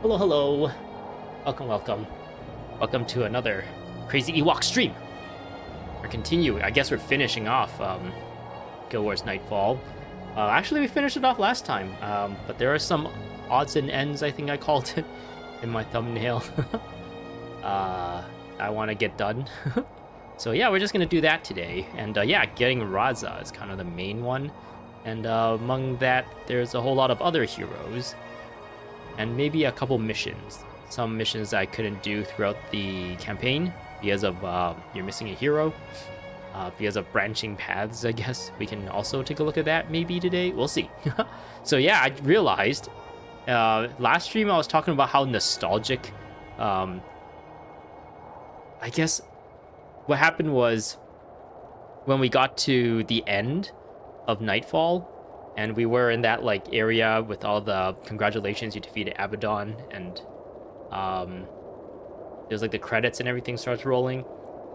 Hello, hello. Welcome to another crazy Ewok stream. I guess we're finishing off Guild Wars Nightfall. Actually, we finished it off last time, but there are some odds and ends, I think I called it, in my thumbnail. I want to get done. So yeah, we're just going to do that today. And yeah, getting Razah is kind of the main one. And among that, there's a whole lot of other heroes. And maybe a couple missions. Some missions I couldn't do throughout the campaign because of you're missing a hero. Because of branching paths, I guess. We can also take a look at that maybe today. We'll see. So yeah, I realized last stream I was talking about how nostalgic. I guess what happened was when we got to the end of Nightfall, and we were in that like area with all the congratulations, you defeated Abaddon, and there's like the credits and everything starts rolling.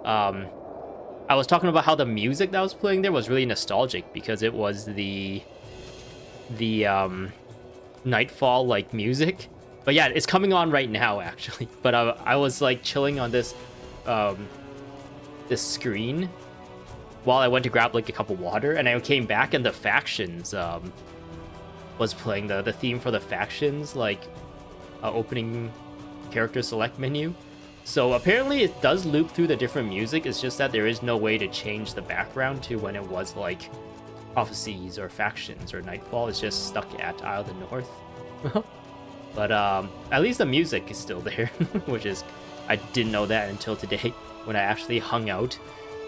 I was talking about how the music that was playing there was really nostalgic because it was the Nightfall like music. But yeah, it's coming on right now actually. But I was like chilling on this screen while I went to grab like a cup of water, and I came back and the factions was playing the theme for the factions, like opening character select menu. So apparently it does loop through the different music. It's just that there is no way to change the background to when it was like prophecies or factions or Nightfall. It's just stuck at Isle of the North. But at least the music is still there, which is, I didn't know that until today when I actually hung out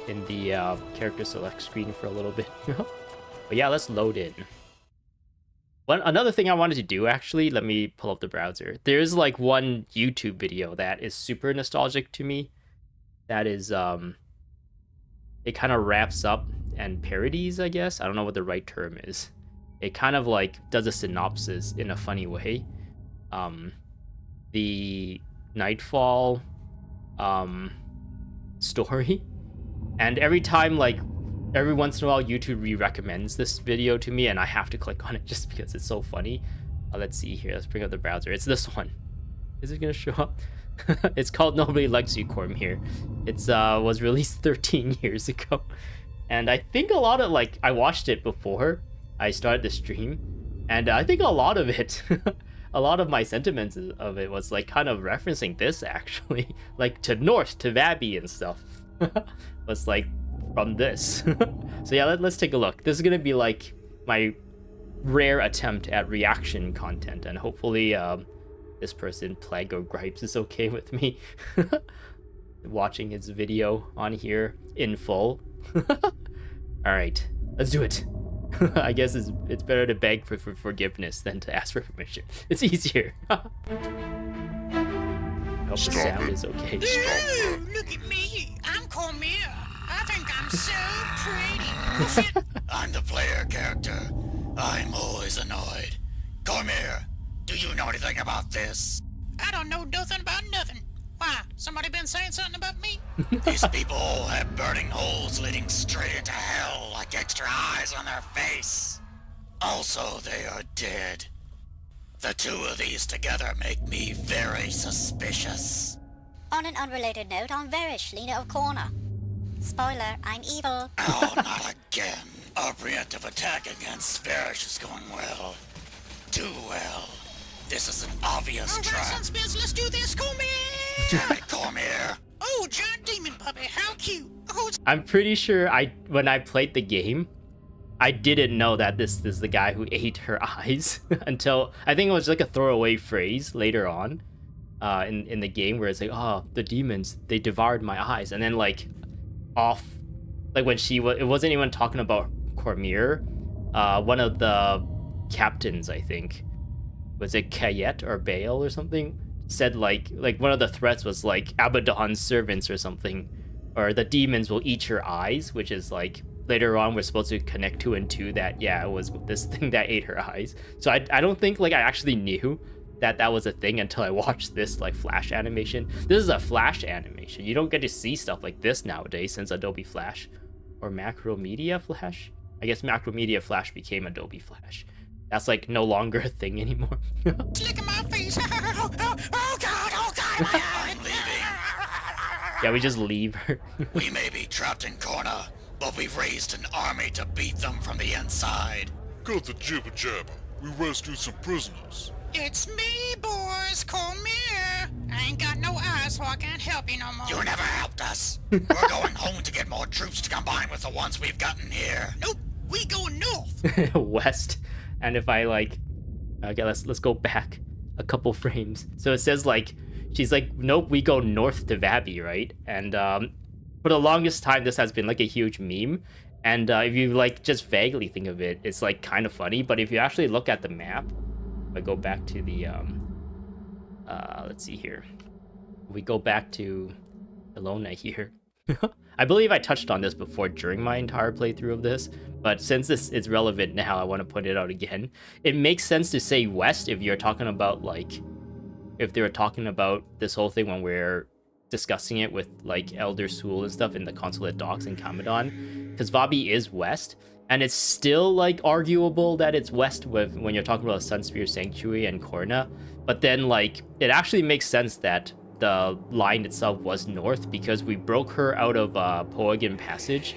in the character select screen for a little bit. But yeah, let's load in. Another thing I wanted to do, actually, let me pull up the browser. There's like one YouTube video that is super nostalgic to me. That is, it kind of wraps up and parodies, I guess. I don't know what the right term is. It kind of like does a synopsis in a funny way. The Nightfall story. And every time, like, every once in a while, YouTube re-recommends this video to me, and I have to click on it just because it's so funny. Let's see here. Let's bring up the browser. It's this one. Is it gonna show up? It's called Nobody Likes You, Cormier. It's was released 13 years ago, and I think a lot of like I watched it before I started the stream, and I think a lot of it, a lot of my sentiments of it was like kind of referencing this actually, like to North, to Vabby and stuff. Was like from this. So yeah, let's take a look. This is gonna be like my rare attempt at reaction content, and hopefully this person, Plague or Gripes, is okay with me watching his video on here in full. All right, let's do it. I guess it's better to beg for forgiveness than to ask for permission. It's easier. Hope the sound is okay. Ooh, look at me. I'm Cormier. I think I'm so pretty. I'm the player character. I'm always annoyed. Cormier, do you know anything about this? I don't know nothing about nothing. Why, somebody been saying something about me? These people all have burning holes leading straight into hell like extra eyes on their face. Also, they are dead. The two of these together make me very suspicious. On an unrelated note, I'm Varish, leader of Corner. Spoiler, I'm evil. Oh, not again. Our preemptive attack against Sparish is going well. Too well. This is an obvious trap. All right, Sunspins, let's do this, Cormier! Damn it, Cormier! Oh, giant demon puppy, how cute! Oh, I'm pretty sure when I played the game, I didn't know that this is the guy who ate her eyes until I think it was like a throwaway phrase later on in the game where it's like, oh, the demons, they devoured my eyes, and then like off, like when it wasn't even talking about Cormier. One of the captains, I think, was it Kayet or Bale or something, said like one of the threats was like Abaddon's servants or something, or the demons will eat your eyes, which is like later on we're supposed to connect 2 and 2 that yeah, it was this thing that ate her eyes. So I don't think like I actually knew that was a thing until I watched this like flash animation. This is a flash animation. You don't get to see stuff like this nowadays since Adobe Flash or Macromedia Flash. I guess Macromedia Flash became Adobe Flash. That's like no longer a thing anymore. Look at my face. Oh, God, my eye. I'm leaving. Yeah, we just leave her. We may be trapped in corner, but we've raised an army to beat them from the inside. Got the jibber jabber. We rescued some prisoners. It's me, boys. Come here. I ain't got no eyes, so I can't help you no more. You never helped us. We're going home to get more troops to combine with the ones we've gotten here. Nope, we going north. West. And if I like, okay, let's go back a couple frames. So it says like, she's like, nope, we go north to Vabby, right? And for the longest time, this has been like a huge meme. And if you like just vaguely think of it, it's like kind of funny. But if you actually look at the map, if I go back to the, let's see here. We go back to Elona here. I believe I touched on this before during my entire playthrough of this, but since this is relevant now, I want to point it out again. It makes sense to say west if you're talking about like, if they were talking about this whole thing when we're discussing it with like Elder Sul and stuff in the consulate docks in Abaddon, because Vabby is west, and it's still like arguable that it's west with when you're talking about Sunspear Sanctuary and Korna, but then like it actually makes sense that the line itself was north because we broke her out of Poagan Passage,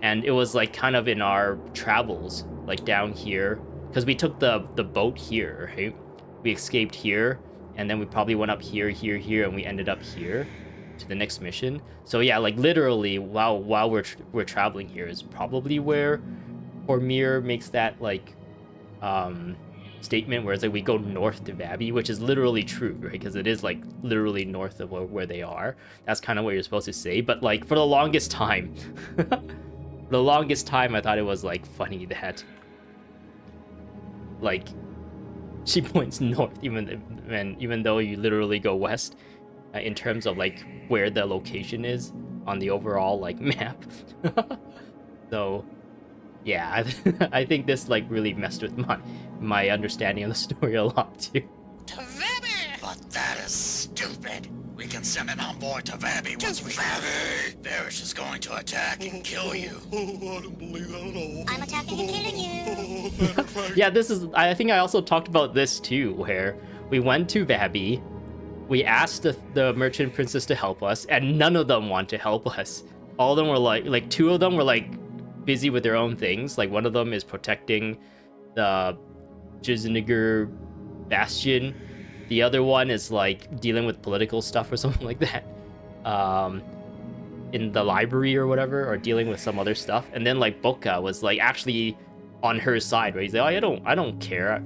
and it was like kind of in our travels like down here because we took the boat here, right? We escaped here, and then we probably went up here, and we ended up here to the next mission. So yeah, like literally while we're traveling here is probably where Cormyr makes that like statement where it's like we go north to Vabby, which is literally true, right? Because it is like literally north of where they are. That's kind of what you're supposed to say. But like for the longest time, I thought it was like funny that like she points north even though you literally go west in terms of like where the location is on the overall like map. So yeah, I think this like really messed with my understanding of the story a lot too. To Vabby! But that is stupid. We can send an envoy to Vabby once we... Vabby! Varish is going to attack and kill you. Oh, I don't believe that at all. I'm attacking and killing you. Yeah, this is... I think I also talked about this too, where we went to Vabby, we asked the merchant princess to help us, and none of them want to help us. All of them were like two of them were like busy with their own things. Like one of them is protecting the Jizniger Bastion. The other one is like dealing with political stuff or something like that. In the library or whatever, or dealing with some other stuff. And then like Boka was like actually on her side, right? He's like, oh, I don't care.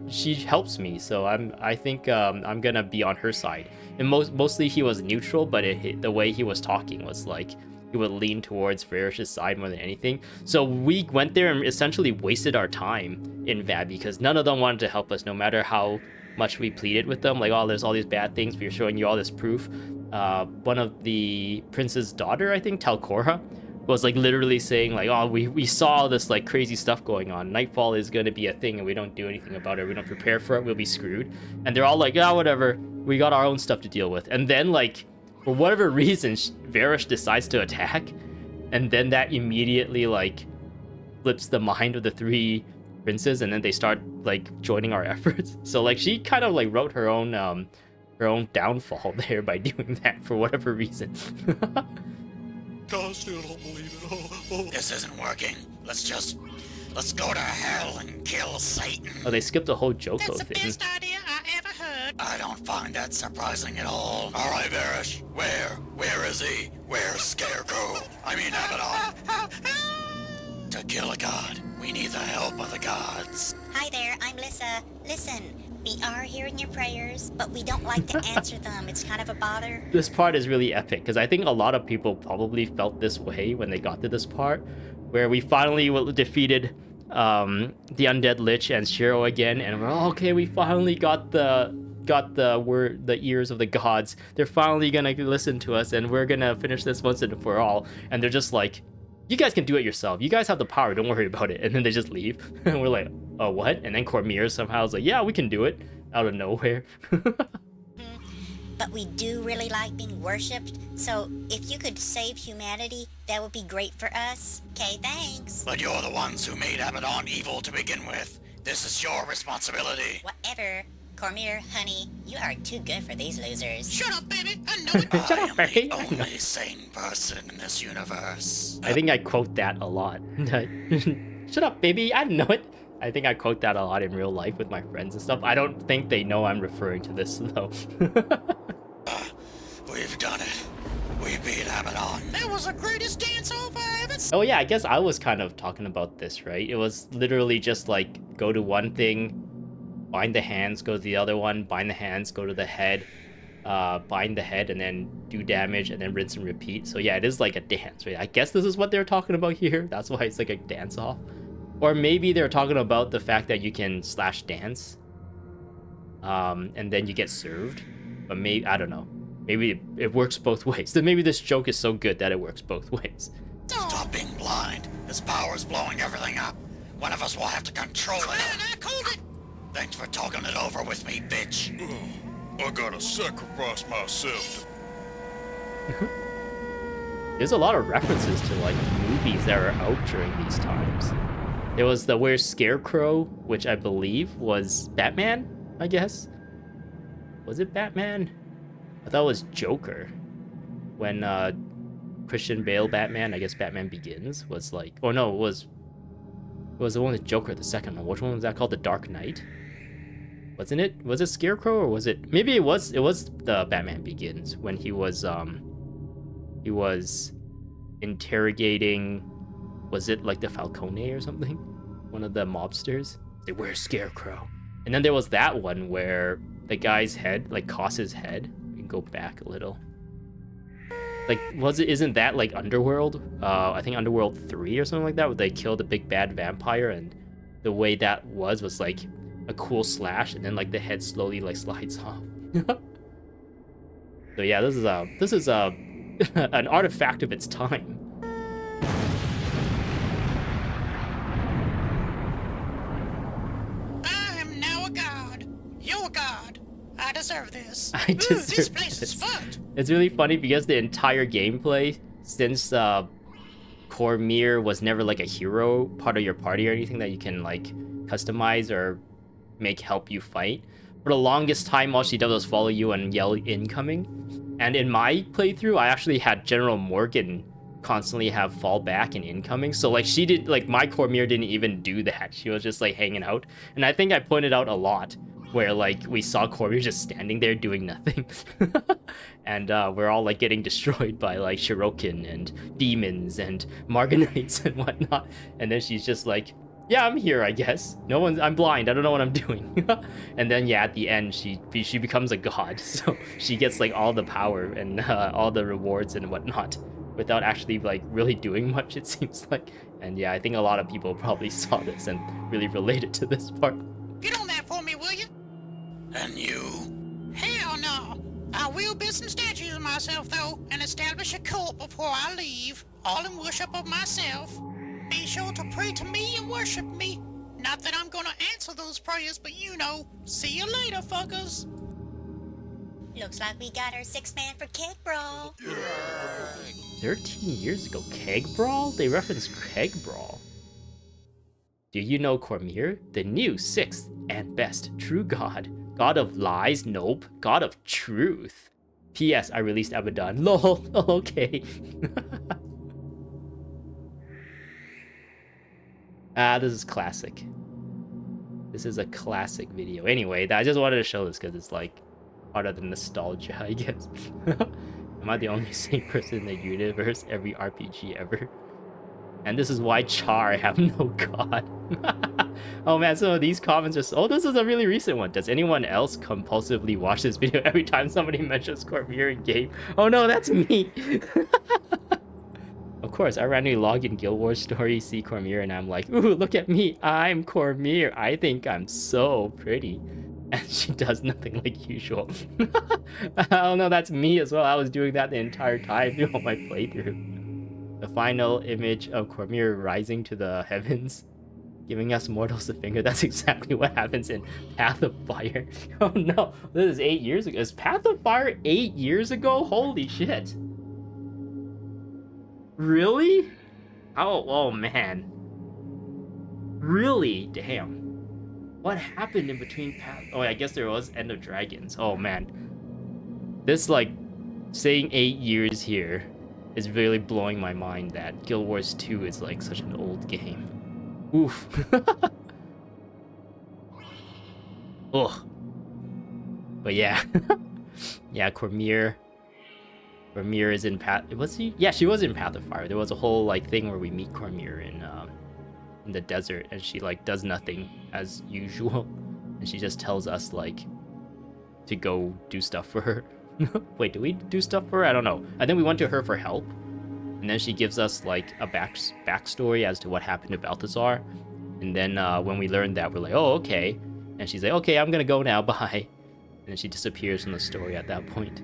She helps me, so I think I'm gonna be on her side. And mostly he was neutral, but the way he was talking was like he would lean towards Varish's side more than anything. So we went there and essentially wasted our time in Vabby because none of them wanted to help us, no matter how much we pleaded with them. Like, oh, there's all these bad things. We were showing you all this proof. One of the prince's daughter, I think, Talcora, was like literally saying like, oh, we saw this like crazy stuff going on. Nightfall is going to be a thing and we don't do anything about it. We don't prepare for it. We'll be screwed. And they're all like, oh, whatever. We got our own stuff to deal with. And then like, for whatever reason, Varish decides to attack, and then that immediately like flips the mind of the three princes, and then they start like joining our efforts. So like she kind of like wrote her own downfall there by doing that for whatever reason. I still don't believe it. Oh. This isn't working. Let's go to hell and kill Satan. Oh, they skipped the whole Joko That's the thing. best idea I ever heard. I don't find that surprising at all. All right, Varish. Where is he? Where's Scarecrow? I mean Abaddon. To kill a god, we need the help of the gods. Hi there, I'm Lissa. Listen, we are hearing your prayers, but we don't like to answer them. It's kind of a bother. This part is really epic because I think a lot of people probably felt this way when they got to this part, where we finally defeated the undead lich and Shiro again, and we're okay. We finally got the ears of the gods. They're finally gonna listen to us, and we're gonna finish this once and for all. And they're just like, you guys can do it yourself. You guys have the power. Don't worry about it. And then they just leave, and we're like, oh, what? And then Cormyr somehow is like, yeah, we can do it out of nowhere. But we do really like being worshipped, so if you could save humanity, that would be great for us. Okay, thanks. But you're the ones who made Abaddon evil to begin with. This is your responsibility. Whatever. Cormier, honey, you are too good for these losers. Shut up, baby. I know it. Shut I up, am Barry. the only sane person in this universe. I think I quote that a lot. Shut up, baby. I know it. I think I quote that a lot in real life with my friends and stuff. I don't think they know I'm referring to this, though. We've done it. We beat Abaddon. That was the greatest dance-off I ever seen. Oh yeah, I guess I was kind of talking about this, right? It was literally just like, go to one thing, bind the hands, go to the other one, bind the hands, go to the head, bind the head, and then do damage, and then rinse and repeat. So yeah, it is like a dance, right? I guess this is what they're talking about here. That's why it's like a dance-off. Or maybe they're talking about the fact that you can slash dance, and then you get served. But maybe, I don't know. Maybe it works both ways. Then maybe this joke is so good that it works both ways. Stop being blind. His power's blowing everything up. One of us will have to control it. I called it. Thanks for talking it over with me, bitch. I gotta sacrifice myself. There's a lot of references to like movies that are out during these times. There was the Where's Scarecrow, which I believe was Batman, I guess. Was it Batman? I thought it was Joker. When Christian Bale Batman, I guess Batman Begins, was like... Oh no, it was the one with Joker, the second one. Which one was that called? The Dark Knight? Wasn't it? Was it Scarecrow or was it... Maybe it was the Batman Begins when he was interrogating... Was it like the Falcone or something? One of the mobsters? They were Scarecrow. And then there was that one where the guy's head, like Koss's head, we can go back a little. Like, isn't that like Underworld? I think Underworld 3 or something like that, where they killed the big bad vampire, and the way that was like a cool slash, and then like the head slowly like slides off. So yeah, this is an artifact of its time. I deserve this. I deserve this place is fucked. It's really funny because the entire gameplay, since Cormier was never like a hero part of your party or anything that you can like customize or make help you fight. For the longest time, all she does was follow you and yell incoming. And in my playthrough, I actually had General Morgan constantly have fall back and incoming. So like she did, like my Cormier didn't even do that. She was just like hanging out. And I think I pointed out a lot where like we saw Cormier just standing there doing nothing. And we're all like getting destroyed by like Shirokin and demons and Margonites and whatnot. And then she's just like, yeah, I'm here, I guess. I'm blind, I don't know what I'm doing. And then yeah, at the end she becomes a god. So she gets like all the power and all the rewards and whatnot without actually like really doing much, it seems like. And yeah, I think a lot of people probably saw this and really related to this part. Get on that for me, will you? And you? Hell no. I will build some statues of myself, though, and establish a cult before I leave, all in worship of myself. Be sure to pray to me and worship me. Not that I'm gonna answer those prayers, but you know, see you later, fuckers. Looks like we got our 6-man for Keg Brawl. 13 years ago, Keg Brawl? They referenced Keg Brawl. Do you know Cormier? The new 6th and best true god. God of lies? Nope. God of truth. P.S. I released Abaddon. Lol. Okay. This is classic. This is a classic video. Anyway, I just wanted to show this because it's like part of the nostalgia, I guess. Am I the only sane person in the universe? Every RPG ever. And this is why Char have no god. Oh man, some of these comments are oh, this is a really recent one. Does anyone else compulsively watch this video every time somebody mentions Cormier in game? Oh no, that's me. Of course, I randomly log in Guild Wars story, see Cormier, and I'm like, ooh, look at me, I'm Cormier. I think I'm so pretty. And she does nothing like usual. Oh no, that's me as well. I was doing that the entire time through my playthrough. The final image of Cormier rising to the heavens, giving us mortals the finger. That's exactly what happens in Path of Fire. Oh no, this is 8 years ago. Is Path of Fire 8 years ago? Holy shit. Really? Oh man. Really? Damn. What happened in between path? Oh, I guess there was End of Dragons. Oh man, this like saying 8 years here is really blowing my mind that Guild Wars 2 is like such an old game. Oof. Ugh. But yeah. Yeah, Cormier is in Path. Was he? Yeah, she was in Path of Fire. There was a whole like thing where we meet Cormier in the desert, and she like does nothing as usual, and she just tells us like to go do stuff for her. Wait, do we do stuff for her? I don't know. I think we went to her for help, and then she gives us like a backstory as to what happened to Balthazar, and then when we learned that, we're like, oh, okay, and she's like, okay, I'm gonna go now, bye, and then she disappears from the story at that point.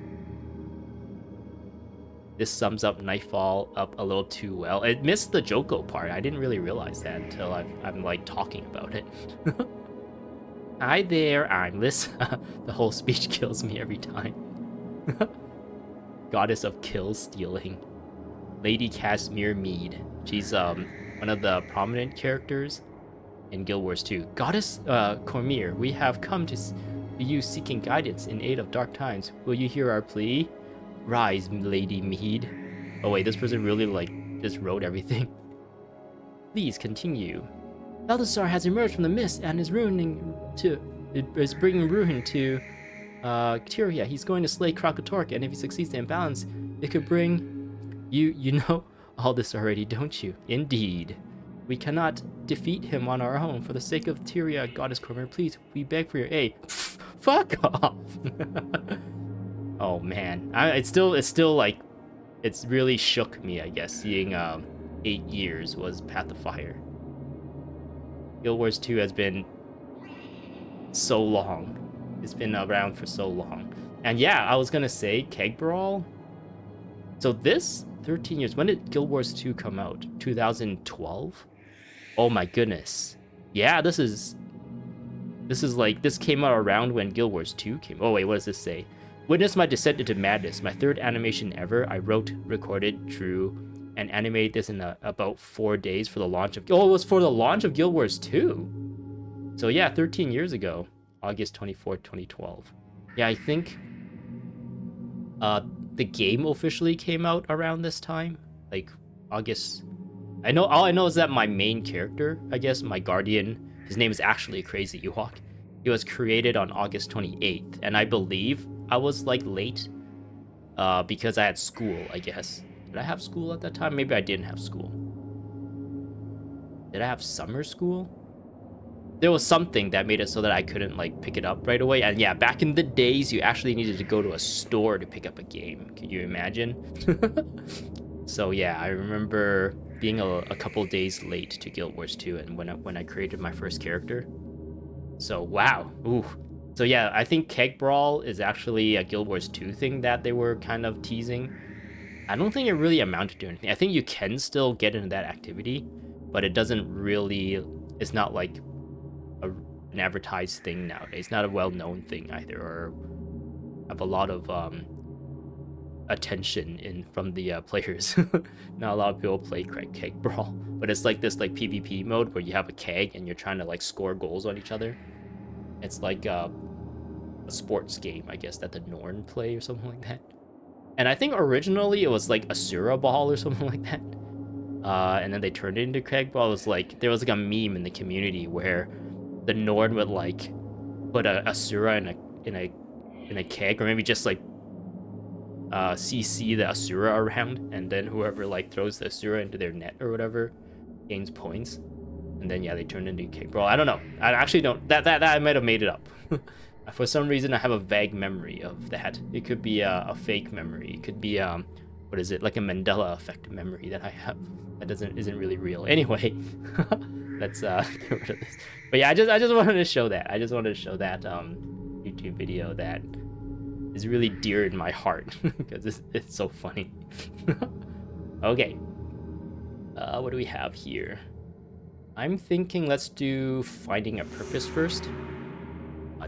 This sums up Nightfall up a little too well. It missed the Joko part. I didn't really realize that until I'm like talking about it. Hi there, I'm Lissa. The whole speech kills me every time. Goddess of kill stealing. Lady Casimir Mead. She's one of the prominent characters in Guild Wars 2. Goddess Cormier, we have come to you seeking guidance in aid of dark times. Will you hear our plea? Rise, Lady Mead. Oh wait, this person really like just wrote everything. Please continue. Balthazar has emerged from the mist and is bringing ruin to Tyria. He's going to slay Krakatork, and if he succeeds to imbalance, it could bring you know all this already, don't you? Indeed. We cannot defeat him on our own. For the sake of Tyria, Goddess Cormier, please, we beg for your aid. Fuck off. Oh man, it's still like, it's really shook me, I guess, seeing 8 years was Path of Fire. Guild Wars 2 has been so long. It's been around for so long. And yeah, I was gonna say Keg Brawl. So this 13 years, when did Guild Wars 2 come out? 2012? Oh my goodness. Yeah, this is like, this came out around when Guild Wars 2 came. Oh wait, what does this say? Witness my descent into madness, my third animation ever. I wrote, recorded, drew, and animated this in about 4 days for the launch of... Oh, it was for the launch of Guild Wars 2. So yeah, 13 years ago, August 24th, 2012. Yeah, I think the game officially came out around this time, like August. All I know is that my main character, I guess, my guardian, his name is actually Crazy Ewok. He was created on August 28th, and I believe I was like late because I had school, I guess. Did I have school at that time? Maybe I didn't have school. Did I have summer school? There was something that made it so that I couldn't like pick it up right away. And yeah, back in the days, you actually needed to go to a store to pick up a game. Can you imagine? So yeah, I remember being a couple days late to Guild Wars 2 and when I created my first character. So wow. Ooh. So yeah, I think Keg Brawl is actually a Guild Wars 2 thing that they were kind of teasing. I don't think it really amounted to anything. I think you can still get into that activity, but it doesn't really... It's not like an advertised thing nowadays. Not a well-known thing either, or have a lot of attention from the players. Not a lot of people play Keg Brawl, but it's like this like PvP mode where you have a keg and you're trying to like score goals on each other. It's like a sports game, I guess, that the Norn play or something like that. And I think originally it was like Asura Ball or something like that. And then they turned it into Keg Brawl. It was like, there was like a meme in the community where the Norn would like put a Asura in a keg, or maybe just like CC the Asura around, and then whoever like throws the Asura into their net or whatever gains points. And then yeah, they turned into Keg Brawl. I don't know. I actually don't. That I might have made it up. For some reason, I have a vague memory of that. It could be a fake memory. It could be what is it, like a Mandela effect memory that I have that isn't really real. Anyway, let's get rid of this. But yeah, I just wanted to show that. I just wanted to show that YouTube video that is really dear in my heart because it's so funny. Okay, what do we have here? I'm thinking let's do finding a purpose first.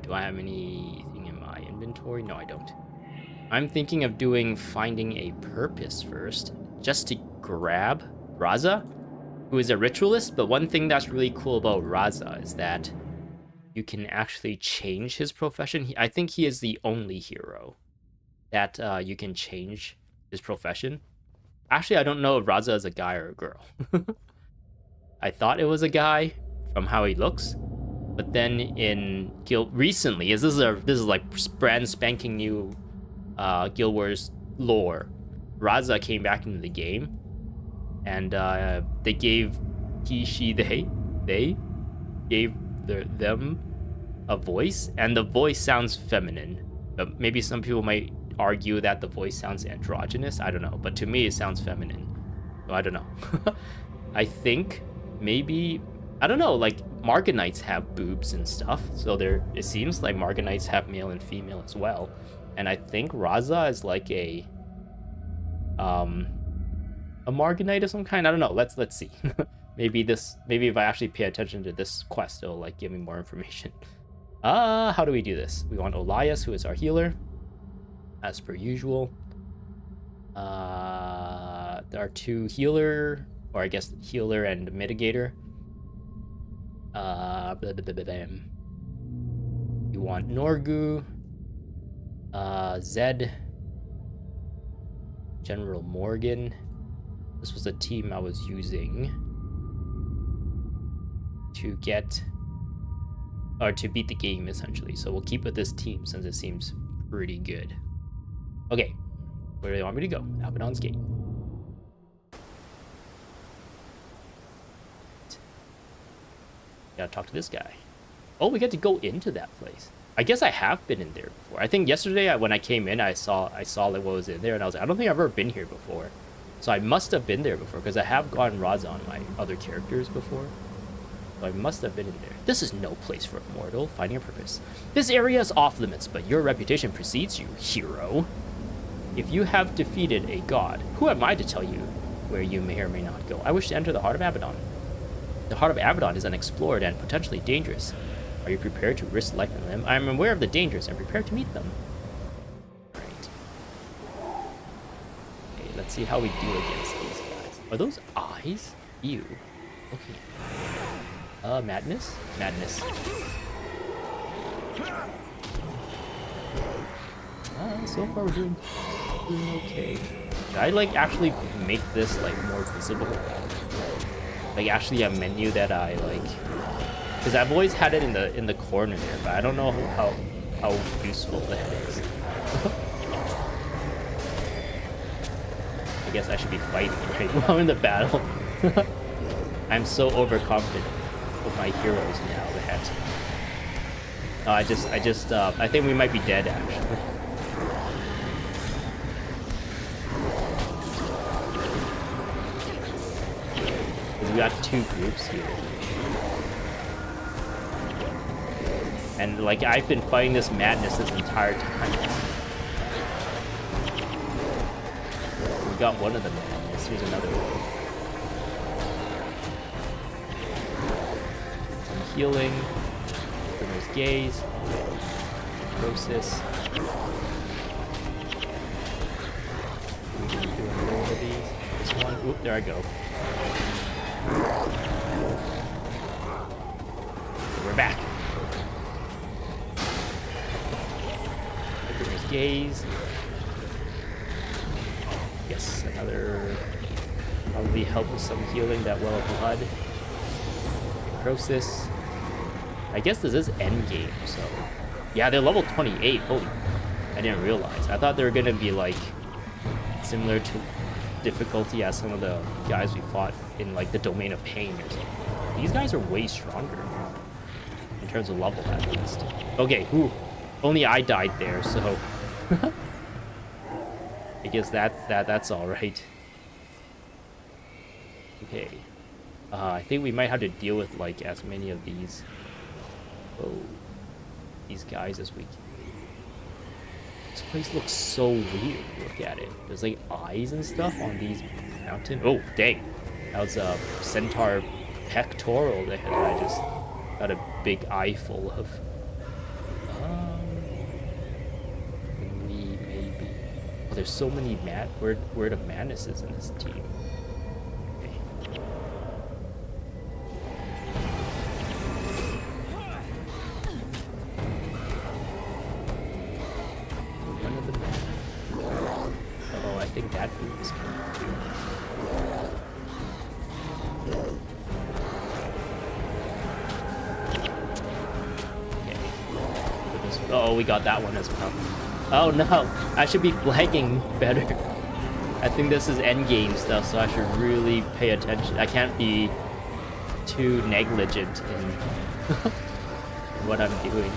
Do I have anything in my inventory? No, I don't. I'm thinking of doing finding a purpose first, just to grab Razah, who is a ritualist. But one thing that's really cool about Razah is that you can actually change his profession. I think he is the only hero that you can change his profession. Actually, I don't know if Razah is a guy or a girl. I thought it was a guy from how he looks, but then in Guild recently, this is like brand spanking new Guild Wars lore. Razah came back into the game, and they gave they gave them a voice, and the voice sounds feminine. But maybe some people might argue that the voice sounds androgynous. I don't know, but to me it sounds feminine. So I don't know. I think maybe, I don't know, like Margonites have boobs and stuff, so it seems like Margonites have male and female as well. And I think Razah is like a Margonite of some kind. I don't know. Let's see. maybe if I actually pay attention to this quest, it'll like give me more information. How do we do this? We want Elias, who is our healer, as per usual. There are 2 healer, or I guess healer and mitigator. You want Norgu, Zed, General Morgan. This was a team I was using to get, or to beat the game essentially. So we'll keep with this team since it seems pretty good. Okay, where do they want me to go? Abaddon's Gate. Gotta talk to this guy. Oh, we get to go into that place. I guess I have been in there before. I think yesterday when I came in, I saw like what was in there, and I was like, I don't think I've ever been here before. So I must have been there before, because I have gotten Razah on my other characters before. So I must have been in there. This is no place for a mortal, finding a purpose. This area is off limits, but your reputation precedes you, hero. If you have defeated a god, who am I to tell you where you may or may not go? I wish to enter the heart of Abaddon. The heart of Abaddon is unexplored and potentially dangerous. Are you prepared to risk life and limb? I am aware of the dangers and prepared to meet them. Right. Okay, let's see how we do against these guys. Are those eyes? Ew. Okay. Madness? Madness. So far we're doing okay. Should I like actually make this like more visible? Like actually a menu that I like, because I've always had it in the corner there, but I don't know how useful that is. I guess I should be fighting right while I'm in the battle. I'm so overconfident with my heroes now that I think we might be dead actually. We got 2 groups here. And like I've been fighting this madness this entire time. We got one of the madness. Here's another one. Some healing. There's gaze. Necrosis. This one. Oop, there I go. We're back. There's gaze. Yes, another. Probably help with some healing that well of blood. Necrosis. I guess this is end game, so yeah, they're level 28. Holy, I didn't realize. I thought they were gonna be like similar to difficulty as some of the guys we fought in like the Domain of Pain or something. These guys are way stronger in terms of level at least. Okay, whew. Only I died there, so I guess that's all right. Okay, I think we might have to deal with like as many of these guys as we can. This place looks so weird. Look at it. There's like eyes and stuff on these mountains. Oh, dang. That was a centaur pectoral that I just got a big eye full of. Maybe. Oh, there's so many word of madnesses in this team. Okay. think that move is coming too. Okay. Oh, we got that one as well. Oh no, I should be flagging better. I think this is endgame stuff, so I should really pay attention. I can't be too negligent in what I'm doing.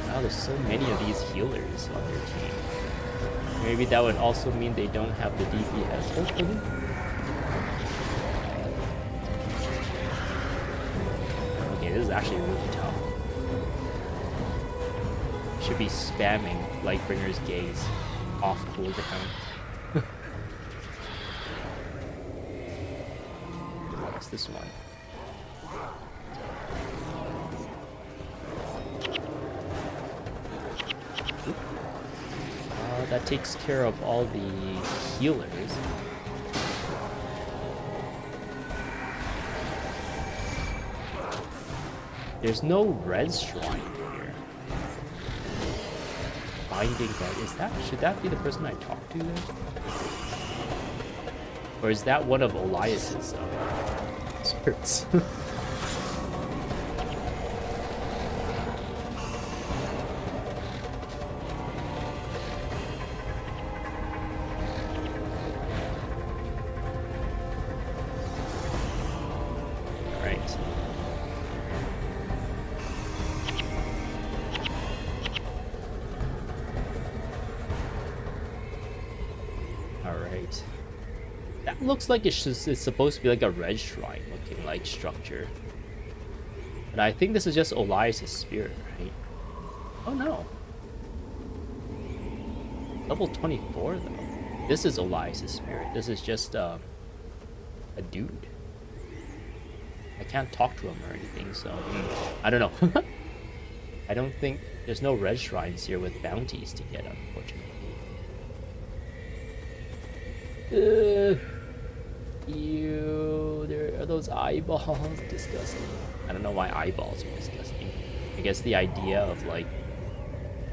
Wow, there's so many of these healers on their team. Maybe that would also mean they don't have the DPS, hopefully. Okay, this is actually really tough. Should be spamming Lightbringer's Gaze off cooldown. What's this one? That takes care of all the healers. There's no res shrine here. Binding that should that be the person I talked to there? Or is that one of Elias's spirits? Looks like it's supposed to be like a red shrine looking like structure. But I think this is just Elias' spirit, right? Oh no. Level 24 though. This is Elias' spirit. This is just a dude. I can't talk to him or anything, so I don't know. I don't think there's no red shrines here with bounties to get, unfortunately. Ew, there are those eyeballs. Disgusting. I don't know why eyeballs are disgusting. I guess the idea of like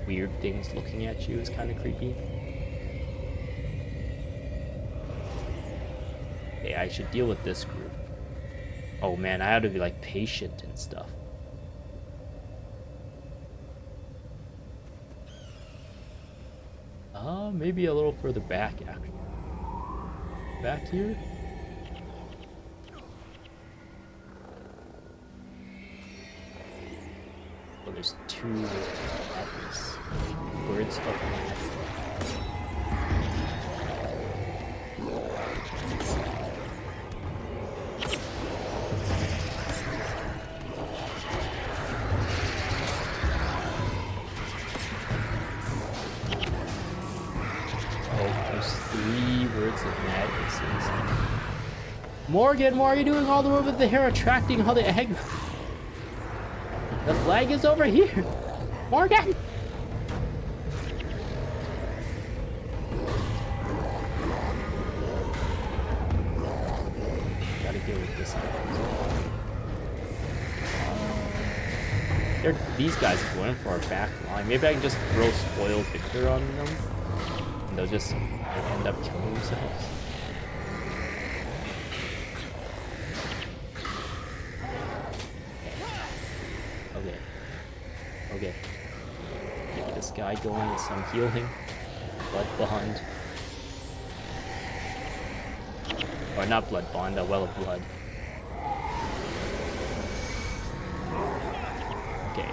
weird things looking at you is kind of creepy. Okay, I should deal with this group. Oh man, I have to be like patient and stuff. Maybe a little further back actually. Back here? Oh, there's two madness. Words of madness. Morgan, what are you doing all the way over there attracting all the egg? The flag is over here. Morgan! Gotta deal with this guy. These guys are going for our back line. Maybe I can just throw Spoiled Victor on them. And they'll just end up killing themselves. Okay. Get this guy going with some healing. Blood Bond. Or not Blood Bond, a Well of Blood. Okay.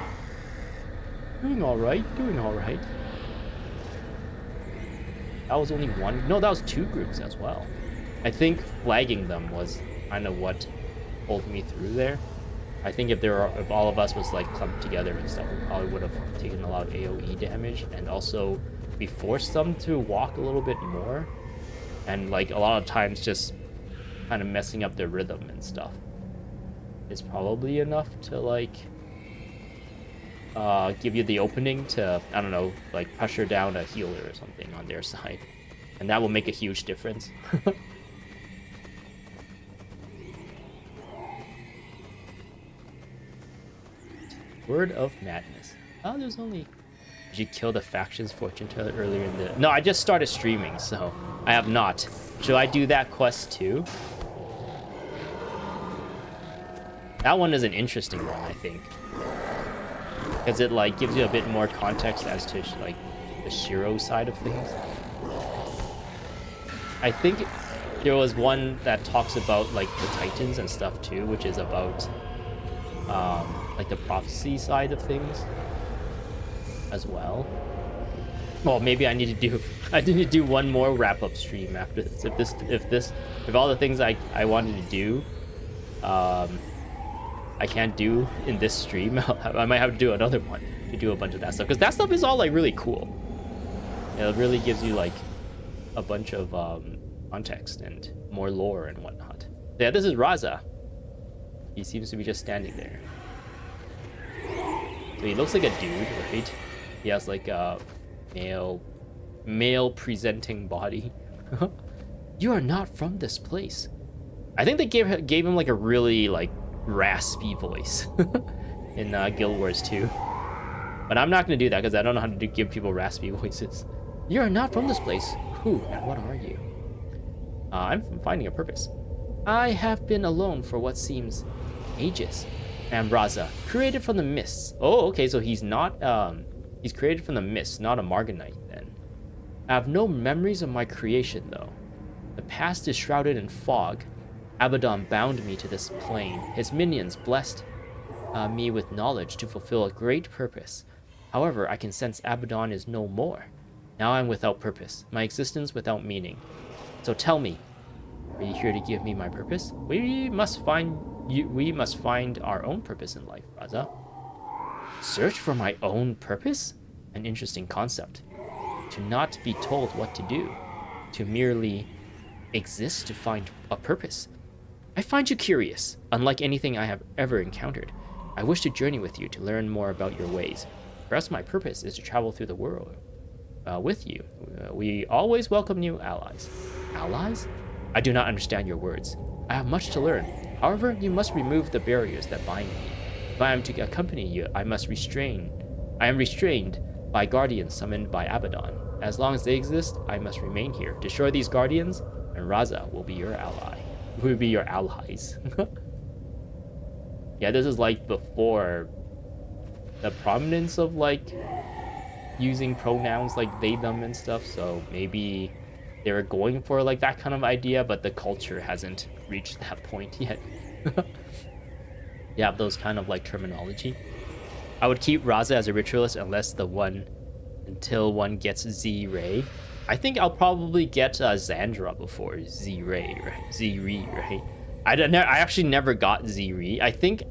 Doing alright. That was only one. No, that was two groups as well. I think flagging them was kind of what pulled me through there. I think if all of us was like clumped together and stuff, we probably would have taken a lot of AoE damage, and also we forced them to walk a little bit more, and like a lot of times just kind of messing up their rhythm and stuff is probably enough to like give you the opening to, I don't know, like pressure down a healer or something on their side, and that will make a huge difference. Word of Madness. Oh, there's Did you kill the factions fortune teller earlier in the... No, I just started streaming, so I have not. Should I do that quest too? That one is an interesting one, I think. Because it, like, gives you a bit more context as to, like, the Shiro side of things. I think there was one that talks about, like, the Titans and stuff too, which is about, like, the prophecy side of things as well. Well, maybe I need to do one more wrap-up stream after this. If all the things I wanted to do, I can't do in this stream, I might have to do another one to do a bunch of that stuff, because that stuff is all, like, really cool. It really gives you, like, a bunch of context and more lore and whatnot. Yeah, this is Razah. He seems to be just standing there. So he looks like a dude, right? He has, like, a male presenting body. You are not from this place. I think they gave him, like, a really, like, raspy voice in Guild Wars 2. But I'm not going to do that because I don't know how to give people raspy voices. You are not from this place. Who and what are you? I'm finding a purpose. I have been alone for what seems ages. And Razah, created from the mists. Oh, okay, so he's not, he's created from the mists, not a Marganite then. I have no memories of my creation though. The past is shrouded in fog. Abaddon bound me to this plane. His minions blessed me with knowledge to fulfill a great purpose. However, I can sense Abaddon is no more. Now I'm without purpose, my existence without meaning. So tell me, are you here to give me my purpose? We must find our own purpose in life, Razah. Search for my own purpose? An interesting concept. To not be told what to do, to merely exist to find a purpose. I find you curious, unlike anything I have ever encountered. I wish to journey with you to learn more about your ways. Perhaps my purpose is to travel through the world with you. We always welcome new allies. Allies? I do not understand your words. I have much to learn. However, you must remove the barriers that bind me. If I am to accompany you, I am restrained by guardians summoned by Abaddon. As long as they exist, I must remain here. Destroy these guardians, and Razah will be your ally. Will be your allies. Yeah, this is like before the prominence of like using pronouns like they, them and stuff, so maybe they were going for like that kind of idea, but the culture hasn't reached that point yet. You have those kind of like terminology. I would keep Razah as a ritualist until one gets Z-Ray. I think I'll probably get Zandra before Z-Ray, right? Z-Ray, right? I actually never got Z-Ray. I think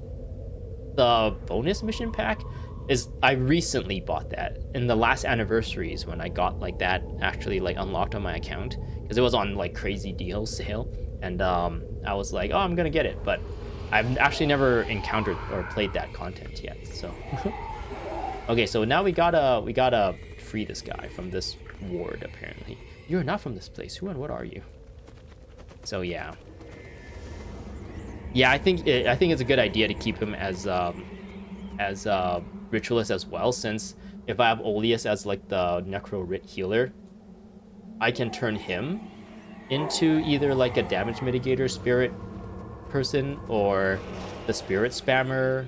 the bonus mission pack is... I recently bought that. In the last anniversaries when I got like that actually like unlocked on my account. Because it was on like crazy deal sale. And I was like, oh, I'm gonna get it. But I've actually never encountered or played that content yet, so... Okay, so now we gotta free this guy from this ward, apparently. You're not from this place. Who and what are you? So yeah, I think it's a good idea to keep him as ritualist as well, since if I have Olius as like the necro writ healer, I can turn him into either like a damage mitigator spirit person or the spirit spammer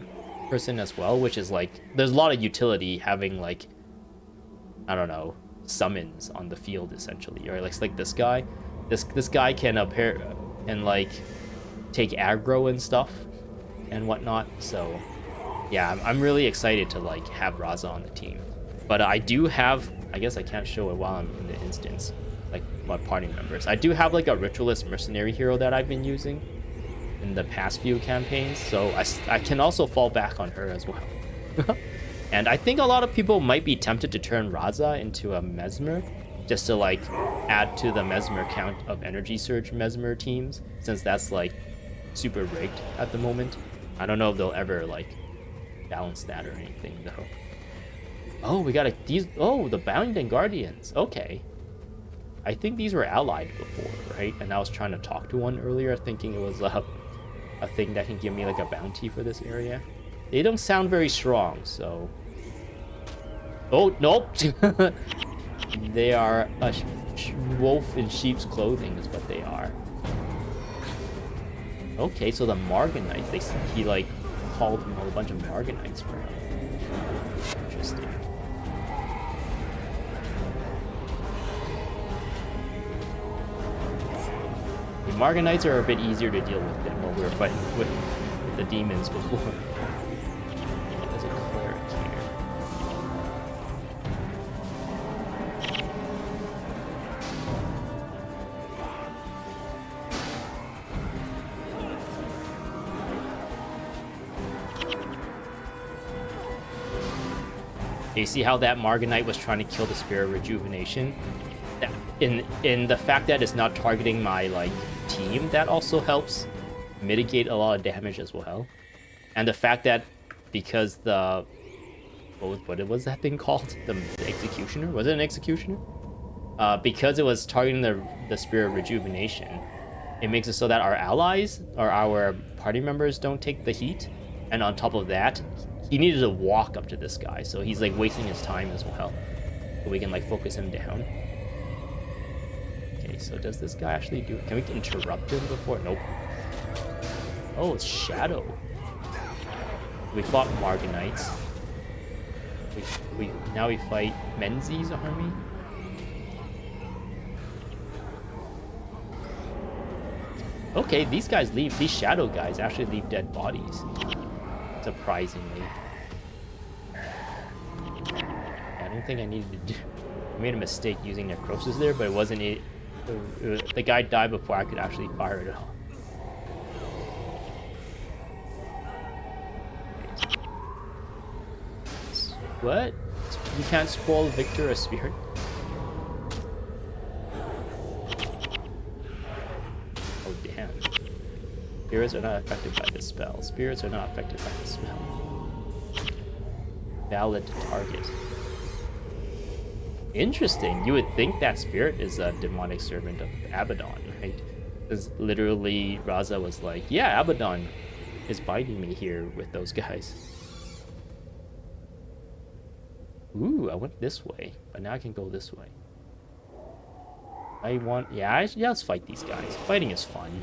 person as well, which is like, there's a lot of utility having like, I don't know, summons on the field essentially, or like this guy. This guy can appear and like take aggro and stuff and whatnot. So yeah, I'm really excited to like have Razah on the team. But I do have, I guess I can't show it while I'm in the instance, like my party members. I do have like a ritualist mercenary hero that I've been using in the past few campaigns, so I can also fall back on her as well. And I think a lot of people might be tempted to turn Razah into a Mesmer, just to like add to the Mesmer count of Energy Surge Mesmer teams, since that's like super rigged at the moment. I don't know if they'll ever like balance that or anything though. Oh, we got the Bounding Guardians. Okay. I think these were allied before, right? And I was trying to talk to one earlier, thinking it was a thing that can give me like a bounty for this area. They don't sound very strong, so Oh, nope. They are a wolf in sheep's clothing is what they are. Okay, so the Morganites, he like called them a bunch of Morganites for him. Interesting. The Morganites are a bit easier to deal with than what we were fighting with the demons before. There's a cleric here. You see how that Morganite was trying to kill the Spirit Rejuvenation? In the fact that it's not targeting my like team, that also helps mitigate a lot of damage as well. And the fact that because the what was that thing called? The Executioner? Was it an Executioner? Because it was targeting the Spirit Rejuvenation, it makes it so that our allies or our party members don't take the heat. And on top of that, he needed to walk up to this guy, so he's like wasting his time as well. So we can like focus him down. Okay, so does this guy actually do it? Can we interrupt him before? Nope. Oh, it's Shadow. We fought Morganites. Now we fight Menzies army. Okay, these guys leave. These Shadow guys actually leave dead bodies. Surprisingly. I don't think I needed to do... I made a mistake using Necrosis there, but it wasn't it. The guy died before I could actually fire it off. What? You can't spoil Victor a spirit? Oh damn. Spirits are not affected by this spell. Spirits are not affected by this spell. Valid target. Interesting. You would think that spirit is a demonic servant of Abaddon, right? Because literally Razah was like, yeah, Abaddon is binding me here with those guys. Ooh, I went this way, but now I can go this way. Yeah, let's fight these guys. Fighting is fun.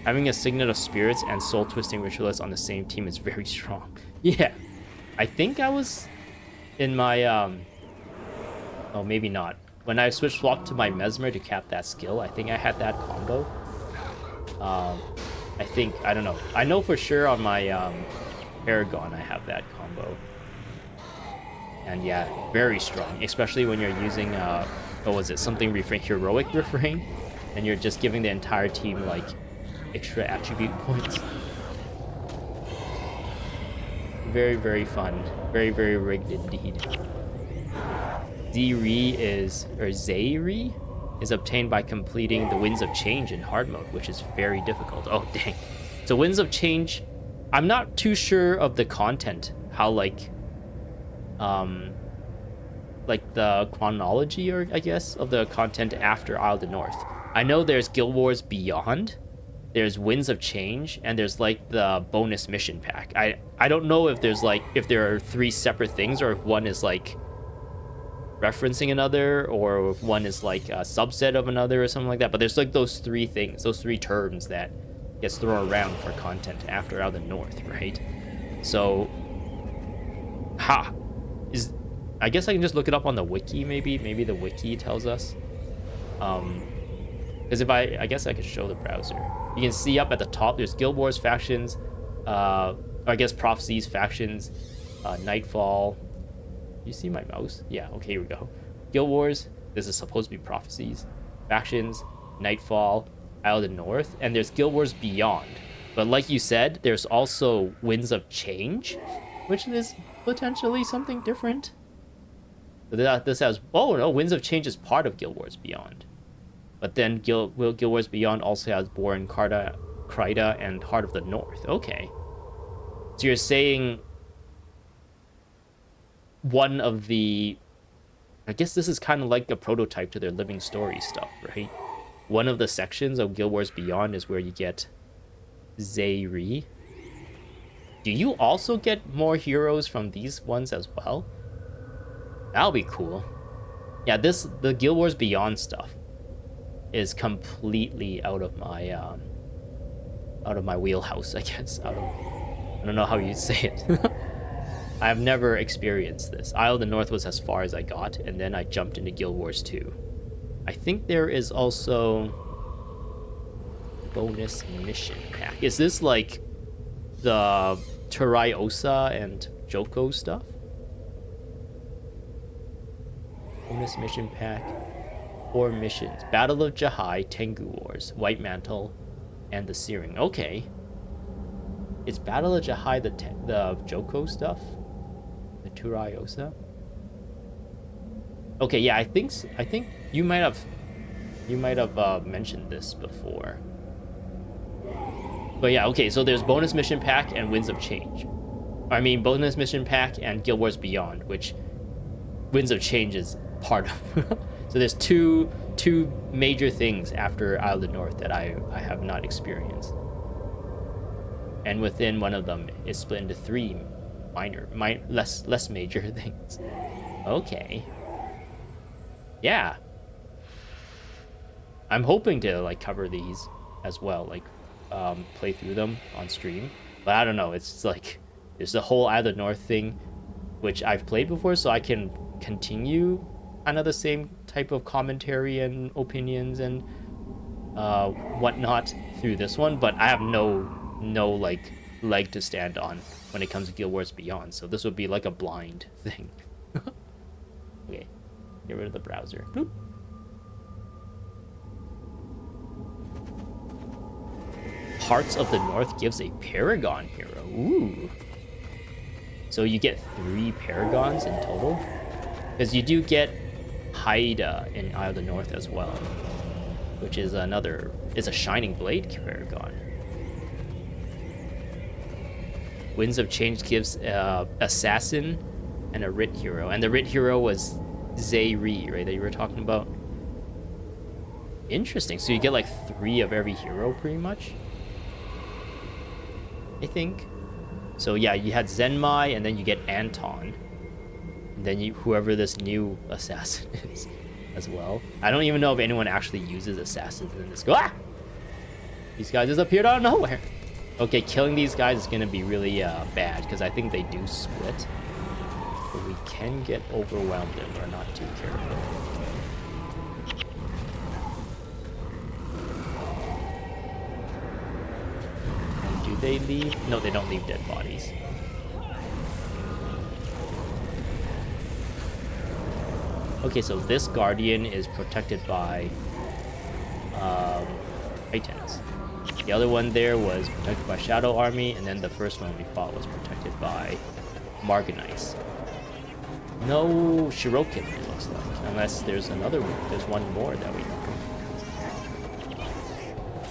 Having a Signet of Spirits and Soul Twisting Ritualist on the same team is very strong. Yeah, I think I was in my, oh, maybe not. When I swapped to my Mesmer to cap that skill, I think I had that combo. I don't know. I know for sure on my Paragon I have that combo. And yeah, very strong, especially when you're using, what was it, something refrain, heroic refrain, and you're just giving the entire team like extra attribute points. Very, very fun. Very, very rigged indeed. Zairi is obtained by completing the Winds of Change in hard mode, which is very difficult. Oh, dang. So Winds of Change, I'm not too sure of the content, how like the chronology, or I guess, of the content after Isle of the North. I know there's Guild Wars Beyond, there's Winds of Change, and there's like the bonus mission pack. I don't know if there's like, if there are three separate things, or if one is like referencing another, or if one is like a subset of another or something like that, but there's like those three things, those three terms that gets thrown around for content after Isle of the North, right? So I guess I can just look it up on the wiki, maybe the wiki tells us. Because if I guess I could show the browser. You can see up at the top there's Guild Wars factions, I guess Prophecies factions, Nightfall. You see my mouse? Yeah, okay, here we go. Guild Wars, this is supposed to be Prophecies, factions, Nightfall, Isle of the North, and there's Guild Wars Beyond. But like you said, there's also Winds of Change, which is potentially something different. So this has, oh no, Winds of Change is part of Guild Wars Beyond. But then Guild Wars Beyond also has Borin, Kryda, and Heart of the North. Okay. So you're saying one of the, I guess this is kind of like a prototype to their Living Story stuff, right? One of the sections of Guild Wars Beyond is where you get Zairi. Do you also get more heroes from these ones as well? That'll be cool. Yeah, the Guild Wars Beyond stuff is completely out of my wheelhouse, I guess. I don't know how you say it. I have never experienced this. Isle of the North was as far as I got, and then I jumped into Guild Wars 2. I think there is also bonus mission pack. Is this like the Turaiosa and Joko stuff? Bonus mission pack. 4 missions. Battle of Jahai, Tengu Wars, White Mantle, and the Searing. Okay. Is Battle of Jahai the Joko stuff? The Turaiosa? Okay, yeah, I think you might have mentioned this before. But yeah, okay, so there's bonus mission pack and Winds of Change. I mean, bonus mission pack and Guild Wars Beyond, which Winds of Change is part of. So there's two major things after Isle of the North that I have not experienced. And within one of them, it's split into 3 less major things. Okay. Yeah. I'm hoping to like cover these as well, like play through them on stream. But I don't know, it's like there's the whole Isle of the North thing, which I've played before, so I can continue kind of the same type of commentary and opinions and whatnot through this one, but I have no like leg to stand on when it comes to Guild Wars Beyond, so this would be like a blind thing. Okay, get rid of the browser. Boop. Hearts of the North gives a Paragon hero. Ooh. So you get 3 Paragons in total? Because you do get Haida in Isle of the North as well, which is a Shining Blade Paragon. Winds of Change gives Assassin and a Rit hero, and the Rit hero was Zayri, right, that you were talking about? Interesting, so you get like 3 of every hero pretty much, I think. So yeah, you had Zenmai, and then you get Anton, and then whoever this new assassin is as well. I don't even know if anyone actually uses assassins in this. Ah! These guys just appeared out of nowhere. Okay, killing these guys is gonna be really bad, because I think they do split. But we can get overwhelmed if we're not too careful. And do they leave? No, they don't leave dead bodies. Okay, so this Guardian is protected by Titans. The other one there was protected by Shadow Army, and then the first one we fought was protected by Marganites. No Shirokin, it looks like, unless there's another one. There's one more that we know.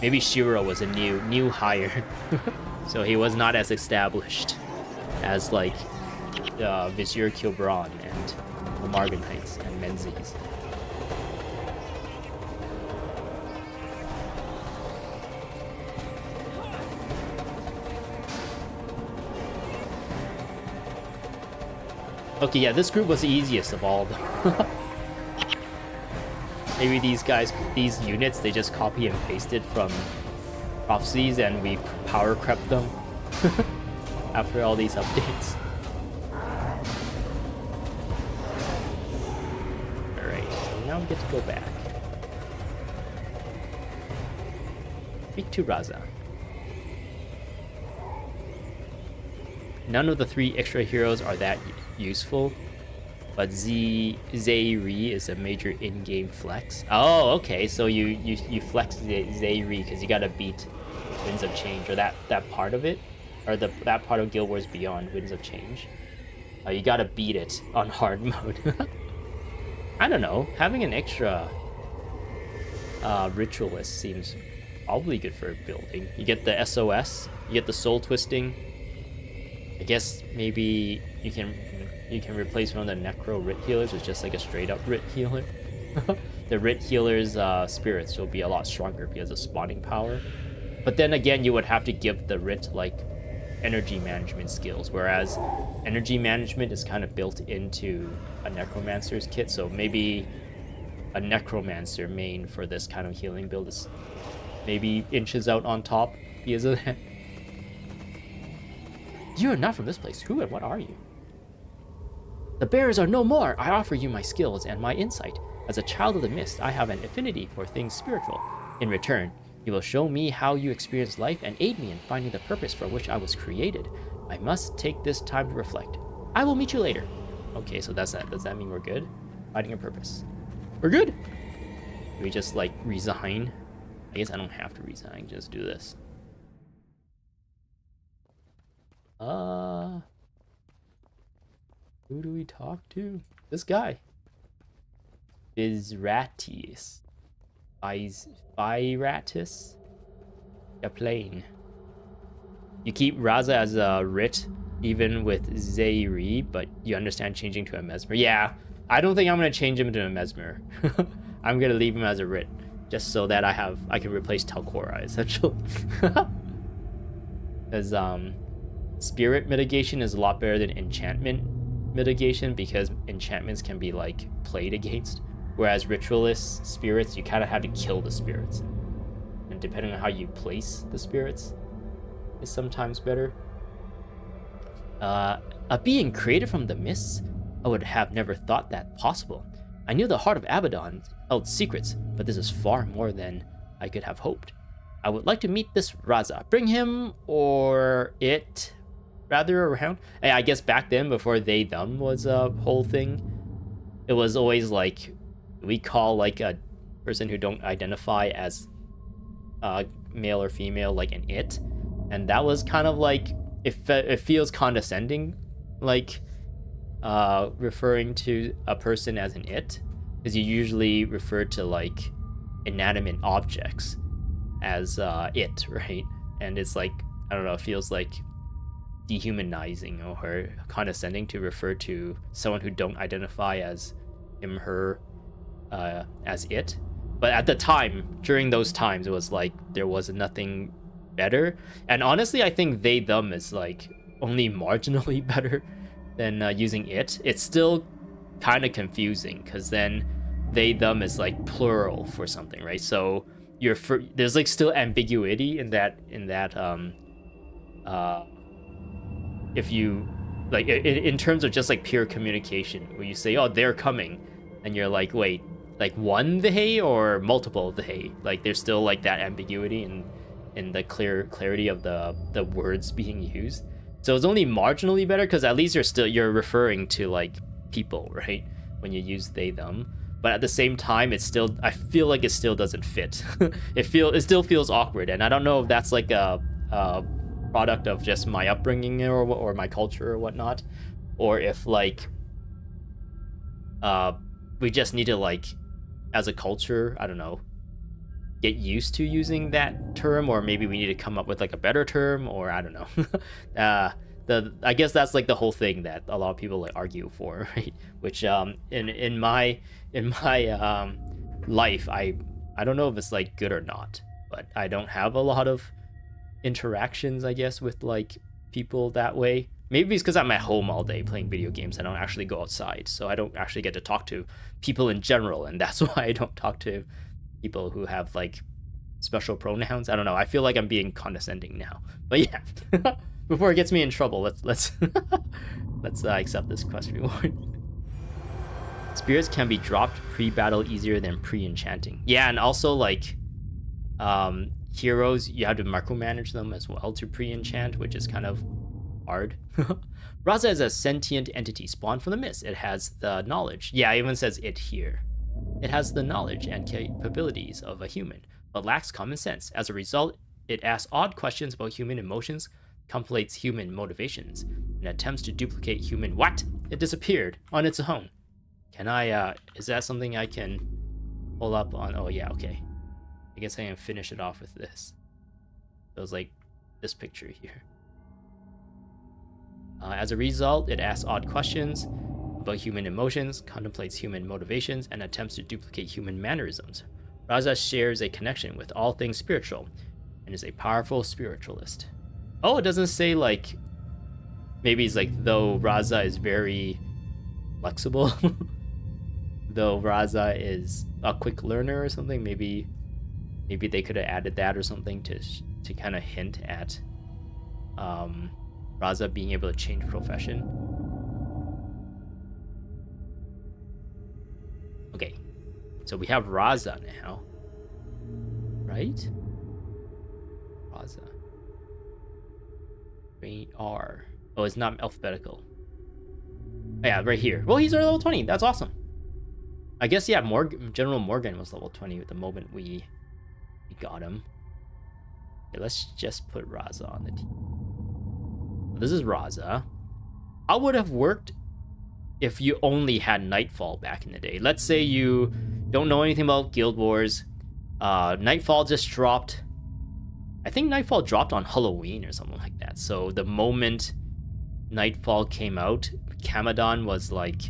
Maybe Shiro was a new hire, so he was not as established as like Vizier Kilbron and the Marganites and Menzies. Okay, yeah, this group was the easiest of all of them. Maybe these units, they just copy and pasted from prophecies and we power crept them after all these updates. Alright, so now we get to go back. Speak to Razah. None of the 3 extra heroes are that useful, but Zayri is a major in-game flex. Oh, okay, so you flex Zayri because you gotta beat Winds of Change, or that part of it, or that part of Guild Wars Beyond, Winds of Change. You gotta beat it on hard mode. I don't know, having an extra ritualist seems probably good for building. You get the SOS, you get the soul twisting. I guess maybe you can replace one of the Necro Rit healers with just like a straight up Rit healer. The Rit healer's spirits will be a lot stronger because of spawning power. But then again, you would have to give the Rit like energy management skills, whereas energy management is kind of built into a necromancer's kit. So maybe a necromancer main for this kind of healing build is maybe inches out on top because of that. You are not from this place. Who and what are you? The bears are no more. I offer you my skills and my insight. As a child of the mist, I have an affinity for things spiritual. In return, you will show me how you experience life and aid me in finding the purpose for which I was created. I must take this time to reflect. I will meet you later. Okay, so that's that. Does that mean we're good? Finding a purpose. We're good. Do we just like resign? I guess I don't have to resign. Just do this. Who do we talk to? This guy. Bizratis. Byratis? A plane. You keep Razah as a Rit, even with Zairi, but you understand changing to a Mesmer. Yeah, I don't think I'm gonna change him to a Mesmer. I'm gonna leave him as a Rit, just so that I can replace Talcora, essentially. Because spirit mitigation is a lot better than enchantment mitigation, because enchantments can be like played against, whereas ritualist spirits, you kind of have to kill the spirits, and depending on how you place the spirits is sometimes better. A being created from the mists? I would have never thought that possible. I knew the heart of Abaddon held secrets, but this is far more than I could have hoped. I would like to meet this Razah. Bring him, or it, rather, around. Hey, I guess back then, before they, them was a whole thing, it was always like, we call like a person who don't identify as male or female like an it. And that was kind of like, it feels condescending, like referring to a person as an it, because you usually refer to like inanimate objects as it, right? And it's like, I don't know, it feels like dehumanizing or condescending to refer to someone who don't identify as him, her, as it. But at the time, during those times, it was like there was nothing better. And honestly, I think they, them is like only marginally better than using it. It's still kind of confusing, because then they, them is like plural for something, right? So there's like still ambiguity in that if you like in terms of just like pure communication, where you say, oh, they're coming, and you're like, wait, like one they or multiple they? Like there's still like that ambiguity in the clarity of the words being used. So it's only marginally better, because at least you're referring to like people, right, when you use they, them. But at the same time, I feel like it still doesn't fit. It still feels awkward, and I don't know if that's like a product of just my upbringing or my culture or whatnot, or if like we just need to, like, as a culture, I don't know, get used to using that term, or maybe we need to come up with like a better term, or I don't know. I guess that's like the whole thing that a lot of people like argue for, right? Which in my life, I don't know if it's like good or not, but I don't have a lot of interactions, I guess, with like people that way. Maybe it's because I'm at home all day playing video games. I don't actually go outside, so I don't actually get to talk to people in general, and that's why I don't talk to people who have like special pronouns. I don't know. I feel like I'm being condescending now, but yeah. Before it gets me in trouble, let's accept this quest reward. Spirits can be dropped pre-battle easier than pre-enchanting. Yeah, and also like heroes, you have to micromanage them as well to pre-enchant, which is kind of hard. Razah is a sentient entity spawned from the mist. It has the knowledge. Yeah, it even says it here. It has the knowledge and capabilities of a human, but lacks common sense. As a result, it asks odd questions about human emotions, contemplates human motivations, and attempts to duplicate human. What? It disappeared on its own. Can I, is that something I can pull up on? Oh yeah, okay. I guess I can finish it off with this. So it's like this picture here. As a result, it asks odd questions about human emotions, contemplates human motivations, and attempts to duplicate human mannerisms. Razah shares a connection with all things spiritual and is a powerful spiritualist. Oh, it doesn't say like. Maybe it's like though Razah is very flexible. Though Razah is a quick learner or something. Maybe they could have added that or something to kind of hint at Razah being able to change profession. Okay, so we have Razah now, right? Razah. R. Oh, it's not alphabetical. Oh, yeah, right here. Well, he's already level 20. That's awesome. I guess, yeah, General Morgan was level 20 at the moment we got him. Okay, let's just put Razah on the team. This is Razah. I would have worked if you only had Nightfall back in the day. Let's say you don't know anything about Guild Wars. Nightfall just dropped. I think Nightfall dropped on Halloween or something like that. So the moment Nightfall came out, Abaddon was like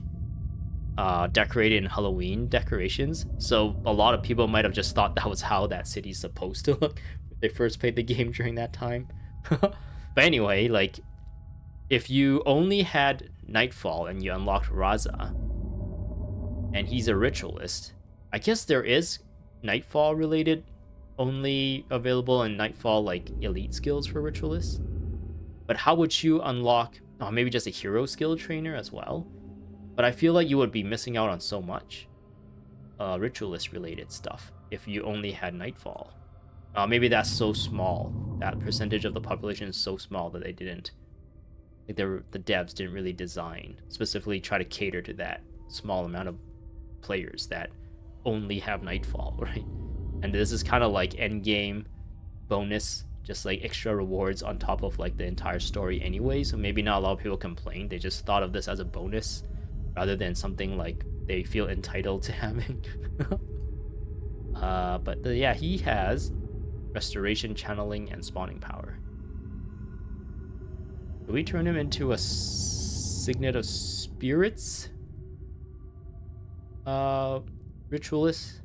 decorated in Halloween decorations. So a lot of people might have just thought that was how that city's supposed to look when they first played the game during that time. But anyway, like if you only had Nightfall and you unlocked Razah, and he's a ritualist, I guess there is Nightfall related only available in Nightfall like elite skills for ritualists. But how would you unlock maybe just a hero skill trainer as well? But I feel like you would be missing out on so much ritualist related stuff if you only had Nightfall. Maybe that's so small, that percentage of the population is so small that they didn't, like the devs didn't really design specifically try to cater to that small amount of players that only have Nightfall, right? And this is kind of like end game bonus, just like extra rewards on top of like the entire story anyway. So maybe not a lot of people complain. They just thought of this as a bonus rather than something like they feel entitled to having. Yeah, he has restoration, channeling, and spawning power. Do we turn him into a signet of spirits? Ritualist?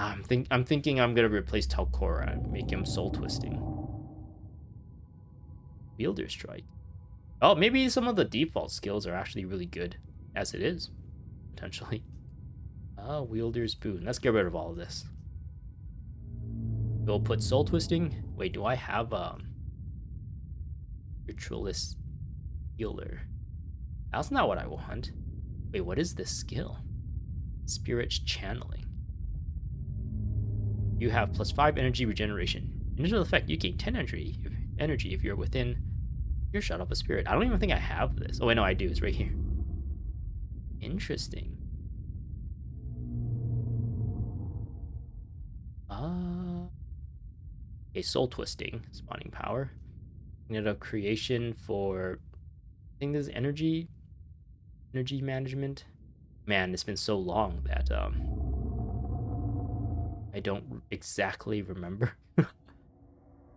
I'm thinking I'm gonna replace Talcora and make him soul twisting. Wielder strike. Oh, maybe some of the default skills are actually really good as it is, potentially. Wielder's boon. Let's get rid of all of this. We'll put soul twisting. Wait, do I have ritualist healer? That's not what I want. Wait, what is this skill? Spirit channeling. You have +5 energy regeneration. Initial effect, you gain 10 energy if you're within earshot of a spirit. I don't even think I have this. Oh wait, no, I do. It's right here. Interesting. Okay, soul twisting, spawning power. Of creation for, I think this is energy management. Man, it's been so long that I don't exactly remember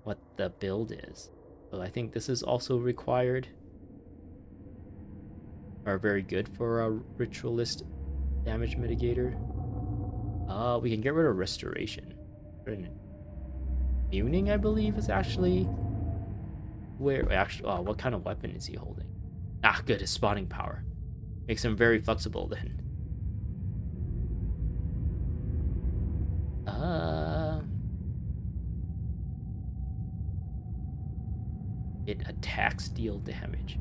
what the build is. But I think this is also required, or very good for a ritualist damage mitigator. We can get rid of restoration. Muning, I believe, is actually where what kind of weapon is he holding? Ah, good, his spawning power makes him very flexible then. It attacks, deal damage.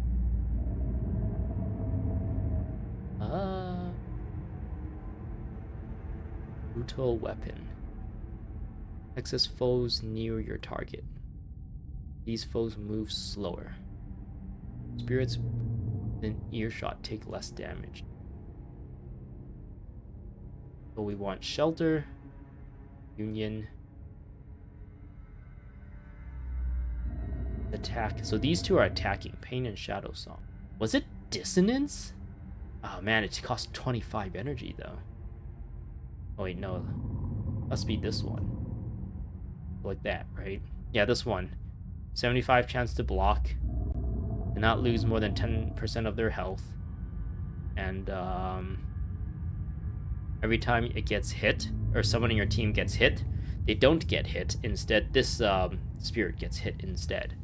Brutal weapon. Excess foes near your target. These foes move slower. Spirits within earshot take less damage. So we want shelter, union, attack. So these two are attacking. Pain and Shadow Song. Was it Dissonance? Oh man, it costs 25 energy though. Oh wait, no. Must be this one. Like that, right? Yeah, this one. 75 chance to block. Do not lose more than 10% of their health. And Every time it gets hit, or someone in your team gets hit, they don't get hit. Instead, this spirit gets hit instead.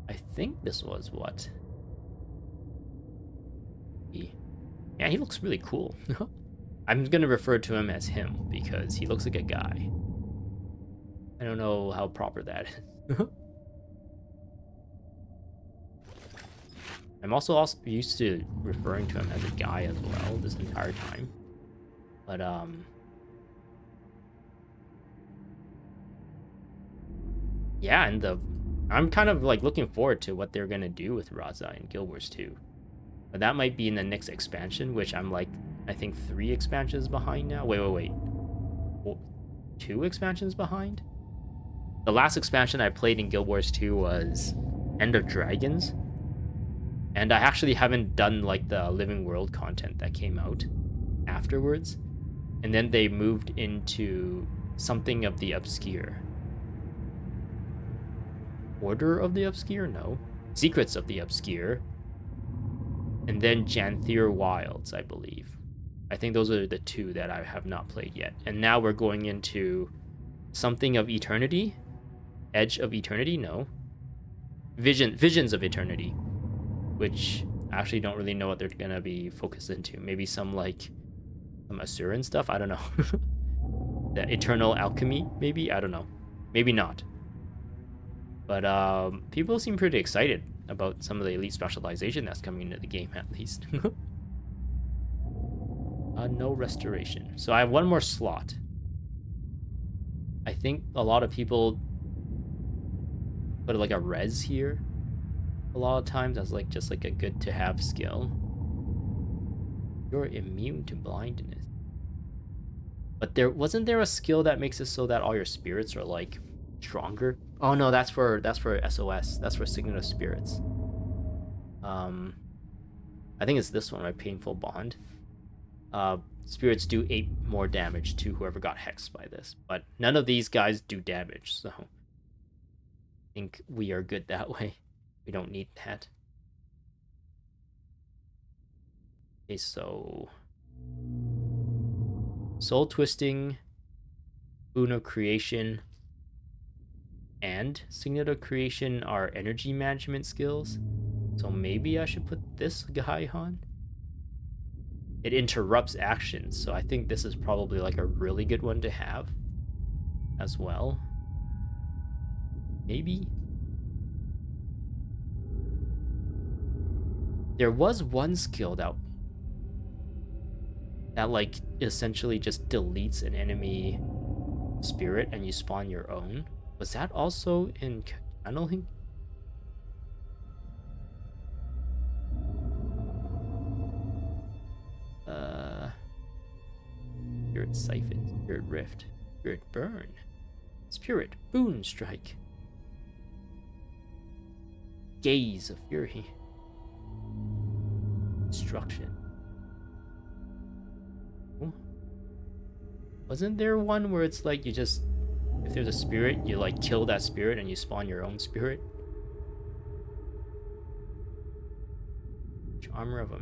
I think this was what? Yeah, he looks really cool. I'm gonna refer to him as him because he looks like a guy. I don't know how proper that is. I'm also used to referring to him as a guy as well this entire time. But yeah, and I'm kind of like looking forward to what they're gonna do with Razah in Guild Wars 2. But that might be in the next expansion, which I'm like, I think 3 expansions behind now. Wait. 2 expansions behind? The last expansion I played in Guild Wars 2 was End of Dragons. And I actually haven't done like the Living World content that came out afterwards. And then they moved into something of the Obscure. Order of the Obscure? No. Secrets of the Obscure. And then Janthier Wilds, I believe. I think those are the 2 that I have not played yet. And now we're going into something of Eternity. Edge of Eternity? No. Visions of Eternity. Which I actually don't really know what they're gonna be focused into. Maybe some Asuran stuff? I don't know. The Eternal Alchemy, maybe? I don't know. Maybe not. But people seem pretty excited about some of the elite specialization that's coming into the game, at least. No restoration. So I have one more slot. I think a lot of people put like a res here a lot of times as like just like a good to have skill. You're immune to blindness. But wasn't there a skill that makes it so that all your spirits are like stronger? Oh no, that's for SOS. That's for Signet of Spirits. I think it's this one, right? Painful Bond. Spirits do 8 more damage to whoever got hexed by this, but none of these guys do damage, so I think we are good that way. We don't need that. Okay, so Soul Twisting, Boon of Creation, and Signet of Creation are energy management skills. So maybe I should put this guy on. It interrupts actions, so I think this is probably like a really good one to have as well. Maybe. There was one skill that like essentially just deletes an enemy spirit and you spawn your own. Was that also in channeling? Spirit Siphon, Spirit Rift, Spirit Burn, Spirit Boon Strike, Gaze of Fury, Destruction. Oh. Wasn't there one where it's like you just, if there's a spirit, you like kill that spirit and you spawn your own spirit? Armor of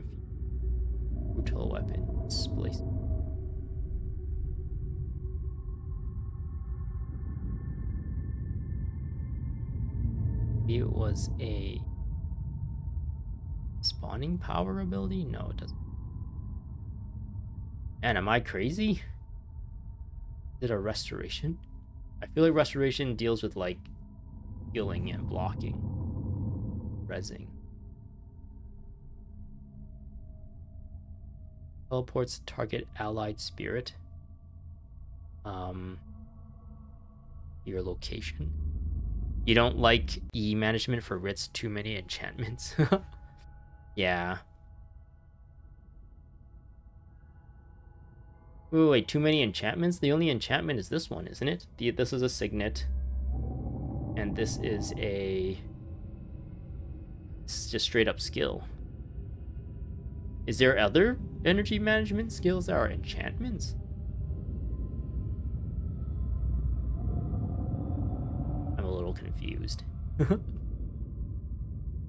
Brutal Weapon, Displacement. It was a spawning power ability? No, it doesn't. And am I crazy? Is it a restoration? I feel like restoration deals with like healing and blocking. Rezzing. Teleports target allied spirit. Your location. You don't like E management for Rit's too many enchantments? Yeah. Wait, too many enchantments? The only enchantment is this one, isn't it? This is a signet. And this is a... It's just straight up skill. Is there other energy management skills that are enchantments? I'm a little confused.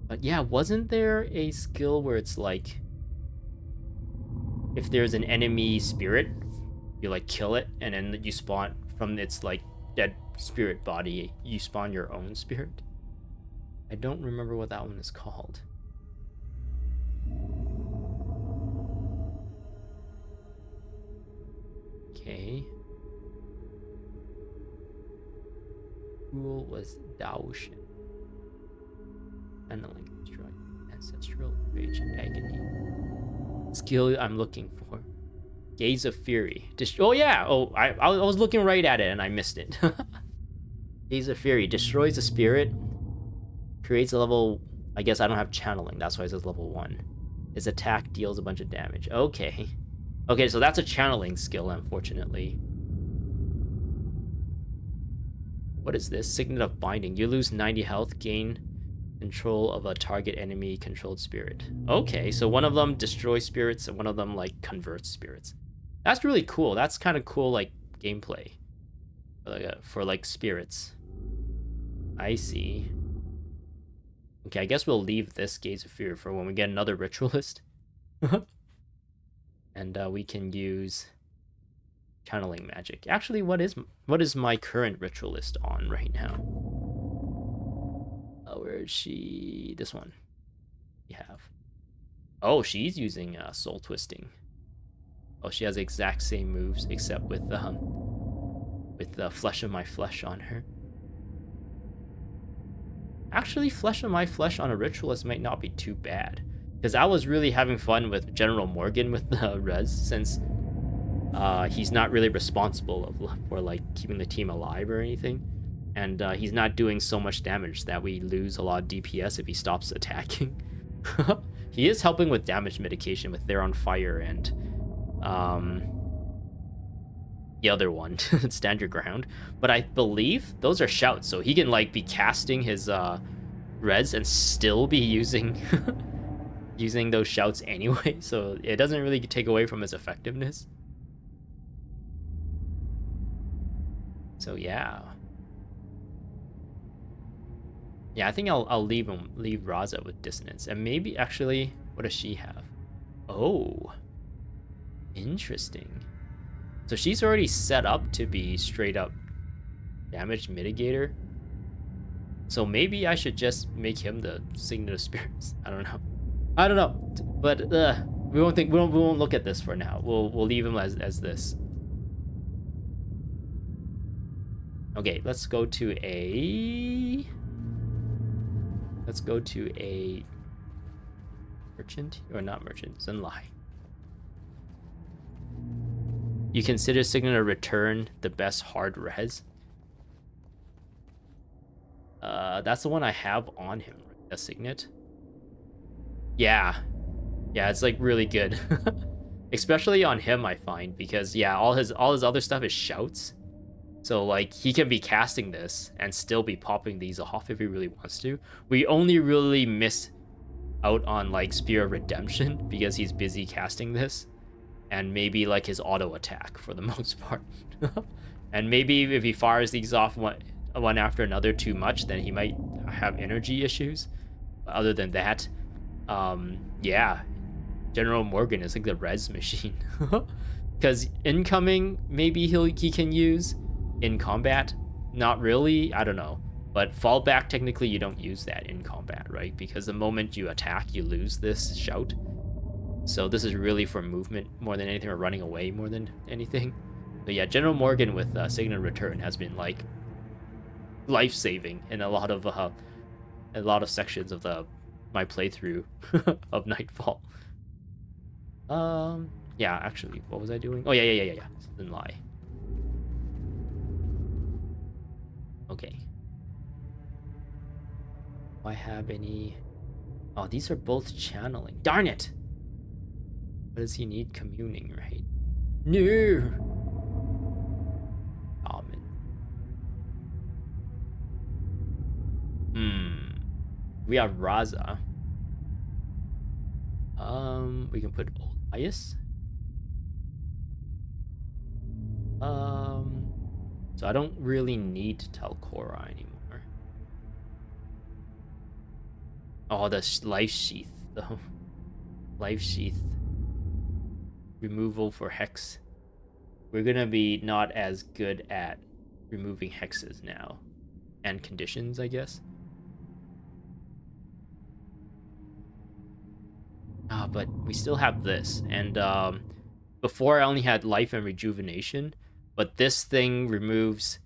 But yeah, wasn't there a skill where it's like if there's an enemy spirit, you like kill it, and then you spawn from its like dead spirit body, you spawn your own spirit. I don't remember what that one is called. Okay. Rule was Daoshin. Channeling, destroy ancestral rage and agony. Skill I'm looking for. Gaze of Fury. Oh yeah. Oh, I was looking right at it and I missed it. Gaze of Fury destroys a spirit. Creates a level. I guess I don't have channeling. That's why it says level 1. His attack deals a bunch of damage. Okay. Okay, so that's a channeling skill, unfortunately. What is this? Signet of Binding. You lose 90 health, gain control of a target enemy controlled spirit. Okay, so one of them destroys spirits and one of them like converts spirits. That's really cool. That's kind of cool, like gameplay for like spirits. I see. Okay, I guess we'll leave this Gaze of Fear for when we get another ritualist. And we can use channeling magic. Actually, what is my current ritualist on right now? Where is she? This one. We have. Oh, she's using soul twisting. Oh, she has the exact same moves except with the flesh of my flesh on her. Actually, flesh of my flesh on a ritualist might not be too bad, because I was really having fun with General Morgan with the res, since he's not really responsible for like keeping the team alive or anything, and he's not doing so much damage that we lose a lot of DPS if he stops attacking. He is helping with damage mitigation with They're on Fire and the other one, Stand Your Ground. But I believe those are shouts, so he can like be casting his res and still be using using those shouts anyway, so it doesn't really take away from his effectiveness. So yeah, I think I'll leave Razah with Dissonance, and maybe actually, what does she have? Oh, interesting. So she's already set up to be straight up damage mitigator. So maybe I should just make him the Signet of Spirits. I don't know. But we won't look at this for now. We'll leave him as this. Okay, let's go to a merchant, or not merchant, Zenlai. You consider Signet of Return the best hard res? That's the one I have on him, the Signet. Yeah, it's like really good. Especially on him, I find, because yeah, all his other stuff is shouts. So like he can be casting this and still be popping these off if he really wants to. We only really miss out on like Spear of Redemption because he's busy casting this, and maybe like his auto attack for the most part. And maybe if he fires these off one after another too much, then he might have energy issues. But other than that, yeah, General Morgan is like the res machine. Because incoming, maybe he can use. In combat, not really, I don't know. But fallback, technically you don't use that in combat, right? Because the moment you attack, you lose this shout. So this is really for movement more than anything, or running away more than anything. So yeah, General Morgan with Signet Return has been like life-saving in a lot of sections of my playthrough of Nightfall. Yeah, actually, what was I doing? Oh yeah. Didn't lie. Okay. Do I have any? Oh, these are both channeling. Darn it! What does he need? Communing, right? No! Common. We have Razah. We can put Elias. So I don't really need to tell Korra anymore. Oh, the life sheath, though. Life sheath removal for hex. We're gonna be not as good at removing hexes now. And conditions, I guess. But we still have this. And before I only had life and rejuvenation. But this thing removes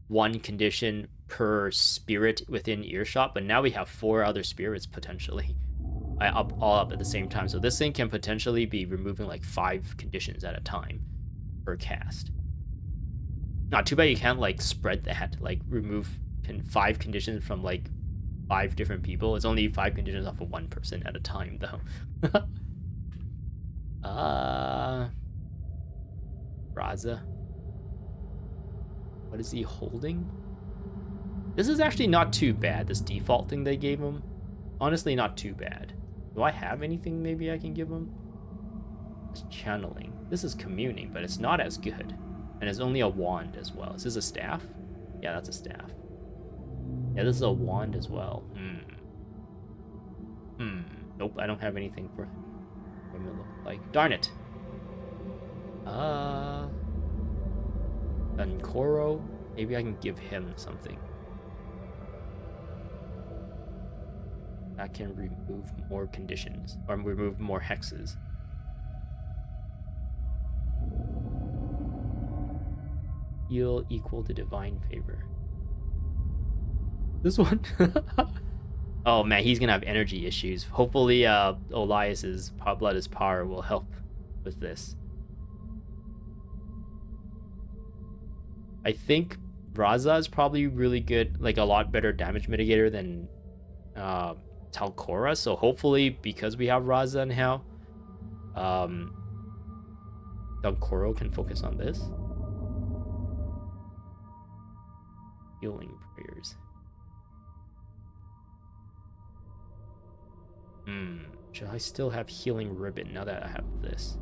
one condition per spirit within earshot. But now we have 4 other spirits potentially. All up at the same time. So this thing can potentially be removing like 5 conditions at a time per cast. Not too bad you can't like spread that, like remove 5 conditions from like 5 different people. It's only 5 conditions off of 1 person at a time though. Razah. What is he holding? This is actually not too bad, this default thing they gave him. Honestly, not too bad. Do I have anything maybe I can give him? It's channeling. This is communing, but it's not as good. And it's only a wand as well. Is this a staff? Yeah, that's a staff. Yeah, this is a wand as well. Nope, I don't have anything for him to look like. Darn it. Koro. Maybe I can give him something. That can remove more conditions, or remove more hexes. Heal equal to divine favor. This one? Oh man, he's gonna have energy issues. Hopefully Olias's Blood's power will help with this. I think Razah is probably really good, like a lot better damage mitigator than Talcora, so hopefully because we have Razah now, Talcora can focus on this. Healing prayers. Should I still have healing ribbon now that I have this?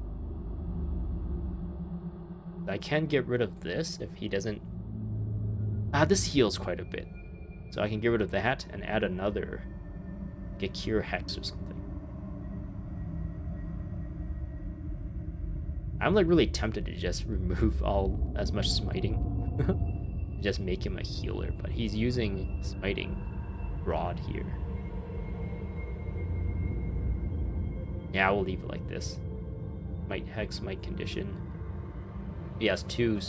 I can get rid of this if he doesn't. This heals quite a bit, so I can get rid of that and add another. Get cure hex or something. I'm like really tempted to just remove as much smiting. Just make him a healer, but he's using smiting rod here. Yeah, I will leave it like this. Might hex, might condition. He has 2,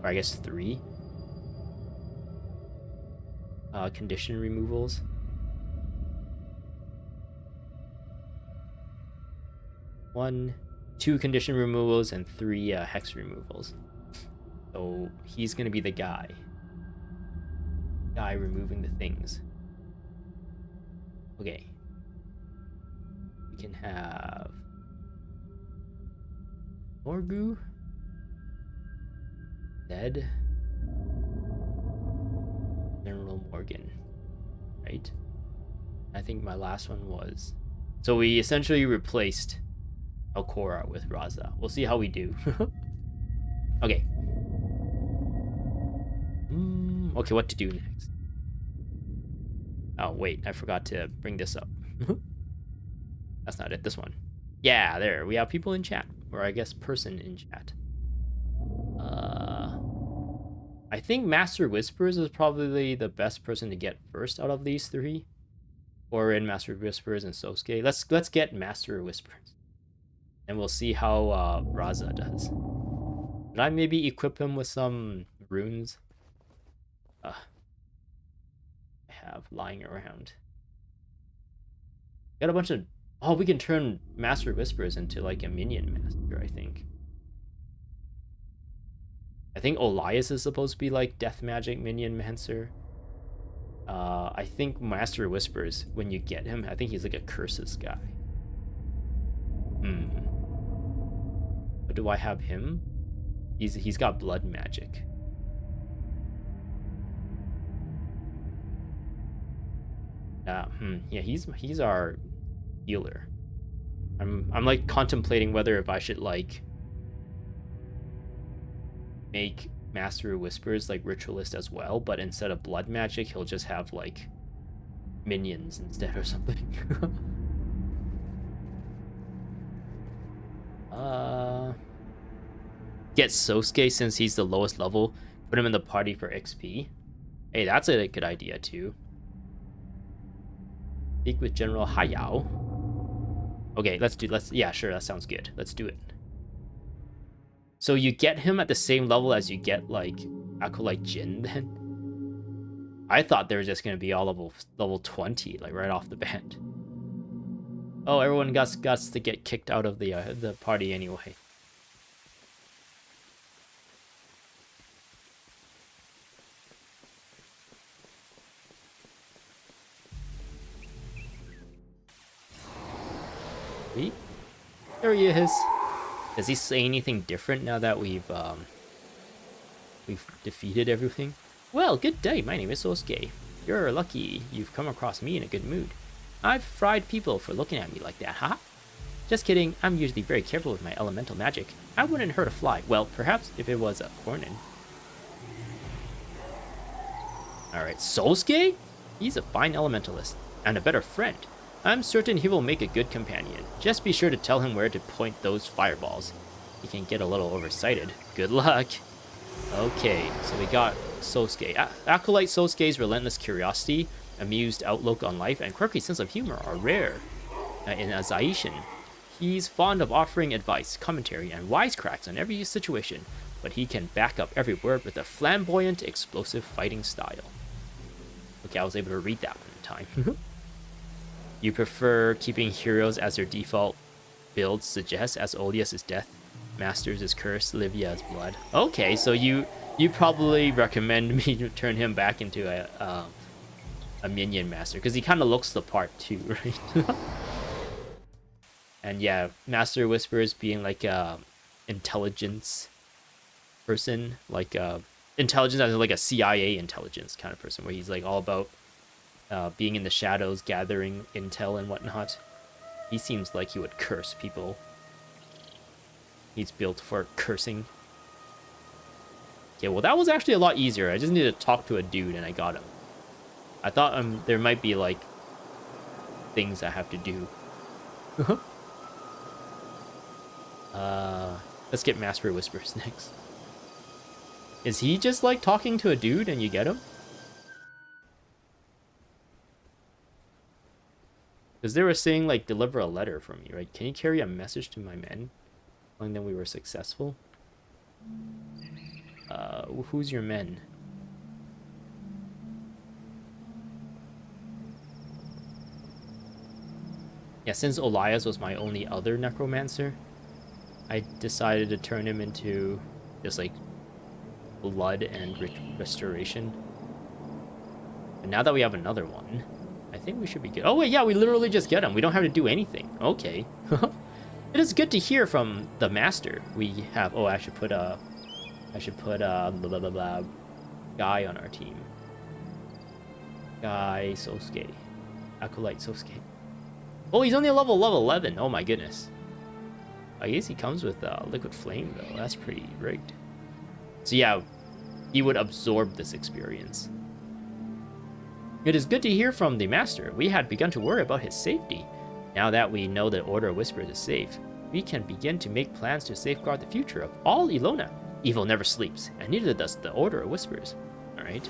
or I guess 3 condition removals. 1, 2 condition removals and 3 hex removals. So he's gonna be the guy removing the things. Okay, we can have Morgu, Dead, General Morgan, right? I think my last one was, so we essentially replaced Alcora with Razah. We'll see how we do. Okay. Okay, what to do next? Oh, wait, I forgot to bring this up. That's not it, this one. Yeah, there, we have people in chat, or I guess person in chat. I think Master Whispers is probably the best person to get first out of these 3. Or in Master Whispers and Sosuke. Let's get Master Whispers. And we'll see how Razah does. Should I maybe equip him with some runes? I have lying around. Got a bunch of... Oh, we can turn Master Whispers into like a minion master, I think. I think Olias is supposed to be like Death Magic Minion Mancer. I think Master Whispers, when you get him, I think he's like a Curses guy. But do I have him? He's got blood magic. Yeah, he's our healer. I'm like contemplating whether if I should like make Master Whispers like Ritualist as well, but instead of blood magic, he'll just have like minions instead or something. get Sosuke since he's the lowest level. Put him in the party for XP. Hey, that's a good idea too. Speak with General Hayao. Okay, yeah, sure, that sounds good. Let's do it. So you get him at the same level as you get like Acolyte Jin then? I thought they were just gonna be all level 20, like right off the bat. Oh, everyone got to get kicked out of the party anyway. Sweet. There he is. Does he say anything different now that we've defeated everything? Well, good day. My name is Sosuke. You're lucky you've come across me in a good mood. I've fried people for looking at me like that, huh? Just kidding. I'm usually very careful with my elemental magic. I wouldn't hurt a fly. Well, perhaps if it was a hornin. Alright, Sosuke? He's a fine elementalist and a better friend. I'm certain he will make a good companion. Just be sure to tell him where to point those fireballs. He can get a little overexcited. Good luck. Okay, so we got Sosuke. Acolyte Sosuke's relentless curiosity, amused outlook on life, and quirky sense of humor are rare in a Zaishin. He's fond of offering advice, commentary, and wisecracks on every situation, but he can back up every word with a flamboyant, explosive fighting style. Okay, I was able to read that one in time. You prefer keeping heroes as their default builds suggest, as Olius' death, Masters is curse, Livia is blood. Okay, so you probably recommend me to turn him back into a minion master, because he kind of looks the part too, right? And yeah, Master Whispers being like a intelligence person, like intelligence as like a CIA intelligence kind of person, where he's like all about being in the shadows, gathering intel and whatnot. He seems like he would curse people. He's built for cursing. Okay, well that was actually a lot easier. I just needed to talk to a dude and I got him. I thought there might be like things I have to do. Let's get Master Whispers next. Is he just like talking to a dude and you get him? Because they were saying like deliver a letter for me, right? Can you carry a message to my men? Telling them we were successful. Who's your men? Yeah, since Olias was my only other necromancer, I decided to turn him into just like blood and restoration. And now that we have another one, I think we should be good. Oh wait, yeah, we literally just get him. We don't have to do anything. Okay. It is good to hear from the master. We have. Oh, I should put blah blah blah blah guy on our team. Guy Sosuke, Acolyte Sosuke. Oh, he's only level 11. Oh my goodness. I guess he comes with liquid flame though. That's pretty rigged. So yeah, he would absorb this experience. It is good to hear from the master. We had begun to worry about his safety. Now that we know the Order of Whispers is safe, we can begin to make plans to safeguard the future of all Elona. Evil never sleeps, and neither does the Order of Whispers. Alright.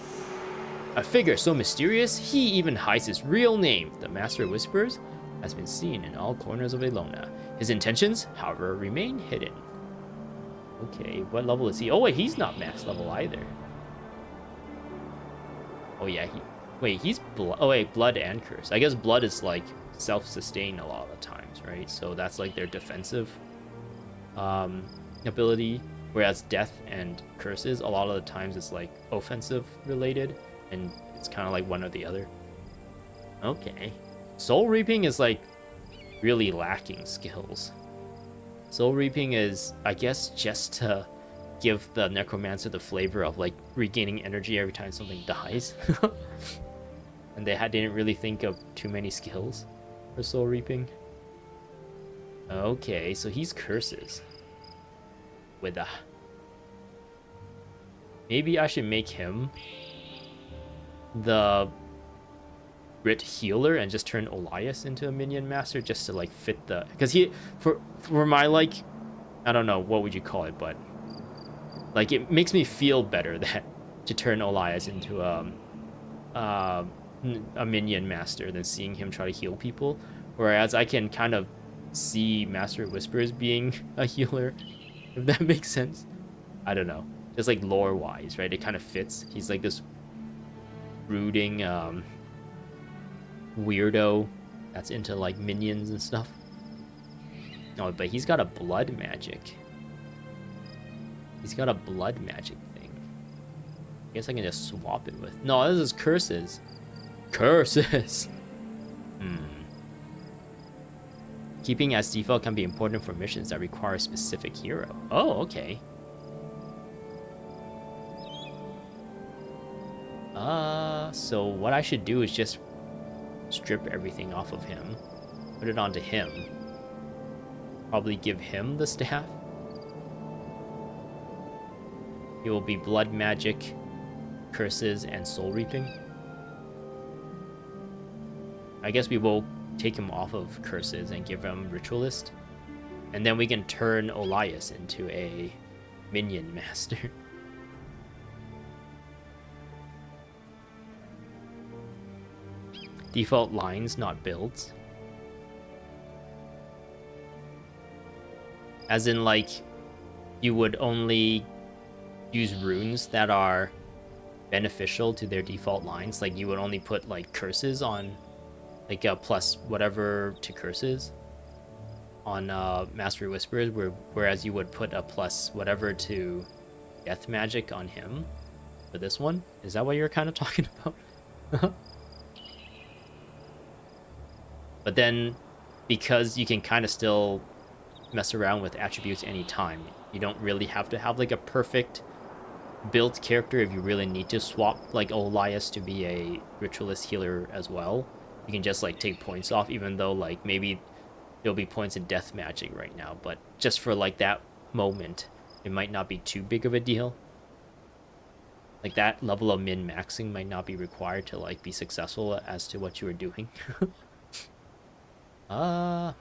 A figure so mysterious, he even hides his real name. The Master of Whispers has been seen in all corners of Elona. His intentions, however, remain hidden. Okay, what level is he? Oh wait, he's not max level either. Oh yeah, he's blood. Oh wait, blood and curse. I guess blood is like self-sustain a lot of the times, right? So that's like their defensive ability, whereas death and curses a lot of the times it's like offensive related, and it's kind of like one or the other. Okay, soul reaping is like really lacking skills. Soul reaping is, I guess, just to give the necromancer the flavor of like regaining energy every time something dies. And they didn't really think of too many skills for soul reaping. Okay, so he's curses. With a... Maybe I should make him the Grit healer and just turn Olias into a minion master just to like fit the... Because he, for my like, I don't know, what would you call it, but Like, it makes me feel better that to turn Elias into a minion master than seeing him try to heal people. Whereas I can kind of see Master Whispers being a healer, if that makes sense. I don't know. Just like lore wise, right? It kind of fits. He's like this brooding weirdo that's into like minions and stuff. No, but he's got a blood magic. He's got a blood magic thing. I guess I can just swap it with. No, this is curses. Curses. Keeping as default can be important for missions that require a specific hero. Oh, okay. So what I should do is just strip everything off of him, put it onto him. Probably give him the staff. He will be blood magic, curses, and soul reaping. I guess we will take him off of curses and give him ritualist, and then we can turn Elias into a minion master. Default lines, not builds. As in, like, you would only use runes that are beneficial to their default lines. Like, you would only put, like, curses on, like, a plus whatever to curses on Mastery Whispers, whereas you would put a plus whatever to death magic on him for this one. Is that what you're kind of talking about? But then, because you can kind of still mess around with attributes anytime, you don't really have to have like a perfect built character if you really need to swap like Elias to be a ritualist healer as well. You can just like take points off, even though like maybe there'll be points in death magic right now, but just for like that moment, it might not be too big of a deal. Like that level of min-maxing might not be required to like be successful as to what you were doing. I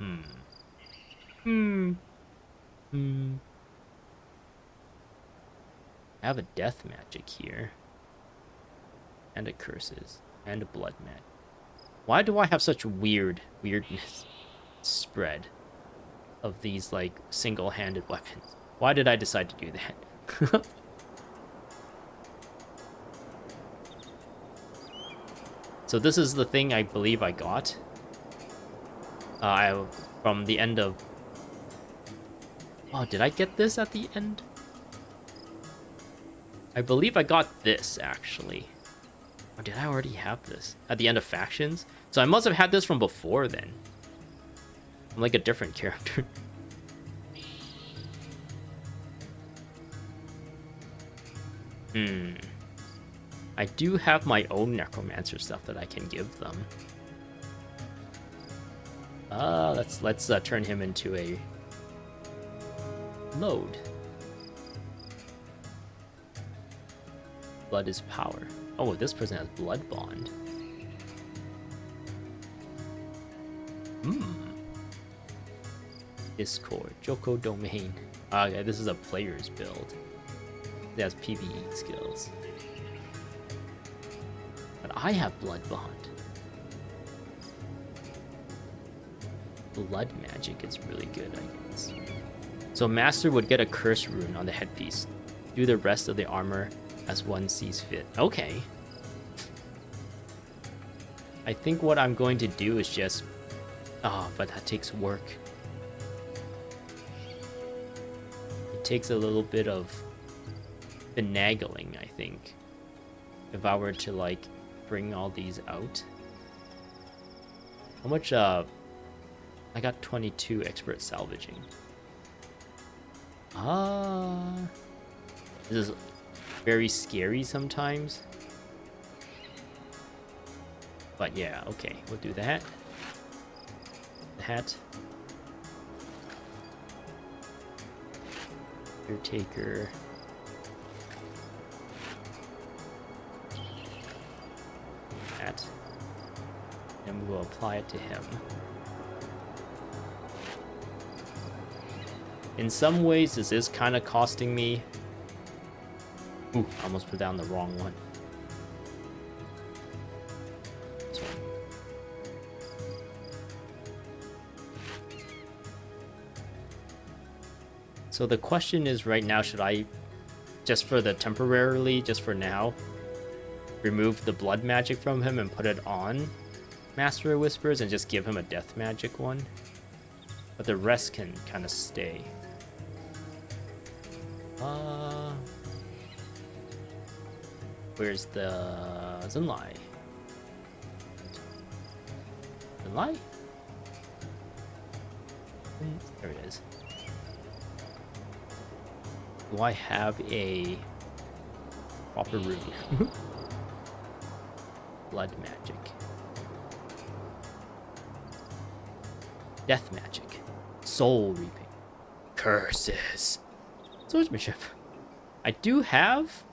have a death magic here. And a curses. And a blood magic. Why do I have such weirdness spread of these like single-handed weapons? Why did I decide to do that? So this is the thing I believe I got. From the end of... Oh, did I get this at the end? I believe I got this, actually. Or did I already have this? At the end of Factions? So I must have had this from before then. I'm like a different character. I do have my own Necromancer stuff that I can give them. Let's turn him into a load. Blood is power. Oh, this person has blood bond. Discord, Joko domain. Yeah, this is a player's build. It has PvE skills. But I have blood bond. Blood magic is really good, I guess. So Master would get a curse rune on the headpiece. Do the rest of the armor as one sees fit. Okay. I think what I'm going to do is just... Oh, but that takes work. It takes a little bit of finagling, I think. If I were to, like, bring all these out. How much, I got 22 expert salvaging. This is very scary sometimes. But yeah, okay, we'll do that. That. Caretaker. That. And we'll apply it to him. In some ways, this is kind of costing me Ooh, I almost put down the wrong one. This one. So the question is right now, should I, just for the temporarily, just for now, remove the blood magic from him and put it on Master of Whispers and just give him a death magic one? But the rest can kind of stay. Where's the Zenlai? Zenlai? There it is. Do I have a proper rune? Blood magic. Death magic. Soul reaping. Curses. Swordsmanship. I do have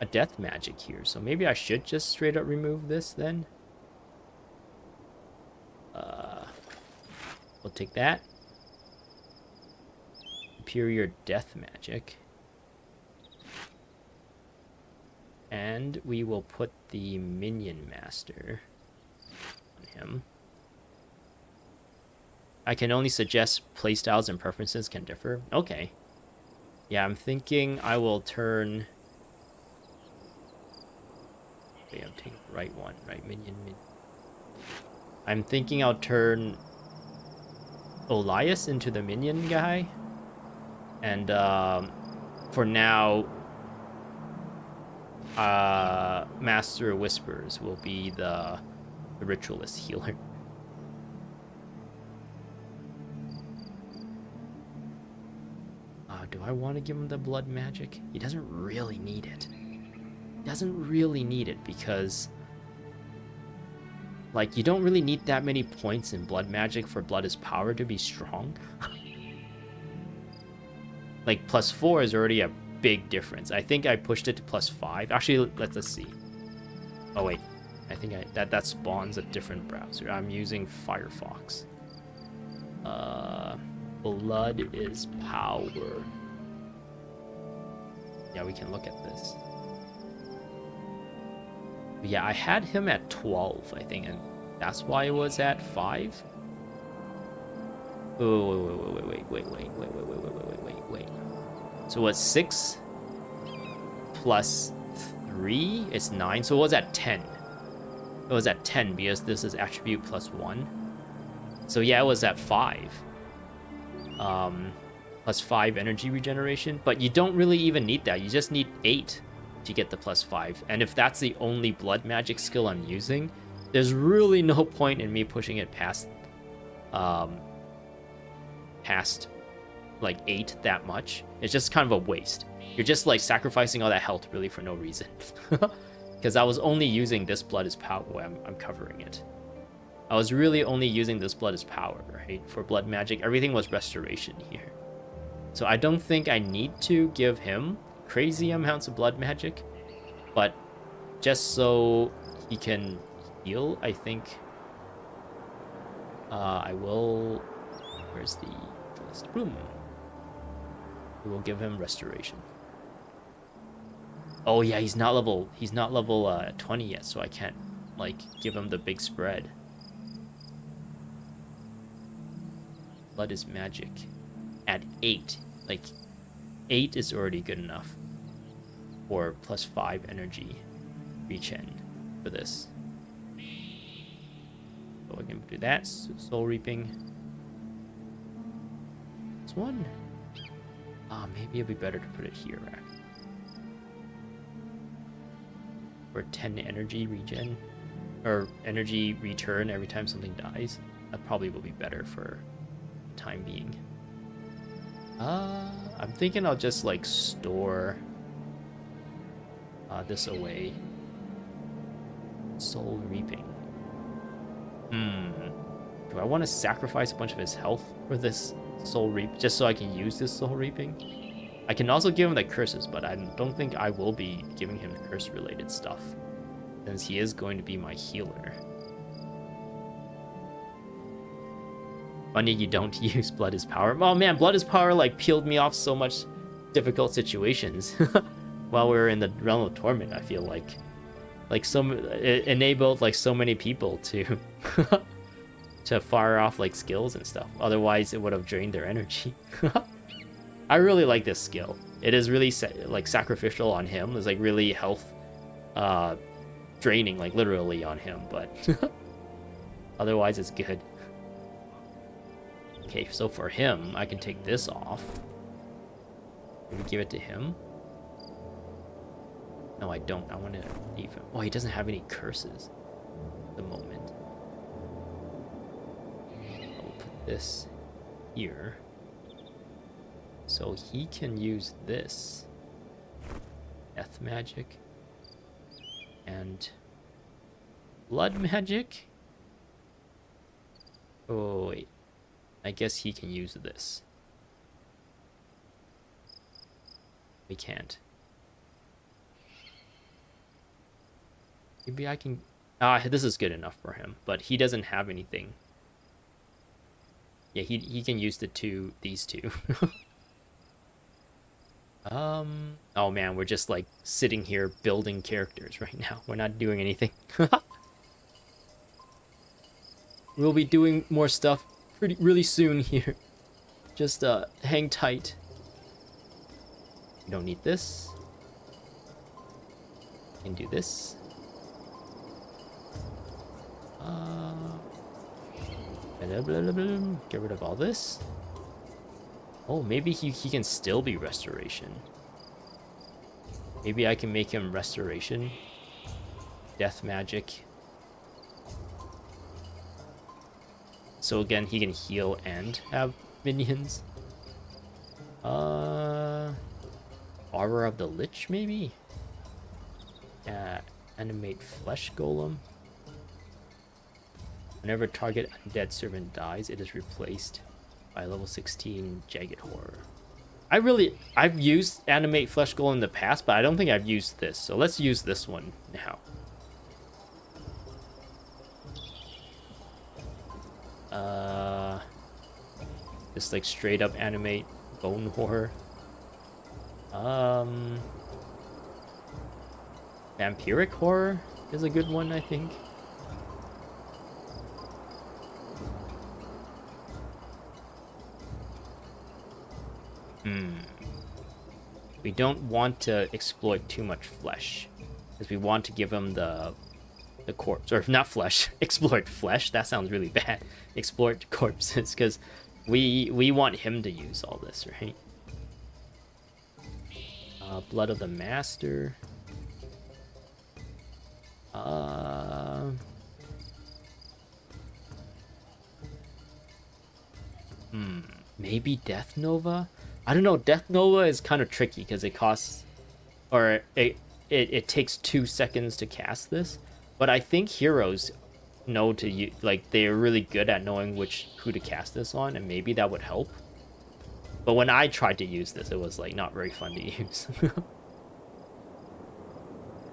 a death magic here, so maybe I should just straight up remove this then. We'll take that. Superior death magic. And we will put the minion master on him. I can only suggest playstyles and preferences can differ. Okay. Yeah, I'm thinking I will turn... Okay, I'm taking the right one. Right, minion. I'm thinking I'll turn Olias into the minion guy. And for now, Master of Whispers will be the ritualist healer. Do I want to give him the blood magic? He doesn't really need it. He doesn't really need it because, like, you don't really need that many points in blood magic for blood is power to be strong. Like, +4 is already a big difference. I think I pushed it to +5. Actually, let's see. Oh wait, I think that spawns a different browser. I'm using Firefox. Blood is power. Yeah, we can look at this. But yeah, I had him at 12, I think, and that's why it was at 5. Oh, wait. So it's 6 plus 3, it's 9. So it was at 10. It was at 10 because this is attribute +1. So yeah, it was at 5. +5 energy regeneration, but you don't really even need that. You just need 8 to get the +5. And if that's the only blood magic skill I'm using, there's really no point in me pushing it past like 8 that much. It's just kind of a waste. You're just like sacrificing all that health really for no reason. Because I was only using this blood as power. I'm covering it. I was really only using this blood as power, right? For blood magic, everything was restoration here. So I don't think I need to give him crazy amounts of blood magic, but just so he can heal, I think I will... Where's the list? Boom. We will give him restoration. Oh yeah, he's not level 20 yet, so I can't like give him the big spread. Blood is magic at 8. Like 8 is already good enough for +5 energy regen for this. So I can do that. Soul reaping. This one. Maybe it'd be better to put it here. For 10 energy regen or energy return every time something dies. That probably will be better for the time being. I'm thinking I'll just like store this away. Soul reaping. Do I want to sacrifice a bunch of his health for this soul reap just so I can use this soul reaping? I can also give him the curses, but I don't think I will be giving him curse related stuff since he is going to be my healer. Funny you don't use blood as power. Oh man, blood as power like peeled me off so much difficult situations. while we were in the realm of torment. I feel like it enabled like so many people to to fire off like skills and stuff. Otherwise, it would have drained their energy. I really like this skill. It is really like sacrificial on him. It's like really health draining, like literally on him, but otherwise it's good. Okay, so for him, I can take this off. Maybe give it to him. No, I don't. I want to leave him. Oh, he doesn't have any curses at the moment. I'll put this here. So he can use this. Death magic. And blood magic. Oh, wait. I guess he can use this. We can't. Maybe I can... this is good enough for him, but he doesn't have anything. Yeah, he can use these two. Oh man, we're just like sitting here building characters right now. We're not doing anything. We'll be doing more stuff really soon here. Just hang tight. You don't need this. You can do this. Get rid of all this. Oh, maybe he can still be restoration. Maybe I can make him restoration. Death magic. So again, he can heal and have minions. Aura of the Lich, maybe? Animate Flesh Golem. Whenever target undead servant dies, it is replaced by level 16 Jagged Horror. I've used Animate Flesh Golem in the past, but I don't think I've used this. So let's use this one now. Just like straight up animate Bone Horror. Vampiric Horror is a good one, I think. We don't want to exploit too much flesh, because we want to give him the corpse, or not flesh, exploit flesh. That sounds really bad. Exploit corpses, because we want him to use all this, right? Blood of the Master. Maybe Death Nova? I don't know. Death Nova is kind of tricky because it costs, or it takes 2 seconds to cast this. But I think heroes know to like they're really good at knowing who to cast this on, and maybe that would help. But when I tried to use this, it was like not very fun to use.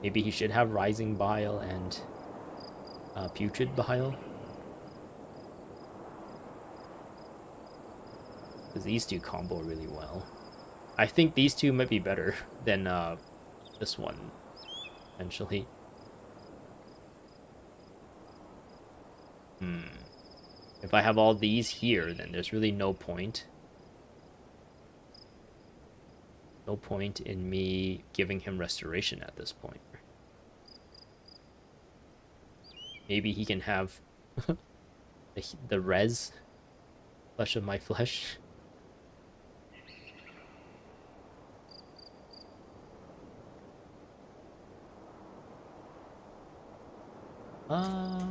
Maybe he should have Rising Bile and Putrid Bile. Because these two combo really well. I think these two might be better than this one, potentially. If I have all these here, then there's really no point. No point in me giving him restoration at this point. Maybe he can have the res, flesh of my flesh. I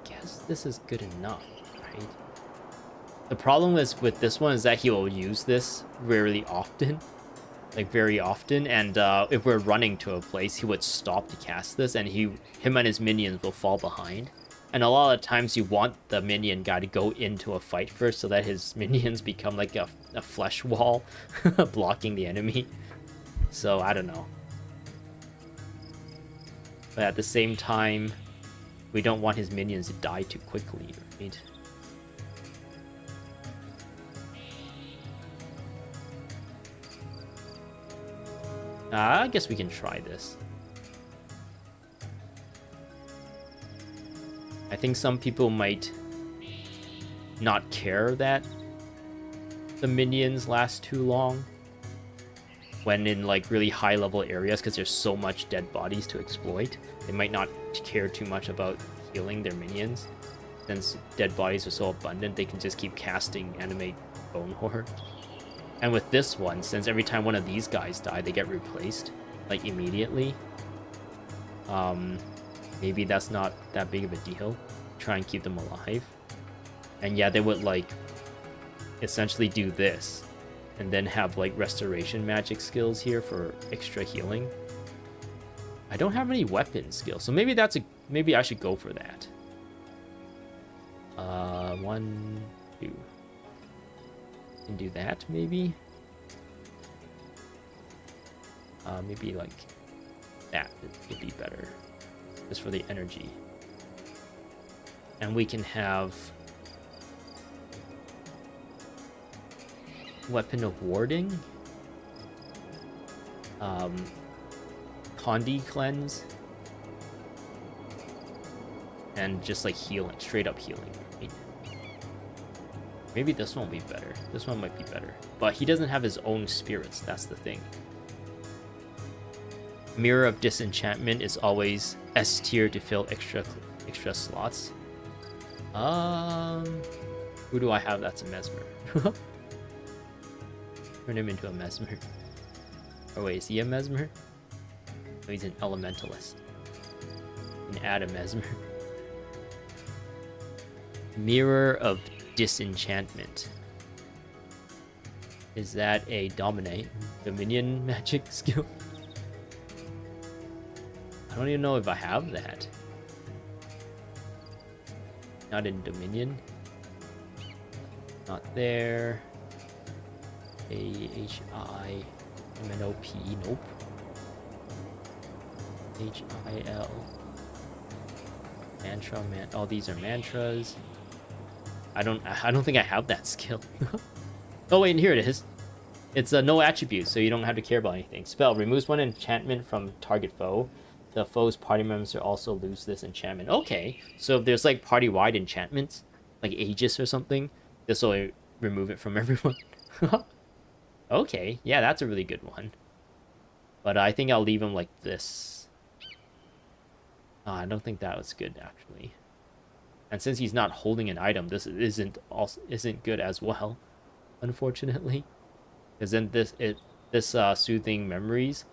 guess this is good enough, right? The problem is with this one is that he will use this really often. Like very often, and if we're running to a place, he would stop to cast this, and him and his minions will fall behind. And a lot of times you want the minion guy to go into a fight first so that his minions become like a flesh wall blocking the enemy. So I don't know. But at the same time, we don't want his minions to die too quickly, right? I guess we can try this. I think some people might not care that the minions last too long when in like really high level areas because there's so much dead bodies to exploit. They might not care too much about healing their minions. Since dead bodies are so abundant, they can just keep casting Animate Bone Horde. And with this one, since every time one of these guys die, they get replaced, like, immediately. Maybe that's not that big of a deal. Try and keep them alive. And yeah, they would, like, essentially do this. And then have, like, restoration magic skills here for extra healing. I don't have any weapon skills, so maybe maybe I should go for that. 1, 2. Can do that, maybe? Maybe, like, that would be better. Just for the energy. And we can have Weapon of Warding. Condi Cleanse. And just, like, healing. Straight up healing. Right? Maybe this one will be better. This one might be better. But he doesn't have his own spirits. That's the thing. Mirror of Disenchantment is always S tier to fill extra slots. Who do I have that's a Mesmer? Turn him into a Mesmer. Oh wait, is he a Mesmer? Oh, he's an Elementalist. And add a Mesmer. Mirror of Disenchantment. Is that a Dominion magic skill? I don't even know if I have that. Not in Dominion. Not there. A-H-I-M-N-O-P. Nope. H-I-L. Mantra, all these are mantras. I don't think I have that skill. Oh wait, and here it is. It's a no attribute, so you don't have to care about anything. Spell removes one enchantment from target foe. The foe's party members will also lose this enchantment. Okay, so if there's like party-wide enchantments, like Aegis or something, this will remove it from everyone. Okay, yeah, that's a really good one. But I think I'll leave him like this. I don't think that was good actually. And since he's not holding an item, this isn't good as well, unfortunately. Because then this soothing memories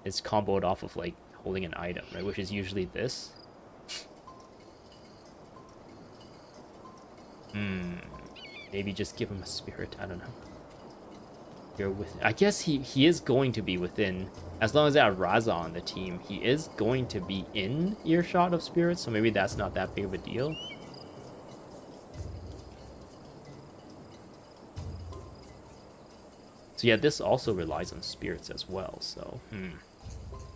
is comboed off of like holding an item, right? Which is usually this. Maybe just give him a spirit. I don't know. You're with. I guess he is going to be within. As long as I have Razah on the team, he is going to be in earshot of spirits. So maybe that's not that big of a deal. So yeah, this also relies on spirits as well. So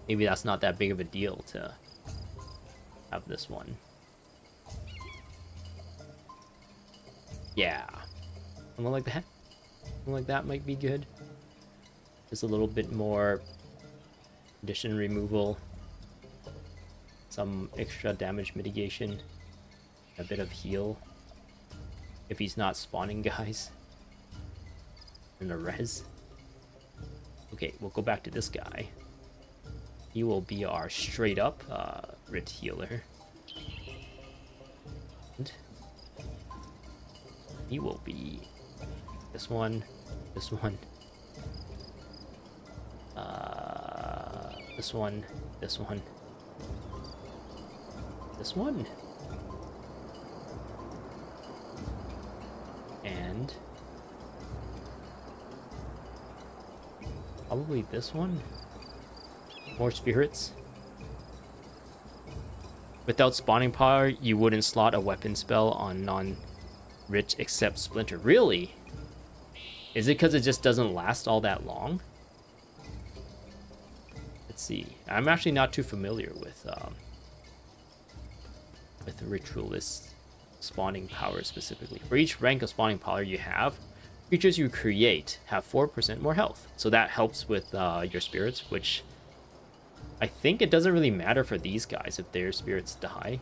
maybe that's not that big of a deal to have this one. Yeah, something like that. Something like that might be good. Just a little bit more condition removal, some extra damage mitigation, a bit of heal if he's not spawning guys, and a res. Okay, we'll go back to this guy. He will be our straight up Rit healer. And he will be this one, this one, this one, this one, this one, and probably this one. More spirits. Without spawning power, you wouldn't slot a weapon spell on non-rich except Splinter. Really? Is it because it just doesn't last all that long? Let's see. I'm actually not too familiar with Ritualist spawning power specifically. For each rank of spawning power you have, Creatures you create have 4% more health. So that helps with your spirits, which I think it doesn't really matter for these guys if their spirits die.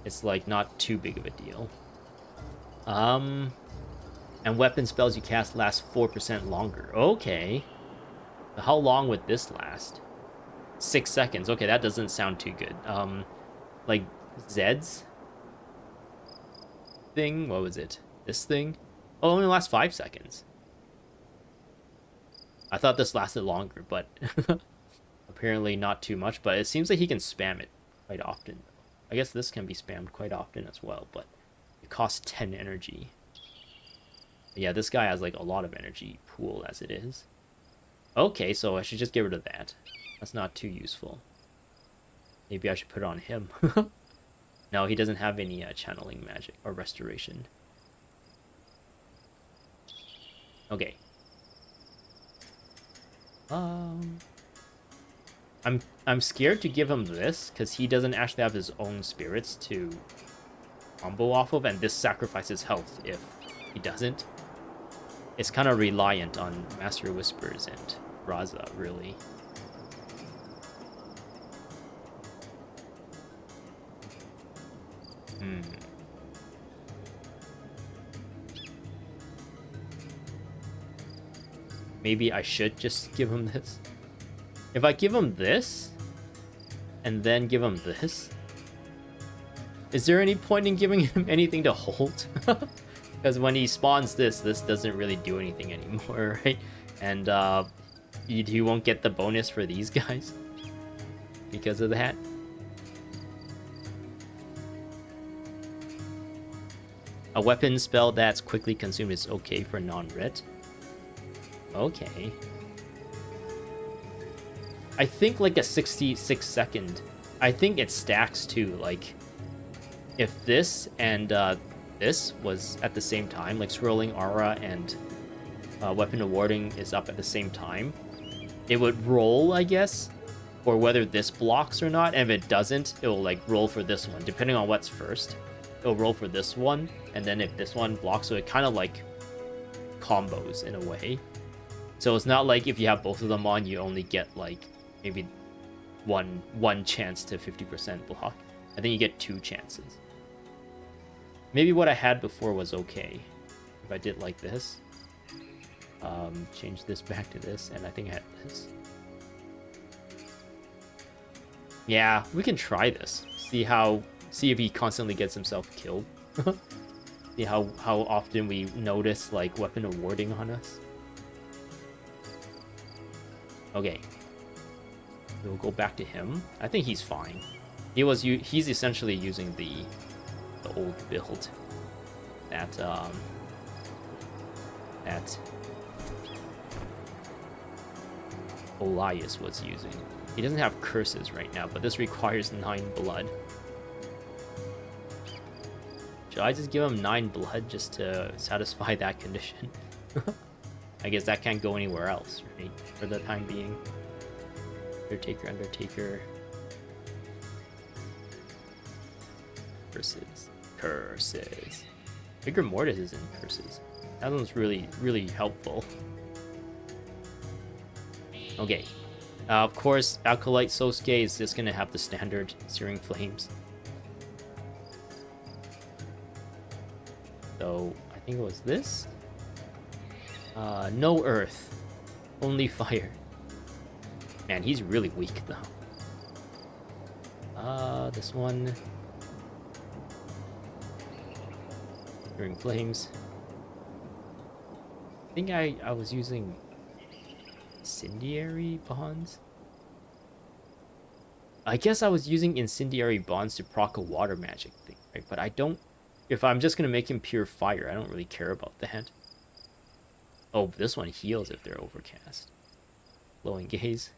It's like not too big of a deal. And weapon spells you cast last 4% longer. Okay. How long would this last? 6 seconds. Okay, that doesn't sound too good. Like Zed's thing. What was it? This thing? Oh, it only lasts 5 seconds. I thought this lasted longer, but apparently not too much. But it seems like he can spam it quite often. I guess this can be spammed quite often as well, but it costs 10 energy. Yeah, this guy has like a lot of energy pool as it is. Okay, so I should just get rid of that. That's not too useful. Maybe I should put it on him. No, he doesn't have any channeling magic or restoration. Okay. I'm scared to give him this because he doesn't actually have his own spirits to combo off of, and this sacrifices health if he doesn't. It's kind of reliant on Master Whispers and Razah, really. Maybe I should just give him this. If I give him this, and then give him this, is there any point in giving him anything to hold? Because when he spawns this doesn't really do anything anymore, right? And you won't get the bonus for these guys because of that. A weapon spell that's quickly consumed is okay for non-ret. Okay. I think like a 66 second. I think it stacks too. Like, if this and this was at the same time, like swirling aura and weapon awarding is up at the same time, it would roll, I guess, or whether this blocks or not. And if it doesn't, it will like roll for this one, depending on what's first. It'll roll for this one, and then if this one blocks, so it kind of like combos in a way. So it's not like if you have both of them on, you only get like maybe one chance to 50% block. I think you get 2 chances. Maybe what I had before was okay. If I did like this, change this back to this, and I think I had this. Yeah, we can try this. See if he constantly gets himself killed. See how often we notice like weapon awarding on us. Okay. We'll go back to him. I think he's fine. He's essentially using the old build that Elias was using. He doesn't have curses right now, but this requires 9 blood. Should I just give him 9 blood just to satisfy that condition? I guess that can't go anywhere else, right? For the time being. Undertaker. Curses. Vigor Mortis is in curses. That one's really, really helpful. Okay. Of course, Acolyte Sosuke is just gonna have the standard Searing Flames. So, I think it was this. No earth. Only fire. Man, he's really weak, though. This one. Searing Flames. I think I was using Incendiary Bonds. I guess I was using Incendiary Bonds to proc a water magic thing, right? But I don't... If I'm just gonna make him pure fire, I don't really care about that. Oh, this one heals if they're overcast. Glowing Gaze.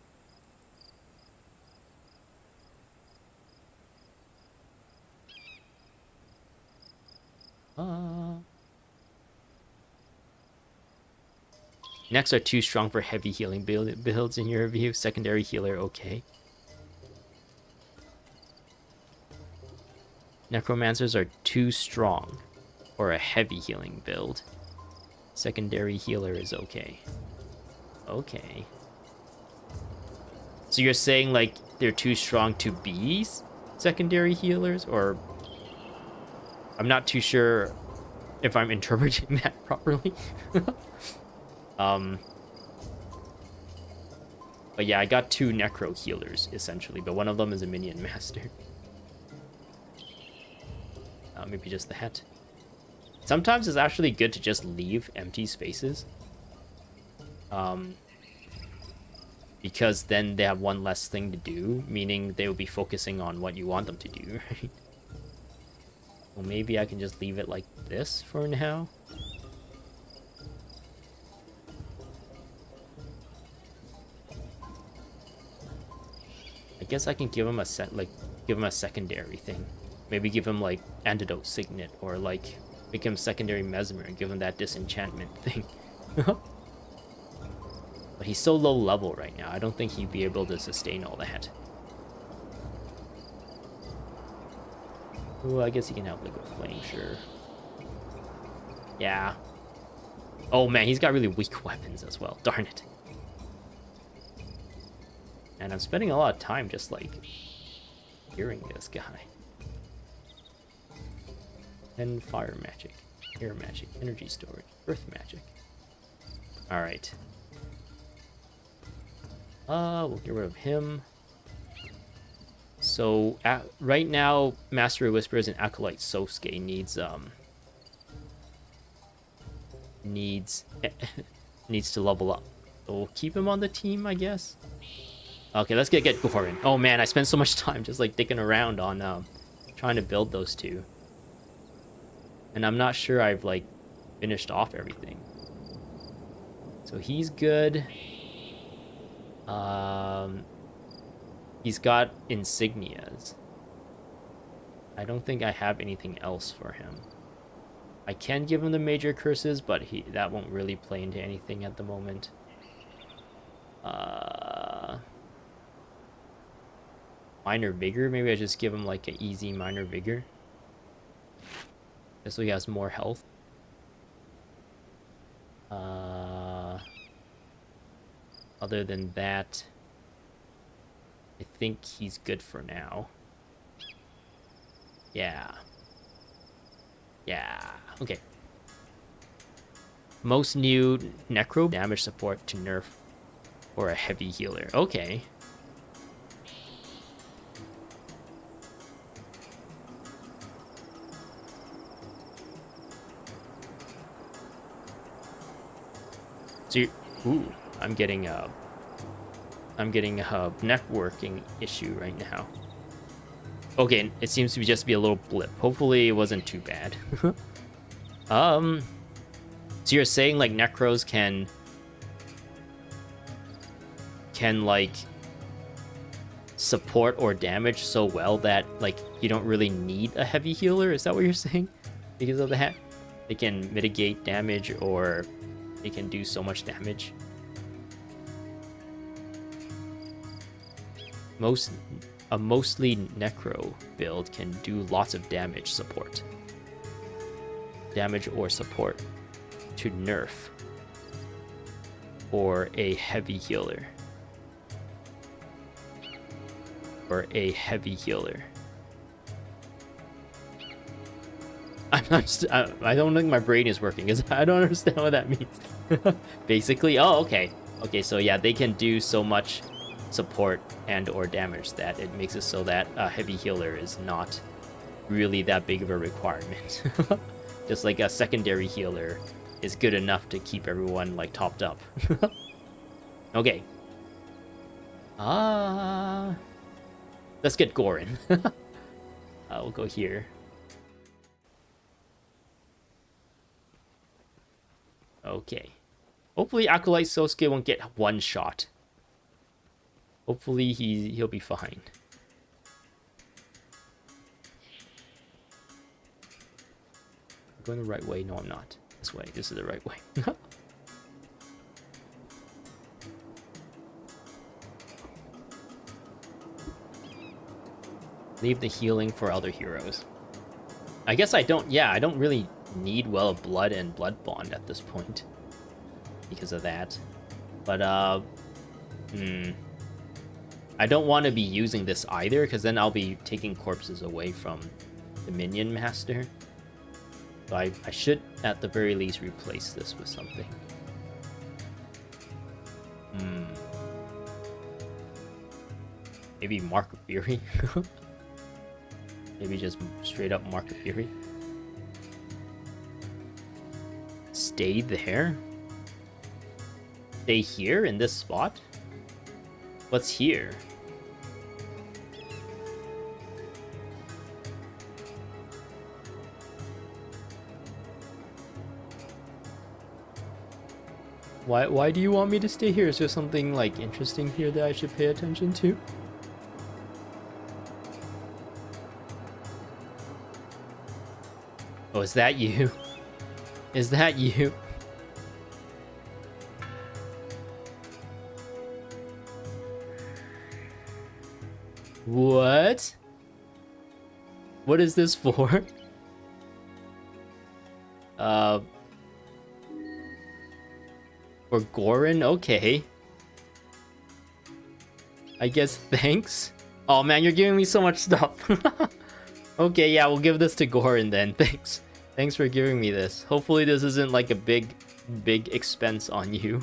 Next are too strong for heavy healing builds in your review. Secondary healer, okay. Necromancers are too strong. or a heavy healing build. Secondary healer is okay. Okay. So you're saying like they're too strong to be secondary healers, or I'm not too sure if I'm interpreting that properly. But yeah, I got 2 necro healers essentially, but one of them is a minion master. Maybe just that. Sometimes it's actually good to just leave empty spaces. Because then they have one less thing to do, meaning they will be focusing on what you want them to do, right? Well, maybe I can just leave it like this for now. I guess I can give him a secondary thing. Maybe give him like antidote signet, or like make him secondary mesmer and give him that disenchantment thing. But he's so low level right now, I don't think he'd be able to sustain all that. Well, I guess he can help liquid flame, sure. Yeah. Oh man, he's got really weak weapons as well. Darn it. And I'm spending a lot of time just like hearing this guy. And fire magic, air magic, energy storage, earth magic. Alright. We'll get rid of him. So right now, Master of Whispers and Acolyte Sosuke needs to level up. So we'll keep him on the team, I guess. Okay, let's get Gorin. Oh man, I spent so much time just like dicking around on trying to build those two. And I'm not sure I've like finished off everything. So he's good. He's got insignias. I don't think I have anything else for him. I can give him the major curses, but that won't really play into anything at the moment. Minor vigor. Maybe I just give him like an easy minor vigor, just so he has more health. Other than that, I think he's good for now. Yeah. Yeah. Okay. Most new necro damage support to nerf or a heavy healer. Okay. So ooh, I'm getting a networking issue right now. Okay, it seems to just be a little blip. Hopefully it wasn't too bad. So you're saying like necros can like support or damage so well that like you don't really need a heavy healer? Is that what you're saying? Because of that, they can mitigate damage, or they can do so much damage. A mostly necro build can do lots of damage support. Damage or support to nerf or a heavy healer. Or a heavy healer. I don't think my brain is working, because I don't understand what that means. Basically, oh, okay. Okay, so yeah, they can do so much support and or damage that it makes it so that a heavy healer is not really that big of a requirement. Just like a secondary healer is good enough to keep everyone like topped up. Okay. Let's get Gorin. We'll go here. Okay. Hopefully Acolyte Sosuke won't get one shot. Hopefully he'll be fine. I'm going the right way? No, I'm not. This way. This is the right way. Leave the healing for other heroes. I guess I don't. Yeah, I don't really need Well of Blood and Blood Bond at this point because of that. But I don't want to be using this either, because then I'll be taking corpses away from the Minion Master. So I should, at the very least, replace this with something. Maybe Mark of Fury? Maybe just straight up Mark of Fury? Stay there? Stay here in this spot? What's here? Why do you want me to stay here? Is there something like interesting here that I should pay attention to? Oh, is that you? Is that you? What? What is this for? For Gorin? Okay. I guess thanks. Oh man, you're giving me so much stuff. Okay, yeah, we'll give this to Gorin then. Thanks. Thanks for giving me this. Hopefully this isn't like a big expense on you.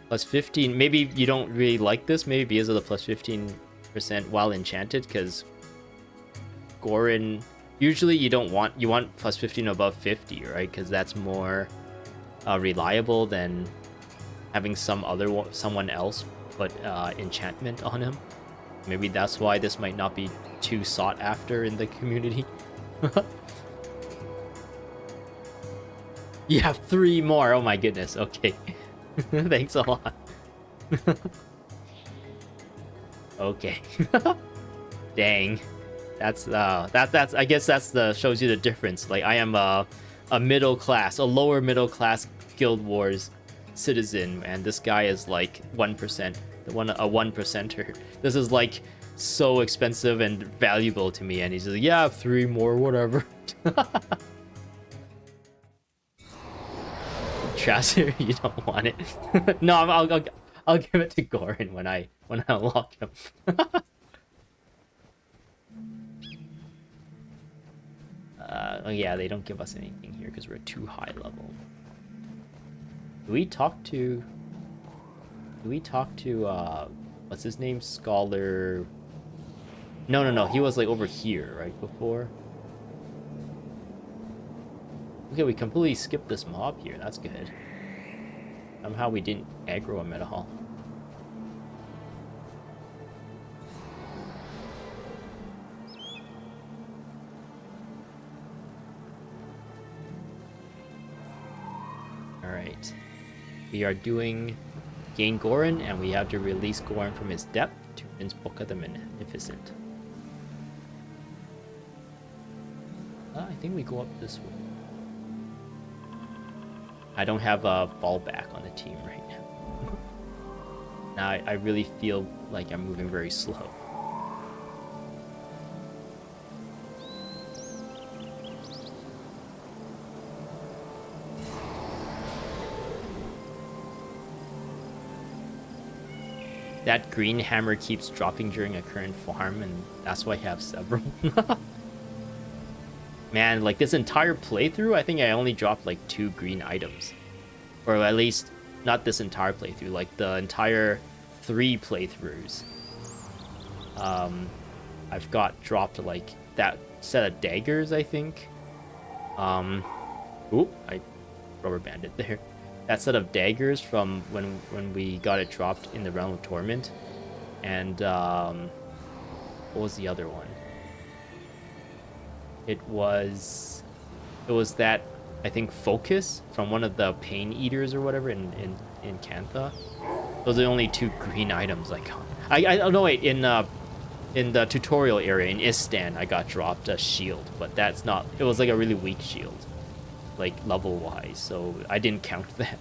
Plus 15. Maybe you don't really like this, maybe because of the plus 15% while enchanted, because Gorin, usually you want plus 15 above 50, right? Because that's more reliable than having someone else put enchantment on him. Maybe that's why this might not be too sought after in the community. You have 3 more. Oh my goodness. Okay. Thanks a lot. Okay. Dang. That's I guess that's shows you the difference. Like, I am a middle class, a lower middle class Guild Wars citizen, and this guy is like 1%, a 1%er. This is like so expensive and valuable to me, and he's like, yeah, 3 more, whatever. Trasser, you don't want it. No, I'll give it to Gorin when I unlock him. Oh yeah, they don't give us anything here because we're too high level. Do we talk to what's his name? Scholar. No, he was like over here, right, before. Okay, we completely skipped this mob here. That's good. Somehow we didn't aggro him at all. Alright. We are doing Gain Gorin, and we have to release Gorin from his depth to Prince Book of the Magnificent. I think we go up this way. I don't have a fallback on the team right now. Now I really feel like I'm moving very slow. That green hammer keeps dropping during a current farm, and that's why I have several. Man, like this entire playthrough, I think I only dropped like 2 green items. Or at least, not this entire playthrough, like the entire 3 playthroughs. I've got dropped like that set of daggers, I think. Oop, I rubber banded there. That set of daggers from when we got it dropped in the Realm of Torment. And what was the other one? It was that, I think, focus from one of the pain eaters or whatever in Cantha. Those are the only 2 green items I got. I don't know, wait, in the tutorial area in Istan I got dropped a shield, but that's not, it was like a really weak shield, like level wise, so I didn't count that.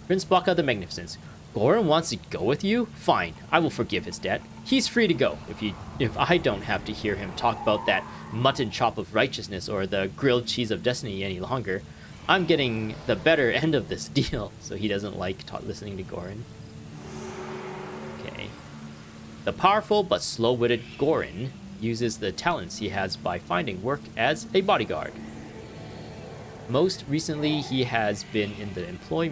Prince Baka the Magnificent. Gorin wants to go with you? Fine, I will forgive his debt. He's free to go if I don't have to hear him talk about that mutton chop of righteousness or the grilled cheese of destiny any longer. I'm getting the better end of this deal, so he doesn't like listening to Gorin. Okay. The powerful but slow-witted Gorin uses the talents he has by finding work as a bodyguard. Most recently, he has been in the employ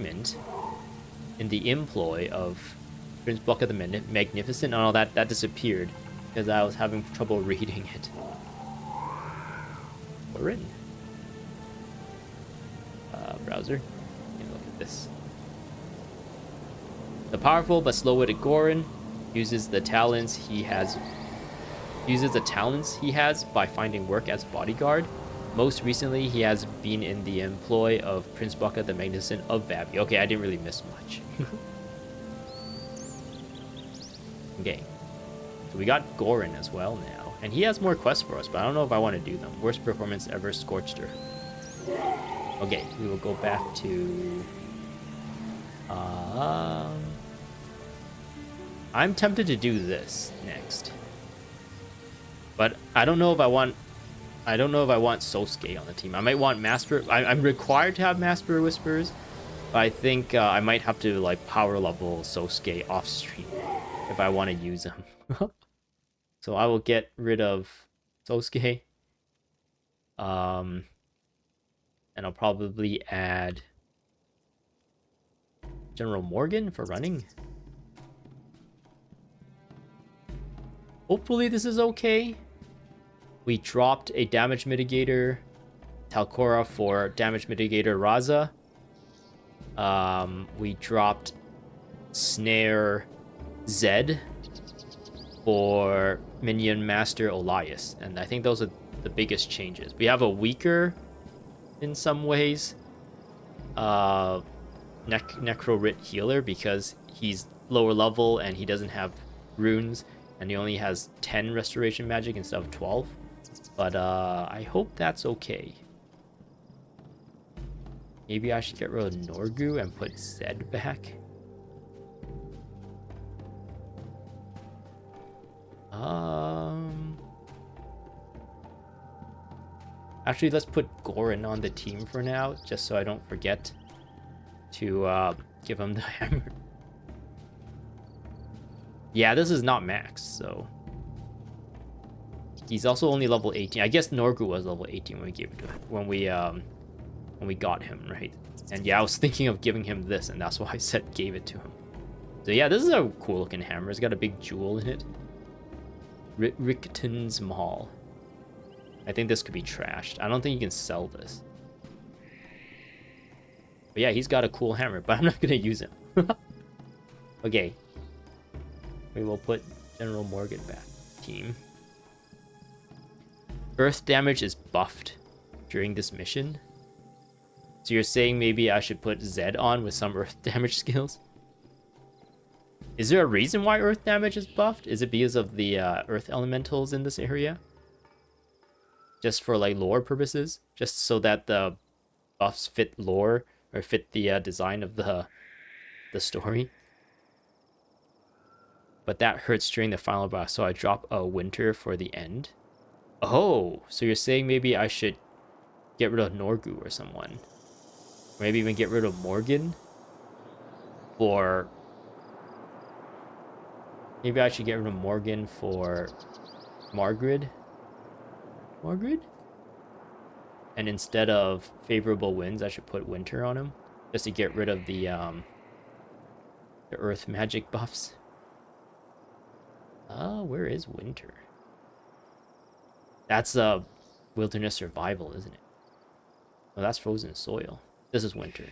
of Prince Bucka the Magnificent. Oh, that disappeared because I was having trouble reading it. We're in. Browser. Take a look at this. The powerful but slow-witted Gorin uses the talents he has by finding work as bodyguard. Most recently, he has been in the employ of Prince Bucka the Magnificent of Vavi. Okay, I didn't really miss much. Okay. So we got Gorin as well now. And he has more quests for us, but I don't know if I want to do them. Worst performance ever, Scorched Earth. Okay, we will go back to... I'm tempted to do this next. But I don't know if I want Sosuke on the team. I might want Master... I'm required to have Master Whispers, but I think I might have to like power level Sosuke off stream if I want to use him. So I will get rid of Sosuke. And I'll probably add General Morgan for running. Hopefully this is okay. We dropped a damage mitigator, Talcora for damage mitigator Razah. We dropped Snare Zed for Minion Master Elias. And I think those are the biggest changes. We have a weaker, in some ways, Necro-Rit healer because he's lower level and he doesn't have runes. And he only has 10 restoration magic instead of 12. But I hope that's okay. Maybe I should get rid of Norgu and put Zed back. Actually, let's put Gorin on the team for now, just so I don't forget to give him the hammer. Yeah, this is not max, so... He's also only level 18. I guess Norgu was level 18 when we gave it to him, when we got him, right? And yeah, I was thinking of giving him this, and that's why I said gave it to him. So yeah, this is a cool looking hammer. It's got a big jewel in it. Ricketon's Maul. I think this could be trashed. I don't think you can sell this. But yeah, he's got a cool hammer, but I'm not gonna use him. Okay. We will put General Morgan back. Team. Earth damage is buffed during this mission. So you're saying maybe I should put Zed on with some earth damage skills? Is there a reason why earth damage is buffed? Is it because of the earth elementals in this area? Just for like lore purposes? Just so that the buffs fit lore or fit the design of the story? But that hurts during the final boss, so I drop a winter for the end. Oh, so you're saying maybe I should get rid of Norgu or someone. Or maybe even get rid of Morgan. Or maybe I should get rid of Morgan for Margaret. Margaret? And instead of favorable winds, I should put winter on him. Just to get rid of the earth magic buffs. Where is winter? That's wilderness survival, isn't it? Oh, that's frozen soil. This is winter.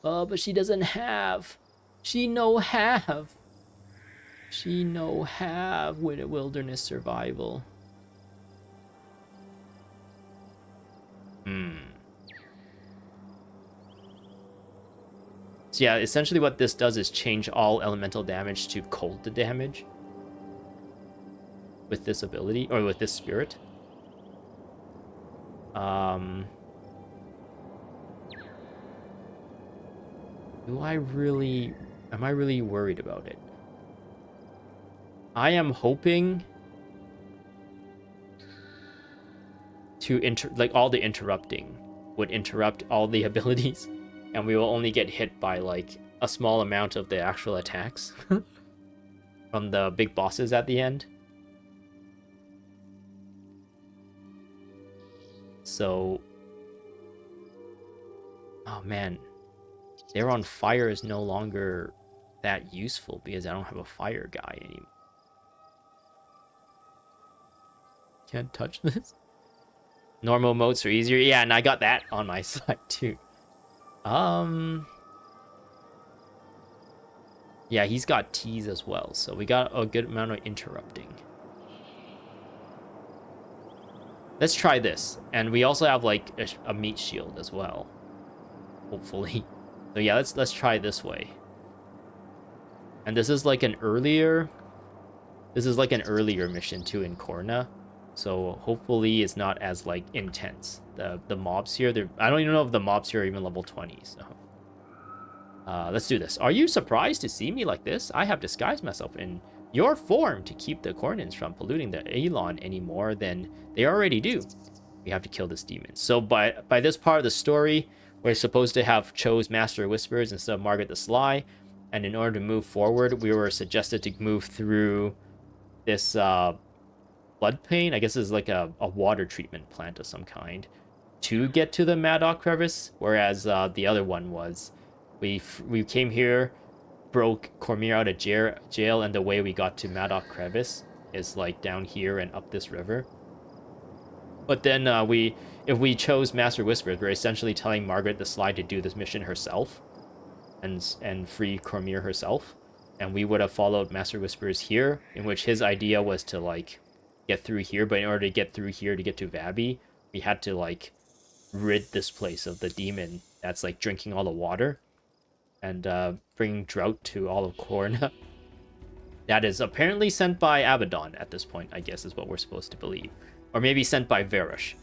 Oh, but she doesn't have. She no have. She no have with a wilderness survival. So yeah, essentially what this does is change all elemental damage to cold damage. With this ability, or with this spirit. Am I really worried about it? I am hoping to like all the interrupting would interrupt all the abilities, and we will only get hit by like a small amount of the actual attacks from the big bosses at the end. So, oh man, they're on fire is no longer that useful because I don't have a fire guy anymore. Can't touch this. Normal modes are easier. Yeah, and I got that on my side too. Yeah, he's got T's as well, so we got a good amount of interrupting. Let's try this. And we also have like a meat shield as well. Hopefully. So yeah, let's try this way. And this is like an earlier mission too in Korna. So hopefully it's not as like intense. The mobs here, I don't even know if the mobs here are even level 20, so let's do this. Are you surprised to see me like this? I have disguised myself in your form to keep the Kornins from polluting the Elon any more than they already do. We have to kill this demon. So by this part of the story, we're supposed to have chose Master of Whispers instead of Margaret the Sly, and in order to move forward, we were suggested to move through this floodplain. I guess it's like a water treatment plant of some kind to get to the Maddock Crevice, whereas the other one was we came here, broke Cormier out of jail, and the way we got to Maddock Crevice is like down here and up this river. But then if we chose Master Whispers, we're essentially telling Margaret the Sly to do this mission herself and free Cormier herself, and we would have followed Master Whispers here, in which his idea was to like get through here, but in order to get through here to get to Vabby, we had to like rid this place of the demon that's like drinking all the water and bring drought to all of Korna. That is apparently sent by Abaddon at this point, I guess is what we're supposed to believe. Or maybe sent by Varish.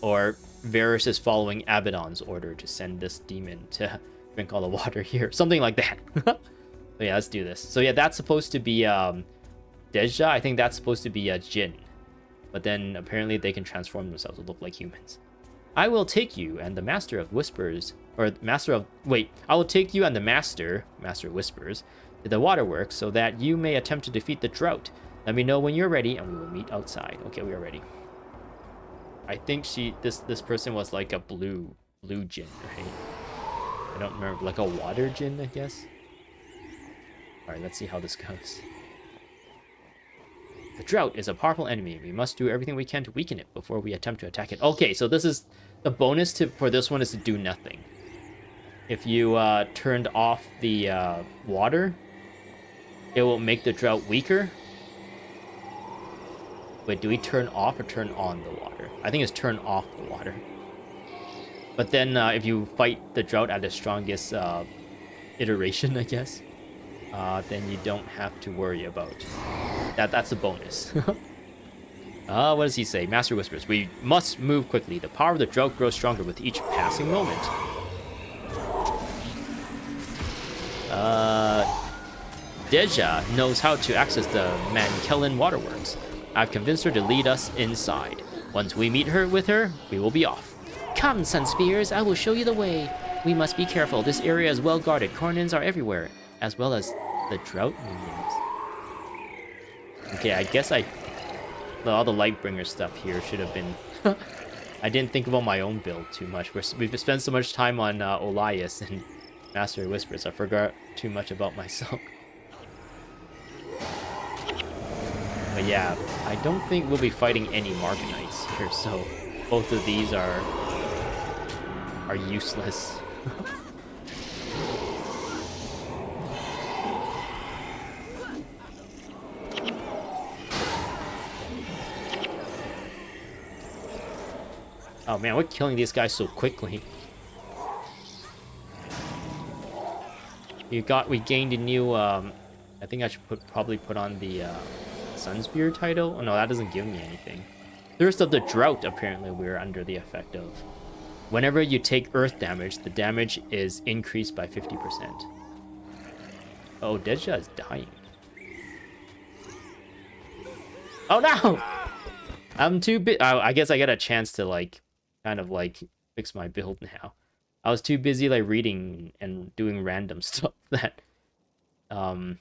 Or Varish is following Abaddon's order to send this demon to drink all the water here. Something like that. So yeah, let's do this. So yeah, that's supposed to be Deja. I think that's supposed to be a Jinn. But then apparently they can transform themselves to look like humans. I will take you and the Master of Whispers, or Master of... Wait, I will take you and the Master of Whispers, to the waterworks so that you may attempt to defeat the drought. Let me know when you're ready and we will meet outside. Okay, we are ready. I think this person was like a blue Jinn, right? I don't remember, like a water Jinn, I guess. Alright, let's see how this goes. The drought is a powerful enemy. We must do everything we can to weaken it before we attempt to attack it. Okay, so this is the bonus for this one is to do nothing. If you turned off the water, it will make the drought weaker. Wait, do we turn off or turn on the water? I think it's turn off the water. But then if you fight the drought at the strongest iteration, I guess, then you don't have to worry about that. That's a bonus. What does he say? Master Whispers, we must move quickly. The power of the drought grows stronger with each passing moment. Deja knows how to access the Mankellen waterworks. I've convinced her to lead us inside. Once we meet with her, we will be off. Come, Sunspears, I will show you the way. We must be careful. This area is well guarded. Kornins are everywhere, as well as the drought minions. Okay, I guess all the Lightbringer stuff here should have been... I didn't think about my own build too much. We've spent so much time on Olias and Master of Whispers, I forgot too much about myself. But yeah, I don't think we'll be fighting any Margonites here, so both of these are useless. Oh man, we're killing these guys so quickly. We gained a new I think I should probably put on the Sunspear title. Oh no, that doesn't give me anything. Thirst of the Drought, apparently we're under the effect of. Whenever you take earth damage, the damage is increased by 50%. Oh, Deja is dying. Oh no! I'm too big. I guess I get a chance to like, kind of like fix my build now. I was too busy like reading and doing random stuff that I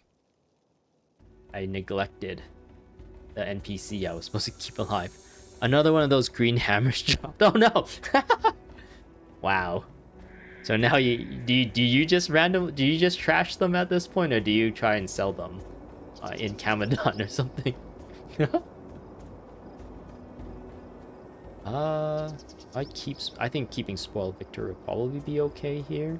neglected the NPC I was supposed to keep alive. Another one of those green hammers dropped. Oh no! Wow. So now do you just trash them at this point, or do you try and sell them in Abaddon or something? I think keeping Spoiled Victor would probably be okay here.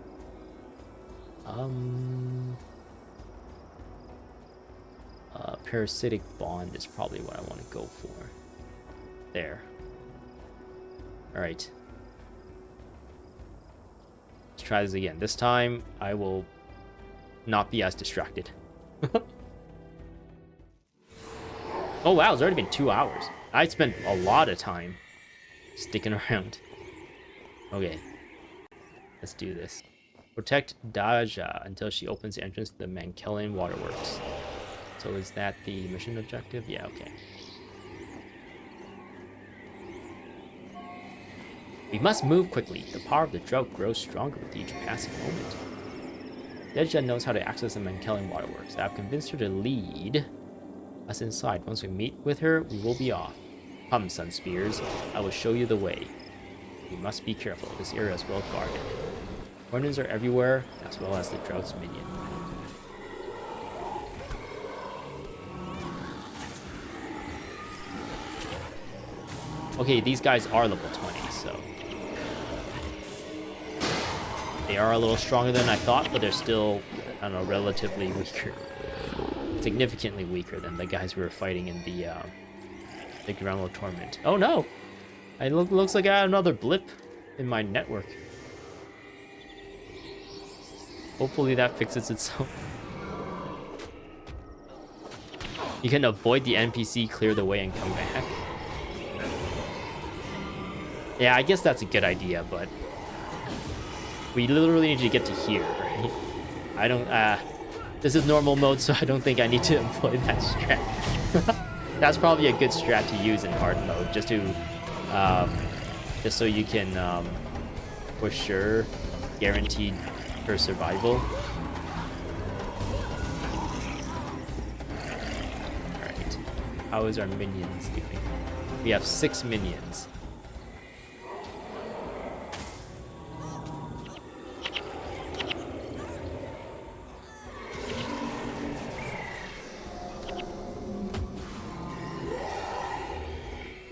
Parasitic Bond is probably what I want to go for. There. Alright. Let's try this again. This time, I will not be as distracted. Oh wow, it's already been 2 hours. I spent a lot of time sticking around. Okay. Let's do this. Protect Razah until she opens the entrance to the Mankelian Waterworks. So is that the mission objective? Yeah, okay. We must move quickly. The power of the drought grows stronger with each passing moment. Razah knows how to access the Mankelian Waterworks. I've convinced her to lead us inside. Once we meet with her, we will be off. Come, Sun Spears. I will show you the way. You must be careful. This area is well guarded. Hornets are everywhere, as well as the drought's minion. Okay, these guys are level 20, so they are a little stronger than I thought, but they're still, I don't know, relatively weaker. Significantly weaker than the guys we were fighting in the Groundworld Torment. Oh no! Looks like I had another blip in my network. Hopefully that fixes itself. You can avoid the NPC, clear the way, and come back. Yeah, I guess that's a good idea, but we literally need to get to here, right? I don't, this is normal mode, so I don't think I need to employ that strat. That's probably a good strat to use in hard mode, just so you can, for sure, guarantee her survival. Alright, how is our minions doing? We have 6 minions.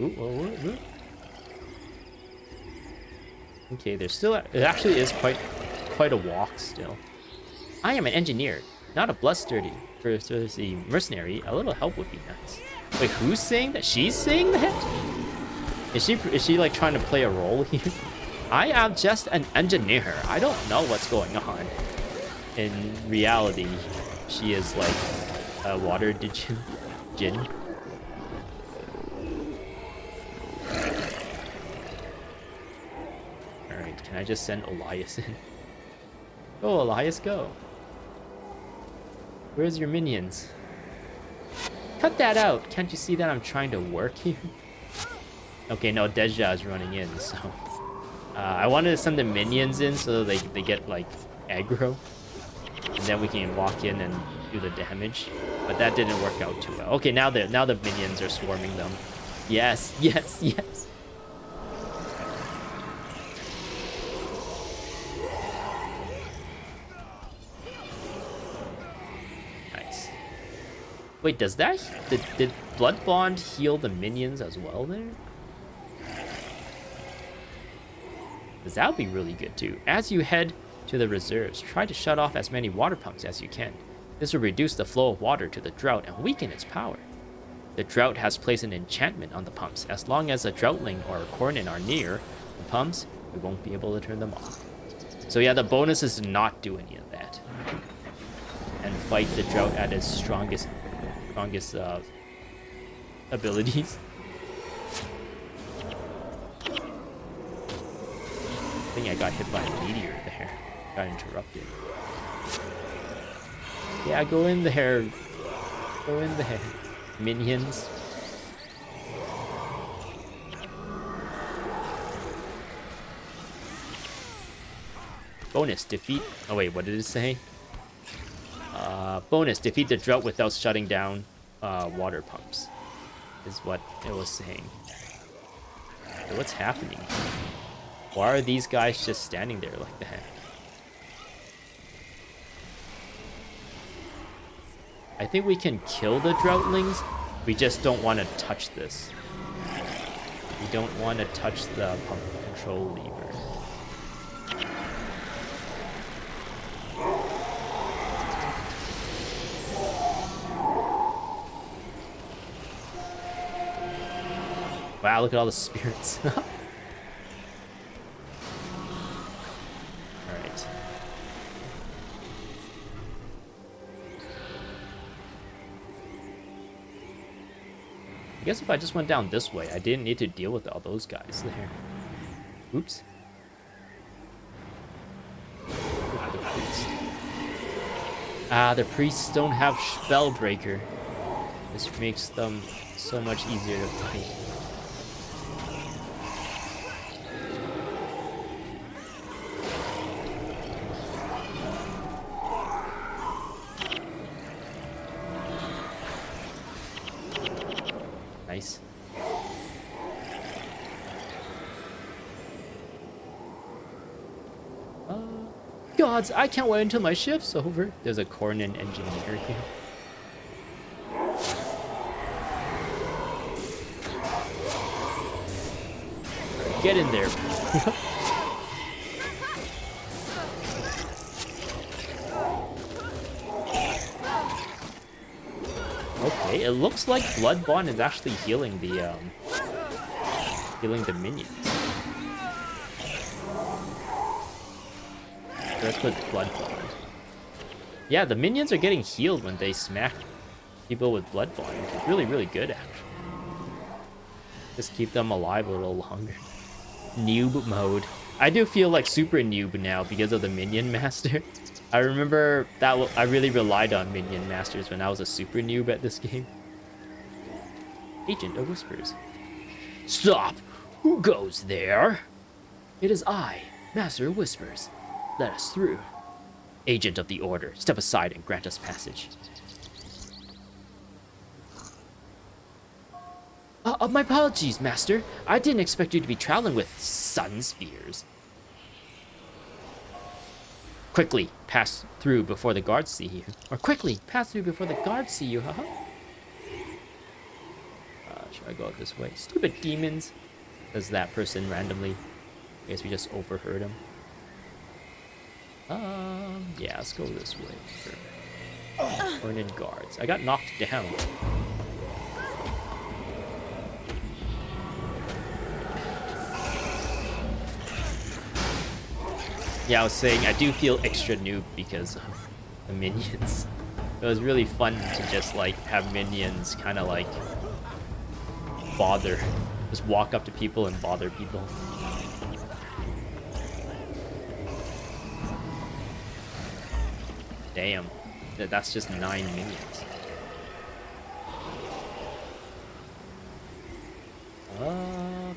Ooh. Okay, there's still... It actually is quite a walk still. I am an engineer, not a bloodthirsty mercenary. A little help would be nice. Wait, who's saying that? She's saying that? Is she like trying to play a role here? I am just an engineer. I don't know what's going on. In reality, she is like a water djinn. Can I just send Elias in? Go, Elias, go. Where's your minions? Cut that out! Can't you see that I'm trying to work here? Okay, no, Razah is running in, so... I wanted to send the minions in so that they get, like, aggro. And then we can walk in and do the damage. But that didn't work out too well. Okay, now the minions are swarming them. Yes, yes, yes! Wait, does that... Did Blood Bond heal the minions as well there? Because that would be really good too. As you head to the reserves, try to shut off as many water pumps as you can. This will reduce the flow of water to the drought and weaken its power. The drought has placed an enchantment on the pumps. As long as a droughtling or a cornin are near the pumps, we won't be able to turn them off. So yeah, the bonus is to not do any of that. And fight the drought at its strongest abilities. I think I got hit by a meteor there. Got interrupted. Yeah, go in there. Go in there. Minions. Bonus, defeat... Oh wait, what did it say? Bonus, defeat the drought without shutting down water pumps. Is what it was saying. So what's happening? Why are these guys just standing there like that? I think we can kill the droughtlings. We just don't want to touch this. We don't want to touch the pump control lever. Wow, look at all the spirits. Alright. I guess if I just went down this way, I didn't need to deal with all those guys there. Oops. The priest. Ah, the priests don't have Spellbreaker. This makes them so much easier to fight. Nice. Gods, I can't wait until my shift's over. There's a Cornin engineer here. Get in there. Okay, it looks like Blood Bond is actually healing the minions. So let's put Blood Bond. Yeah, the minions are getting healed when they smack people with Blood Bond, which is really, really good, actually. Just keep them alive a little longer. Noob mode. I do feel like super noob now because of the Minion Master. I remember that I really relied on Minion Masters when I was a super noob at this game. Agent of Whispers. Stop! Who goes there? It is I, Master of Whispers. Let us through. Agent of the Order, step aside and grant us passage. My apologies, Master. I didn't expect you to be traveling with sun spheres. Quickly, pass through before the guards see you. Or quickly, pass through before the guards see you, haha. Should I go out this way? Stupid demons. Does that person randomly? I guess we just overheard him. Yeah, let's go this way. Sure. Burn in guards. I got knocked down. Yeah, I was saying I do feel extra noob because of the minions. It was really fun to just like have minions kind of like bother. Just walk up to people and bother people. Damn, that's just 9 minions.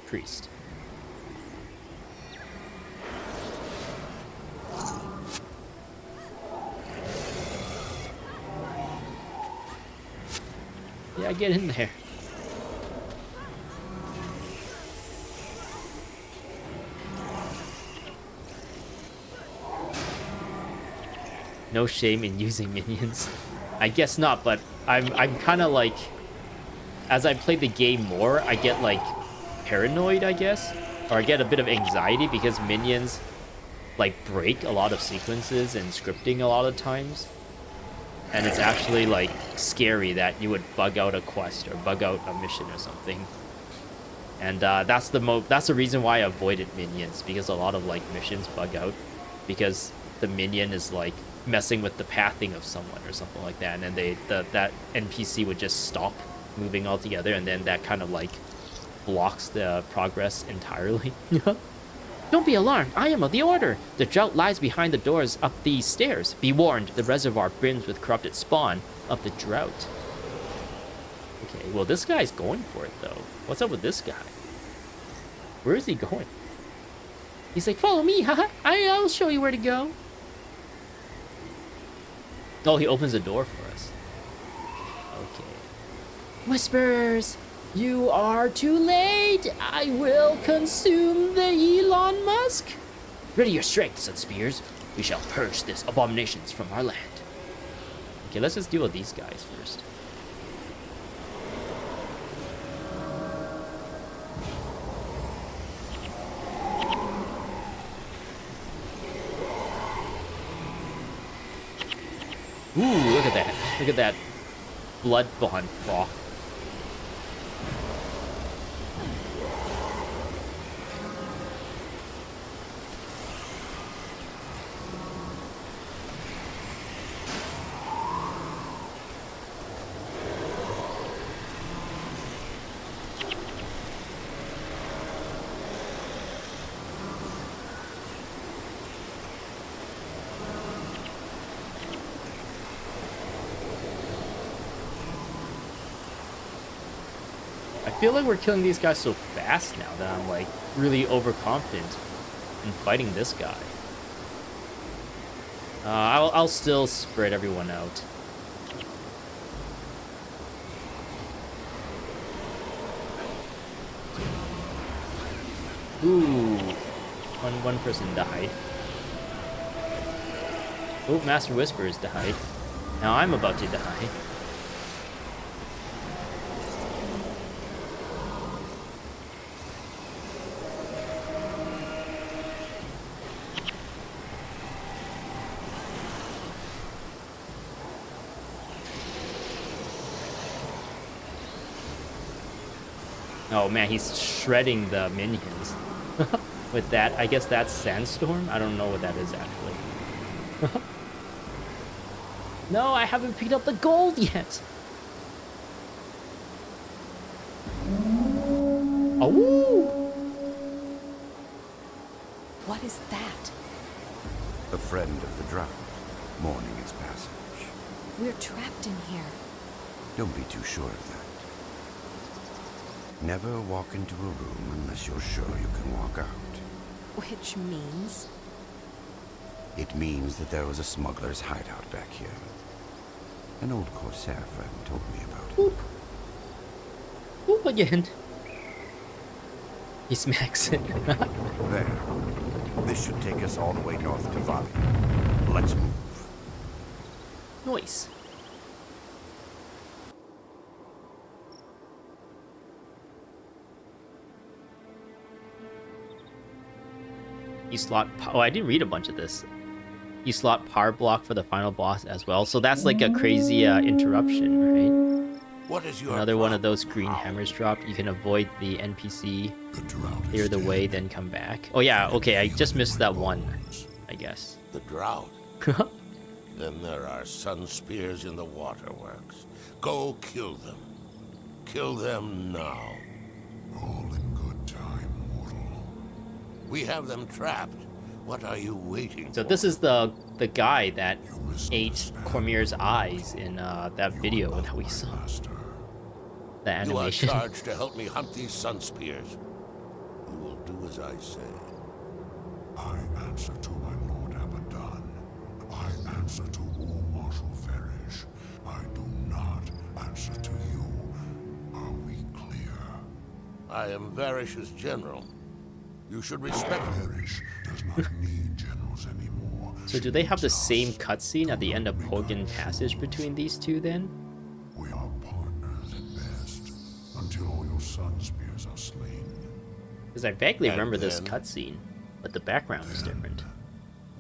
Priest. Yeah, get in there. No shame in using minions. I guess not, but I'm kind of like, as I play the game more, I get like paranoid, I guess, or I get a bit of anxiety because minions like break a lot of sequences and scripting a lot of times. And it's actually like scary that you would bug out a quest or bug out a mission or something. And that's the reason why I avoided minions, because a lot of like missions bug out because the minion is like messing with the pathing of someone or something like that, and then that NPC would just stop moving altogether, and then that kind of like blocks the progress entirely. Don't be alarmed, I am of the Order. The drought lies behind the doors up these stairs. Be warned, the reservoir brims with corrupted spawn of the drought. Okay, well this guy's going for it though. What's up with this guy? Where is he going? He's like, follow me, haha. I'll show you where to go. Oh, he opens the door for us. Okay. Whispers, you are too late. I will consume the Elon Musk. Ready your strength, Sun Spears. We shall purge this abominations from our land. Okay, let's just deal with these guys first. Ooh, look at that. Look at that blood bond froth. I feel like we're killing these guys so fast now that I'm like really overconfident in fighting this guy. I'll still spread everyone out. Ooh, one person died. Oh, Master Whispers died. Now I'm about to die. Oh man, he's shredding the minions with that. I guess that's Sandstorm. I don't know what that is actually. No, I haven't picked up the gold yet. Oh! What is that? A friend of the drought, mourning its passage. We're trapped in here. Don't be too sure of that. Never walk into a room unless you're sure you can walk out. Which means? It means that there was a smuggler's hideout back here. An old Corsair friend told me about it. Boop. Boop again. He smacks it. There. This should take us all the way north to Valley. Let's move. Noise. You slot. Oh, I didn't read a bunch of this. You slot power block for the final boss as well. So that's like a crazy interruption, right? What is your Another one of problem those green now? hammers dropped. You can avoid the NPC, The drought clear is the way, dead. then come back. Oh yeah, okay, I just missed that one, I guess. The drought. Then there are sun spears in the waterworks. Go kill them. Kill them now. All in good time, mortal. We have them trapped. What are you waiting So for? this is the guy that You ate misunderstand. Cormier's eyes in that video You are that we my saw. master. The You are animation. charged to help me hunt these sun spears. You will do as I say. I answer to my Lord Abaddon. I answer to War Marshal Farish. I do not answer to you. Are we clear? I am Varish's general. You should respect me. Farish does not need generals anymore. So She do they have the needs same us. cutscene at the end of Pogan Passage between these two then? We are partners at best, until all your sun spears are slain. Because I vaguely And remember this then? cutscene, but the background is different.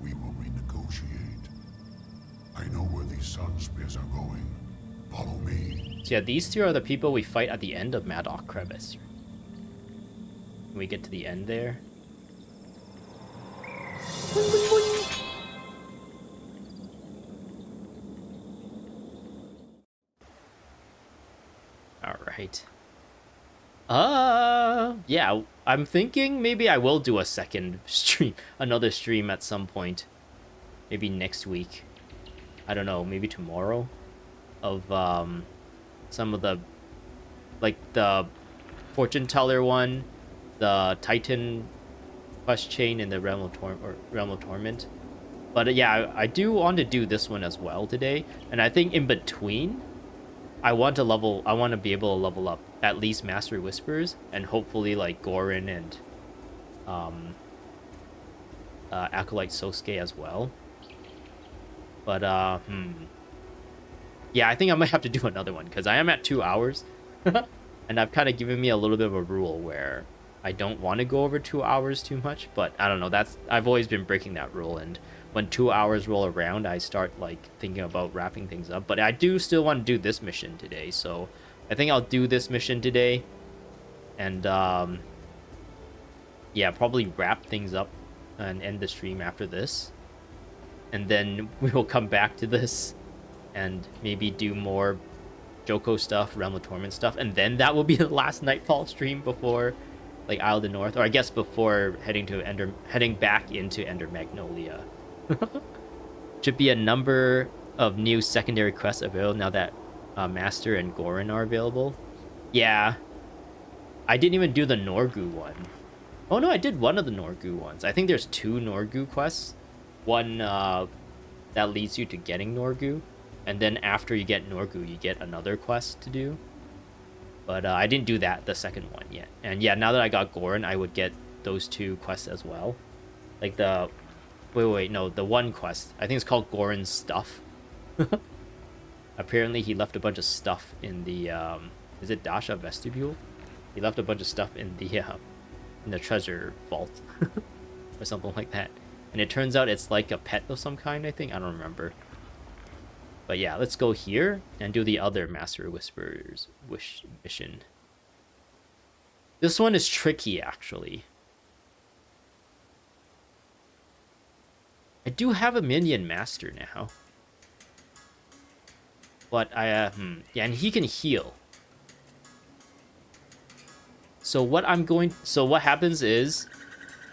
We will renegotiate. I know where these sun spears are going. Follow me. So yeah, these two are the people we fight at the end of Madoc Crevice. When we get to the end there. Alright. Yeah, I'm thinking maybe I will do a second stream, another stream at some point. Maybe next week. I don't know, maybe tomorrow. Of, some of the, like, the fortune teller one, the Titan quest chain in the Realm of Torment. But yeah, I do want to do this one as well today, and I think in between, I want to be able to level up at least Mastery Whispers, and hopefully like Gorin and Acolyte Sosuke as well. But yeah, I think I might have to do another one because I am at 2 hours, and I've kind of given me a little bit of a rule where I don't want to go over 2 hours too much. But I don't know. I've always been breaking that rule, and when 2 hours roll around, I start like thinking about wrapping things up. But I do still want to do this mission today, so I think I'll do this mission today, and yeah, probably wrap things up and end the stream after this, and then we will come back to this and maybe do more Joko stuff, Realm of Torment stuff, and then that will be the last Nightfall stream before like Isle of the North, or I guess before heading back into Ender Magnolia. Should be a number of new secondary quests available now that Master and Gorin are available. Yeah, I didn't even do the Norgu one. Oh no, I did one of the Norgu ones. I think there's 2 Norgu quests. One that leads you to getting Norgu, and then after you get Norgu, you get another quest to do. But I didn't do the second one yet. And yeah, now that I got Gorin, I would get those 2 quests as well. Like the... no, the one quest. I think it's called Gorin's Stuff. Apparently he left a bunch of stuff in the... is it Dasha Vestibule? He left a bunch of stuff in the treasure vault. Or something like that. And it turns out it's like a pet of some kind, I think. I don't remember. But yeah, let's go here and do the other Master Whispers mission. This one is tricky, actually. I do have a minion master now. But yeah, and he can heal. So what happens is,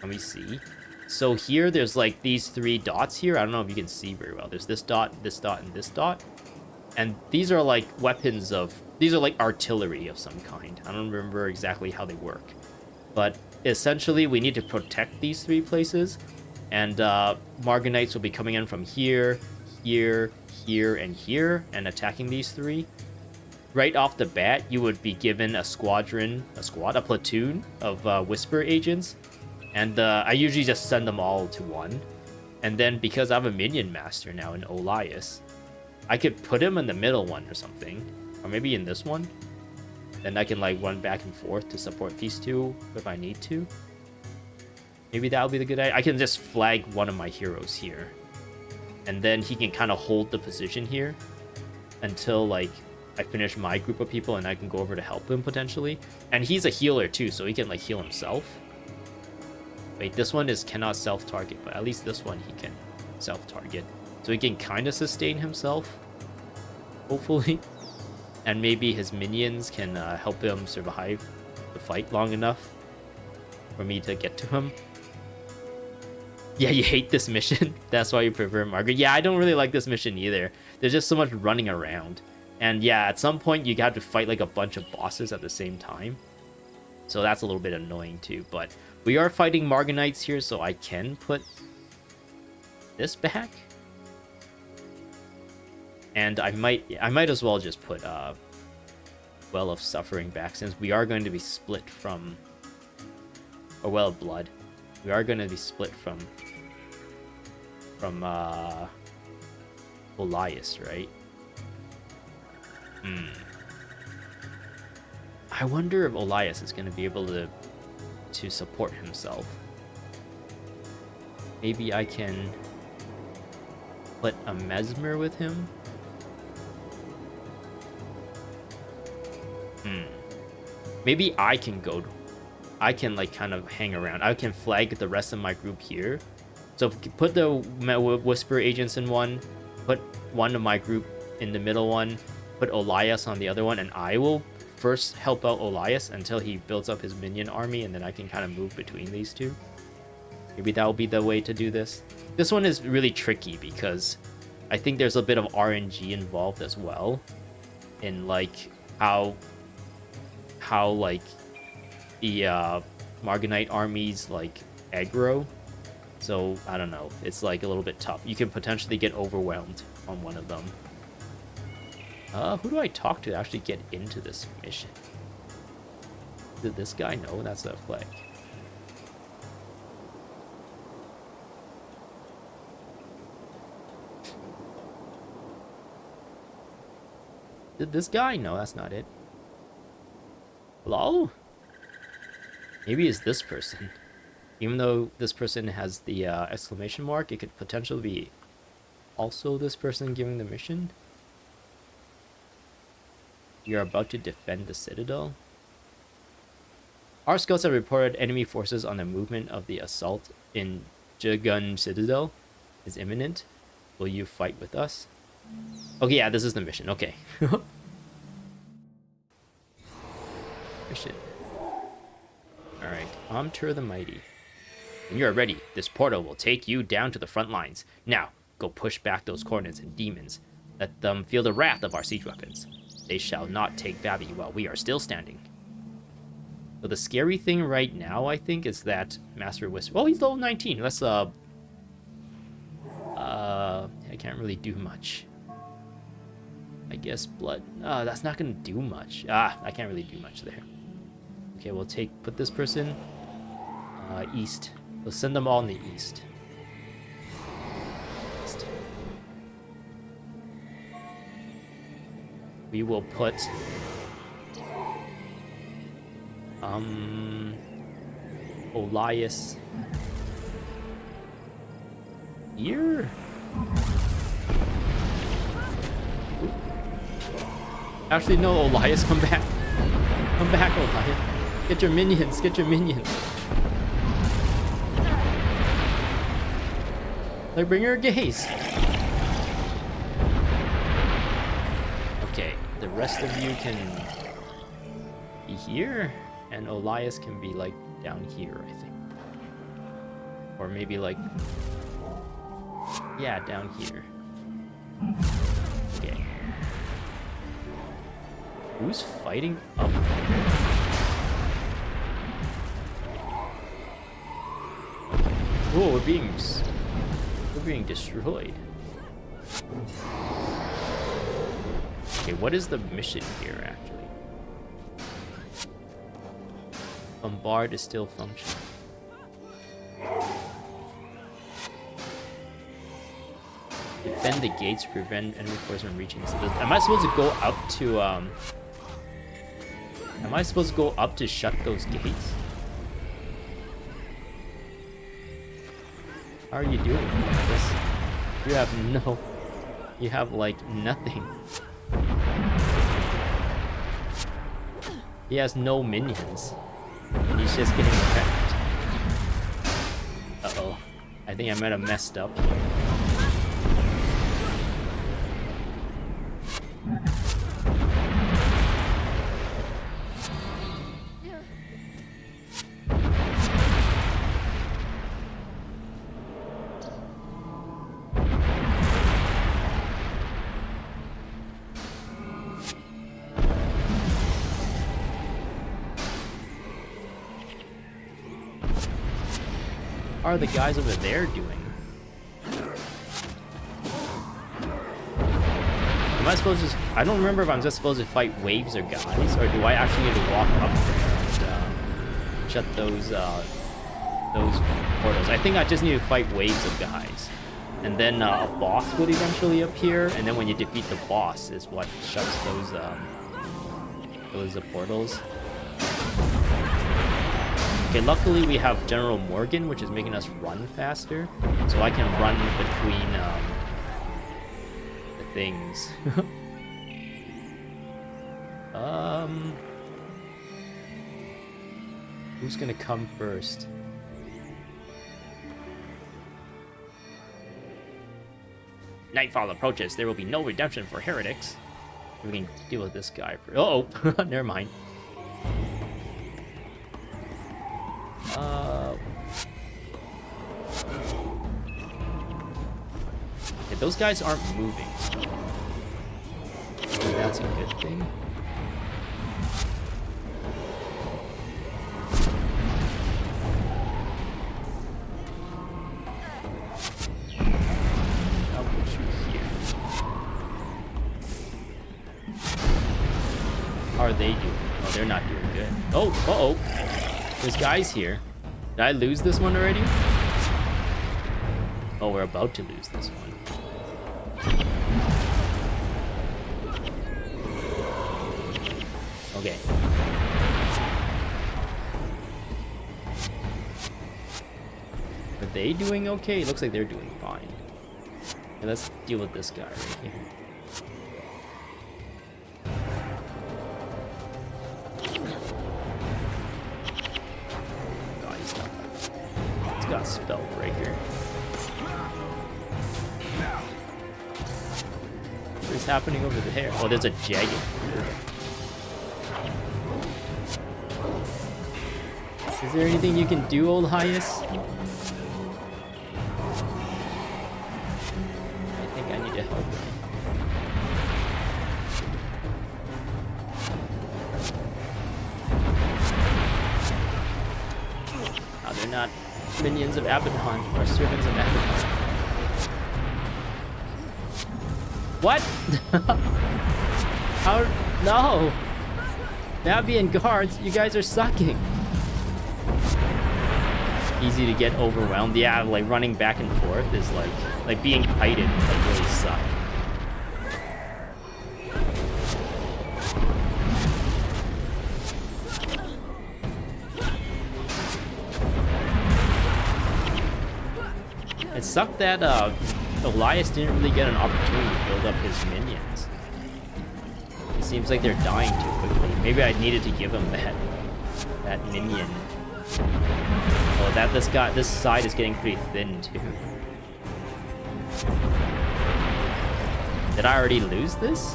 let me see. So here there's like these 3 dots here. I don't know if you can see very well. There's this dot, and this dot. And these are like these are like artillery of some kind. I don't remember exactly how they work. But essentially we need to protect these 3 places. And Margonites will be coming in from here, here, here, and here, and attacking these 3. Right off the bat, you would be given a platoon of Whisper agents. And I usually just send them all to one. And then because I have a minion master now in Olias, I could put him in the middle one or something. Or maybe in this one. Then I can like run back and forth to support these 2 if I need to. Maybe that would be the good idea. I can just flag one of my heroes here. And then he can kind of hold the position here until like I finish my group of people and I can go over to help him potentially. And he's a healer too, so he can like heal himself. Wait, this one cannot self-target, but at least this one he can self-target. So he can kind of sustain himself, hopefully. And maybe his minions can help him survive the fight long enough for me to get to him. Yeah, you hate this mission. That's why you prefer Margaret. Yeah, I don't really like this mission either. There's just so much running around. And yeah, at some point you have to fight like a bunch of bosses at the same time. So that's a little bit annoying too, but we are fighting Margonites here, so I can put this back. And I might as well just put Well of Suffering back, since we are going to be split from... Or Well of Blood. We are going to be split from Olias, right? I wonder if Olias is going to be able to support himself. Maybe I can put a Mesmer with him. Maybe I can like kind of hang around. I can flag the rest of my group here. So put the Whisper agents in one, put one of my group in the middle one, put Olias on the other one, and I will first help out Olias until he builds up his minion army, and then I can kind of move between these 2. Maybe that will be the way to do this. This one is really tricky because I think there's a bit of RNG involved as well, in like how like the Margonite armies like aggro. So, I don't know. It's like a little bit tough. You can potentially get overwhelmed on one of them. Who do I talk to actually get into this mission? Did this guy know that's a flag? Did this guy? No, that's not it. Hello? Maybe it's this person. Even though this person has the exclamation mark, it could potentially be also this person giving the mission. You're about to defend the citadel. Our scouts have reported enemy forces on the movement of the assault in Jagun Citadel is imminent. Will you fight with us? Okay, yeah, this is the mission. Okay. Mission. Alright, Omtur the Mighty. When you're ready, this portal will take you down to the front lines. Now, go push back those Cornets and demons. Let them feel the wrath of our siege weapons. They shall not take Valley while we are still standing. So the scary thing right now, I think, is that Master Whisper... Oh, he's level 19. Let's, I can't really do much. I guess blood... that's not gonna do much. I can't really do much there. Okay, we'll put this person... east. We'll send them all in the east. We will put... Elias... here? Oop. Actually, no, Elias, come back. Come back, Elias. Get your minions, get your minions. Like, bring your gaze. Okay, the rest of you can be here, and Elias can be, like, down here, I think. Or maybe, like... yeah, down here. Okay. Who's fighting up there? Oh, we're being destroyed. Okay, what is the mission here, actually? Bombard is still functioning. Defend the gates to prevent enemy forces from reaching this. Am I supposed to go up to, Am I supposed to go up to shut those gates? How are you doing this? You have no... You have, like, nothing. He has no minions. And he's just getting wrecked. Uh-oh. I think I might have messed up here. What are the guys over there doing? Am I supposed to... I don't remember if I'm just supposed to fight waves or guys, or do I actually need to walk up there and shut those portals? I think I just need to fight waves of guys. And then a boss would eventually appear, and then when you defeat the boss is what shuts those portals. Okay, luckily we have General Morgan, which is making us run faster, so I can run between the things. Who's gonna come first? Nightfall approaches. There will be no redemption for heretics. We can deal with this guy for... Oh, never mind. Okay, those guys aren't moving. So that's a good thing. are they doing? Oh, they're not doing good. Oh, uh-oh. There's guys here. Did I lose this one already? Oh, we're about to lose this one. Okay. Are they doing okay? It looks like they're doing fine. Okay, let's deal with this guy right here. God, he's got Spellbreaker. What is happening over there? Oh, there's a Jagged. Is there anything you can do, old Hyas? I think I need to help him. Oh, they're not minions of Abaddon, or servants of Abaddon. What? How? No! Nabby and guards, you guys are sucking. Easy to get overwhelmed. Yeah, like running back and forth is like being kited, like really suck. It sucked that Elias didn't really get an opportunity to build up his minions. It seems like they're dying too quickly. Maybe I needed to give him that minion. Oh, this side is getting pretty thin too. Did I already lose this?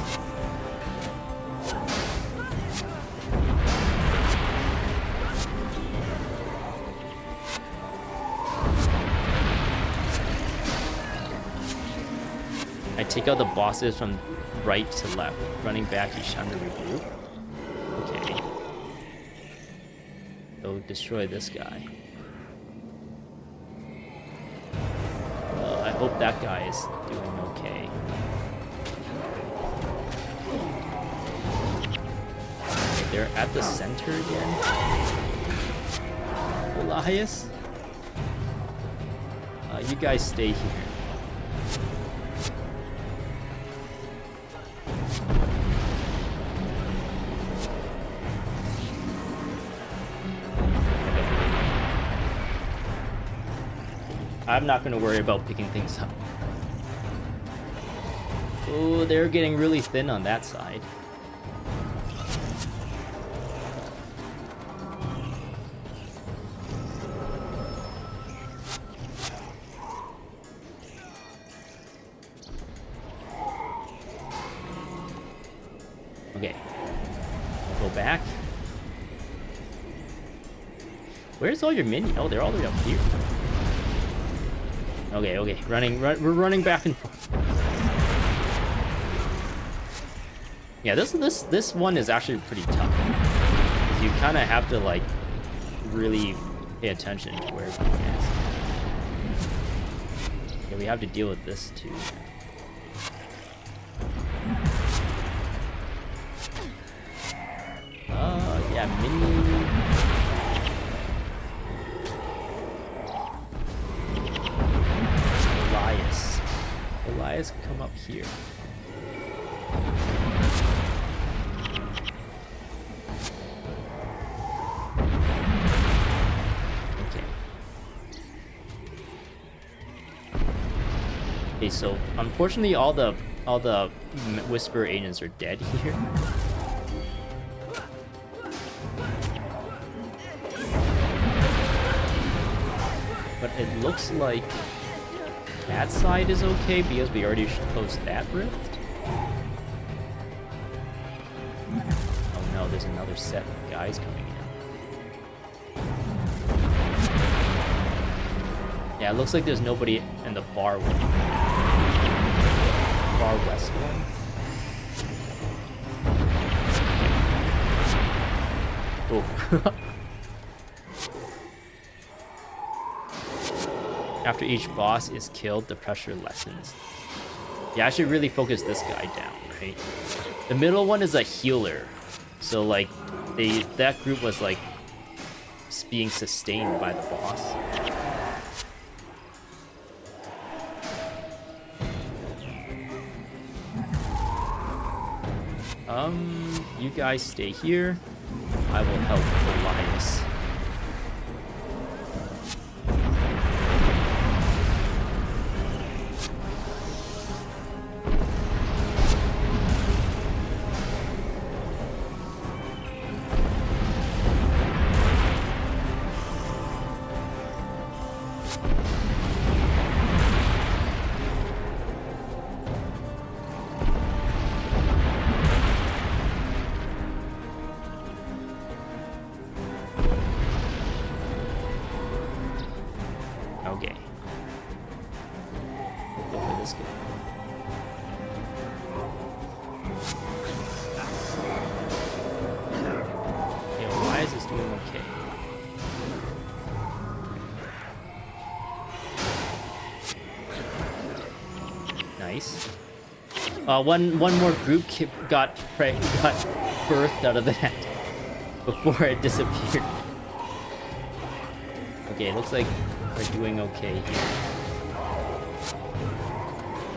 I take out the bosses from right to left, running back each time to regroup. Okay. Go destroy this guy. I hope that guy is doing okay. Okay, they're at the center again. Elias? You guys stay here. I'm not gonna worry about picking things up. Oh, they're getting really thin on that side. Okay. I'll go back. Where's all your minions? Oh, they're all the way up here. Okay, we're running back and forth. Yeah, this one is actually pretty tough. You kind of have to like really pay attention to where everything is. Yeah, we have to deal with this too. Yeah, mini. Elias, come up here. Okay. Okay, so unfortunately all the Whisper agents are dead here. But it looks like that side is okay because we already closed that rift. Oh no, there's another set of guys coming in. Yeah, it looks like there's nobody in the far west one. Oh. After each boss is killed, the pressure lessens. Yeah, I should really focus this guy down, right? The middle one is a healer. So like that group was like being sustained by the boss. You guys stay here. I will help Elias. Okay. Go for this guy. Yeah, Elias is doing okay. Nice. One more group got birthed out of that before it disappeared. Okay, it looks like we're doing okay here.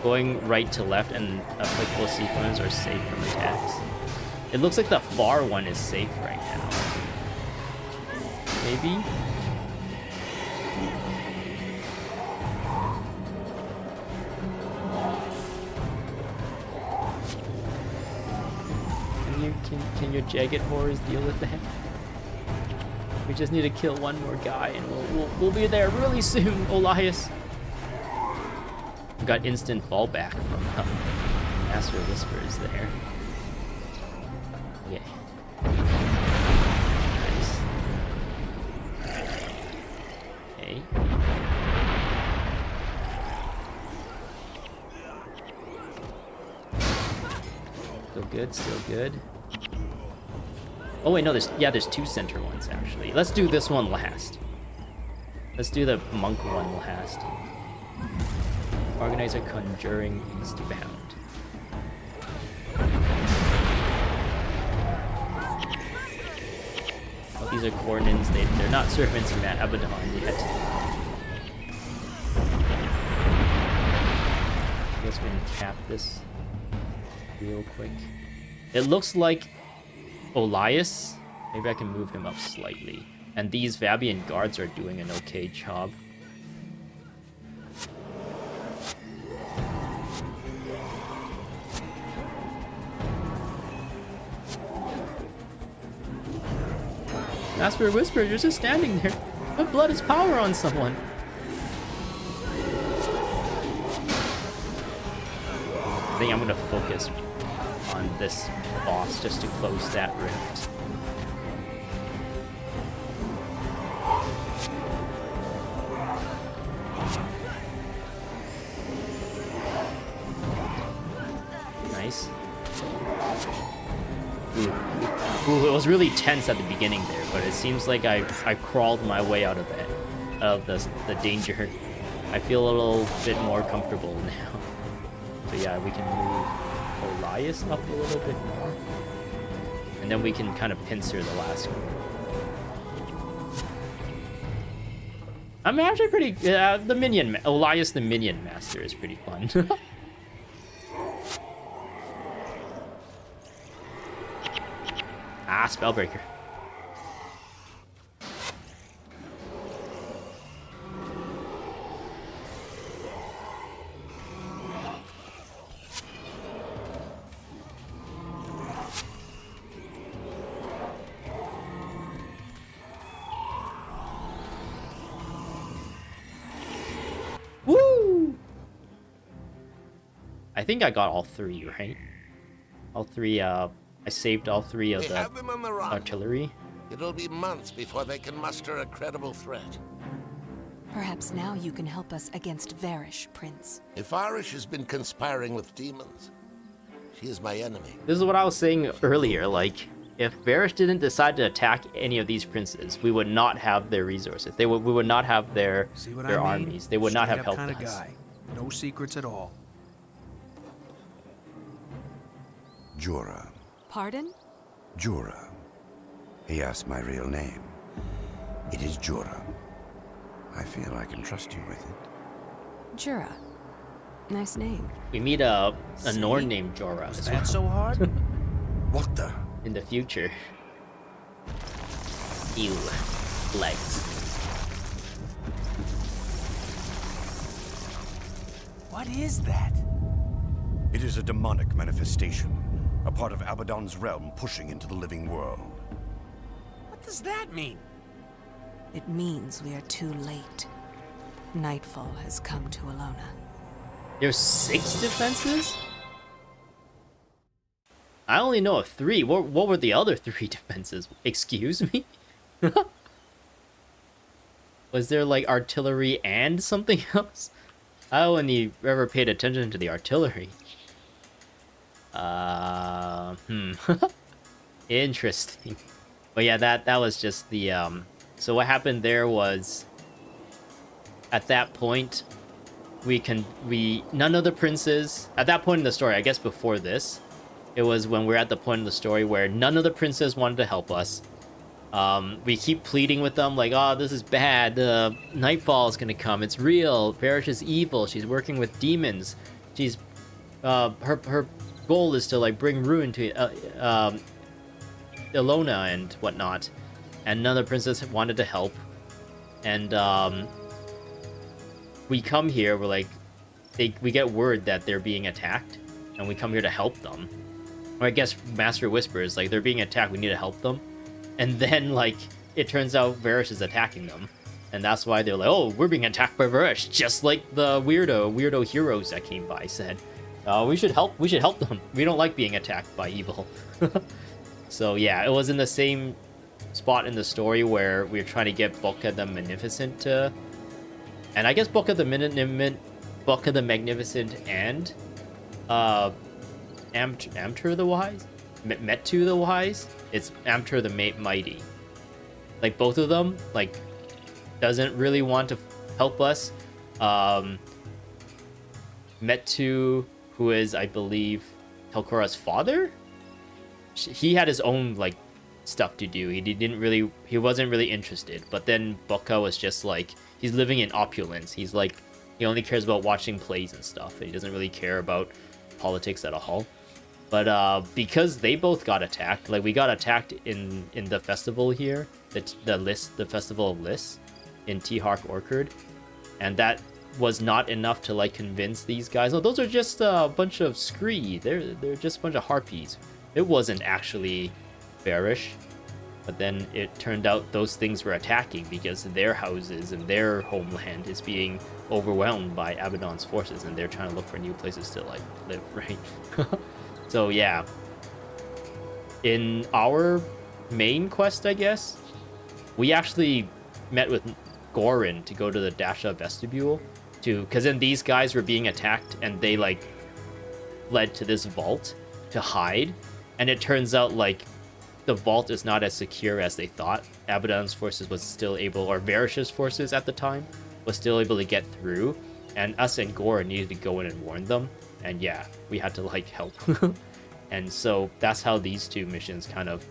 Going right to left and applicable sequences are safe from attacks. It looks like the far one is safe right now. Maybe? Can your jagged horrors deal with that? We just need to kill one more guy and we'll be there really soon, Elias. We got instant fallback from Master Whispers there. Yeah. Nice. Okay. Still good, still good. Oh wait, no, there's two center ones actually. Let's do this one last. Let's do the monk one last. Organizer conjuring eastbound. Oh, these are Cornins. They're not servants of Abaddon yet. I guess we can tap this real quick. It looks like Elias, maybe I can move him up slightly. And these Vabian guards are doing an okay job. Master Whisper, you're just standing there. Put blood is power on someone. I think I'm gonna focus on this boss just to close that rift. Nice. Ooh, it was really tense at the beginning there, but it seems like I crawled my way out of that, the danger. I feel a little bit more comfortable now. So yeah, we can move Elias up a little bit more. And then we can kind of pincer the last one. I'm actually pretty... the minion... Elias the minion master is pretty fun. Ah, Spellbreaker. Woo! I think I got all three, right? All three, I saved all three of the artillery. It'll be months before they can muster a credible threat. Perhaps now you can help us against Varish, Prince. If Arish has been conspiring with demons, she is my enemy. This is what I was saying earlier, like, if Varish didn't decide to attack any of these princes, we would not have their resources. We would not have their armies. They would not have helped us. Guy. No secrets at all. Jorah, Pardon? Jura. He asked my real name. It is Jura. I feel I can trust you with it. Jura. Nice name. We meet a See? Norn named Jorah Was as that well so hard? What the? in the future. Ew. Legs. What is that? It is a demonic manifestation. A part of Abaddon's realm pushing into the living world. What does that mean? It means we are too late. Nightfall has come to Elona. There's 6 defenses? I only know of 3. What were the other 3 defenses? Excuse me? Was there like artillery and something else? I only ever paid attention to the artillery. Interesting. But yeah, that was just the so what happened there was at that point none of the princes at that point in the story, I guess before this, it was when we're at the point in the story where none of the princes wanted to help us. We keep pleading with them like, oh, this is bad, Nightfall is gonna come, it's real, Varish is evil, she's working with demons, she's her goal is to like bring ruin to Elona and whatnot, and none of the princes wanted to help. And we come here, we're like, we get word that they're being attacked, and we come here to help them. Or I guess Master whispers like, they're being attacked, we need to help them. And then like it turns out Varish is attacking them, and that's why they're like, oh, we're being attacked by Varish, just like the weirdo heroes that came by said. We should help them. We don't like being attacked by evil. So yeah, it was in the same spot in the story where we were trying to get Boca the Magnificent to, and I guess Boca the Magnificent and Amtur the Wise? Metu the Wise? It's Amtur the Mighty. Like both of them, like, doesn't really want to help us. Metu, who is, I believe, Telkora's father? He had his own, like, stuff to do. He wasn't really interested. But then Boca was just like, he's living in opulence. He's like, he only cares about watching plays and stuff. He doesn't really care about politics at all. But because they both got attacked, like we got attacked in the festival here, the festival of lists in T-Hark Orchard, and that was not enough to like convince these guys. Oh, those are just a bunch of scree. They're just a bunch of harpies. It wasn't actually Varish. But then it turned out those things were attacking because their houses and their homeland is being overwhelmed by Abaddon's forces, and they're trying to look for new places to like live, right? So yeah, in our main quest, I guess, we actually met with Gorin to go to the Dasha vestibule because then these guys were being attacked and they like led to this vault to hide, and it turns out like the vault is not as secure as they thought. Abaddon's forces was still able, or Varish's forces at the time was still able to get through, and us and Gorin needed to go in and warn them. And yeah, we had to like help. And so that's how these two missions kind of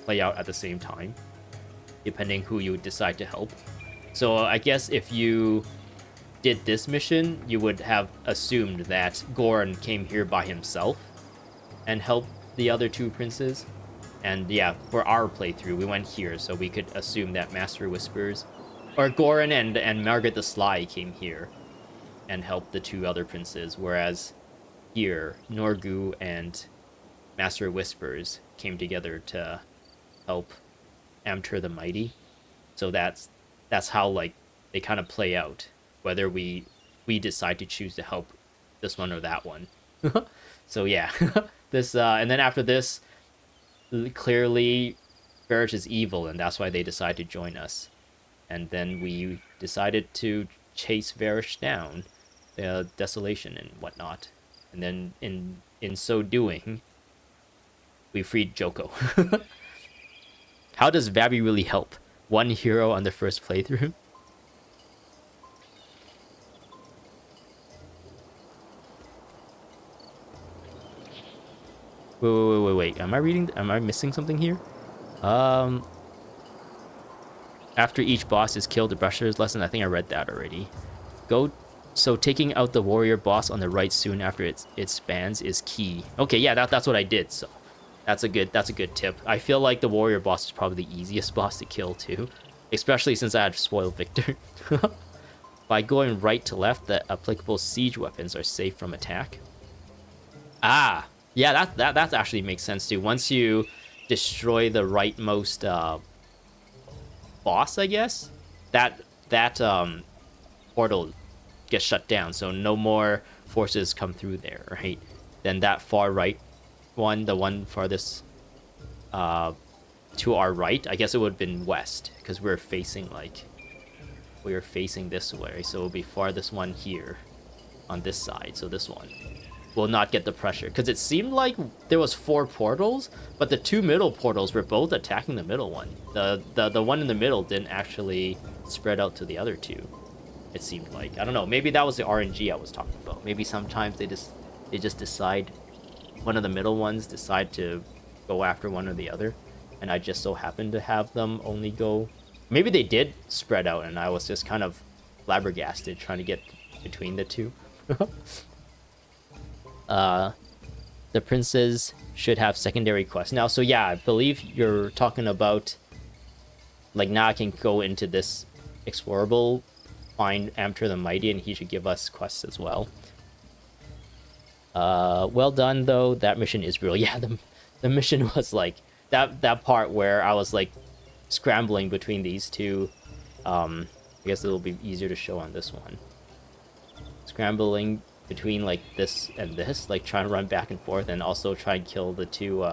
play out at the same time, depending who you decide to help. So I guess if you did this mission, you would have assumed that Gorin came here by himself and helped the other two princes. And yeah, for our playthrough, we went here, so we could assume that Master Whispers, or Gorin and Margaret the Sly came here and helped the two other princes, whereas here, Norgu and Master Whispers came together to help Amtur the Mighty. So that's how like they kind of play out, whether we decide to choose to help this one or that one. So yeah, this and then after this, clearly Varish is evil, and that's why they decide to join us. And then we decided to chase Varish down, desolation and whatnot. And then in so doing, we freed Joko. How does Vabi really help? One hero on the first playthrough? Wait. Am I missing something here? After each boss is killed, the brusher's lesson. I think I read that already. So taking out the warrior boss on the right soon after it spans is key. Okay, yeah, that's what I did. So that's a good tip. I feel like the warrior boss is probably the easiest boss to kill too, especially since I had spoiled Victor. By going right to left, the applicable siege weapons are safe from attack. Ah, yeah, that actually makes sense too. Once you destroy the rightmost boss, I guess, that portal gets shut down, so no more forces come through there, right? Then that far right one, the one farthest to our right, I guess it would have been west, because we were facing this way, so it'll be farthest one here on this side. So this one will not get the pressure, because it seemed like there was 4 portals, but the 2 middle portals were both attacking the middle one. The one in the middle didn't actually spread out to the other 2. It seemed like, I don't know, maybe that was the RNG I was talking about. Maybe sometimes they just decide, one of the middle ones decide to go after one or the other, and I just so happened to have them only go. Maybe they did spread out and I was just kind of flabbergasted trying to get between the 2. The princes should have secondary quests now. So yeah, I believe you're talking about, like, now I can go into this explorable, find Amter the Mighty, and he should give us quests as well. Well done though. That mission is real. Yeah, the mission was like that part where I was like scrambling between these 2. I guess it'll be easier to show on this one. Scrambling between like this and this, like trying to run back and forth and also try and kill the 2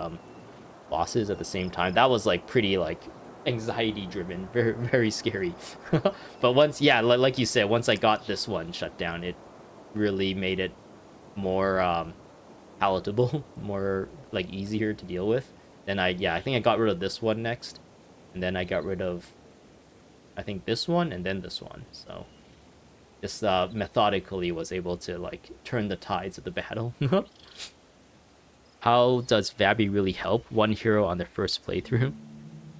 bosses at the same time. That was like pretty like anxiety driven, very, very scary. But once, yeah, like you said, once I got this one shut down, it really made it more palatable, more like easier to deal with. Then I think I got rid of this one next, and then I got rid of, I think, this one and then this one. So just methodically was able to like turn the tides of the battle. How does Vabi really help one hero on their first playthrough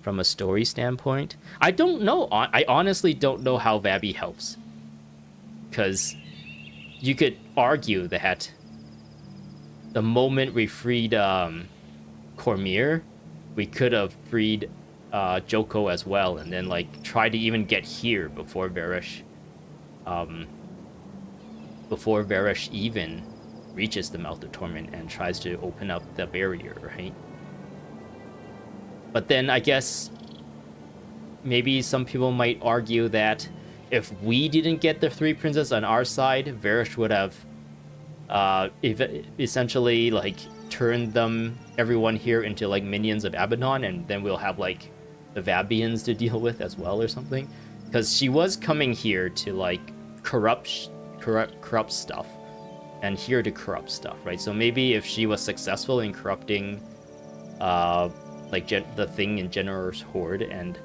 from a story standpoint? I don't know. I honestly don't know how Vabi helps, because you could argue that the moment we freed Cormier, we could have freed Joko as well, and then like try to even get here before Varish even reaches the Mouth of Torment and tries to open up the barrier, right? But then I guess maybe some people might argue that if we didn't get the 3 princes on our side, Varish would have essentially like turned everyone here into like minions of Abaddon, and then we'll have like the Vabians to deal with as well or something. Because she was coming here to like corrupt stuff, and here to corrupt stuff, right? So maybe if she was successful in corrupting like the thing in Generor's Horde and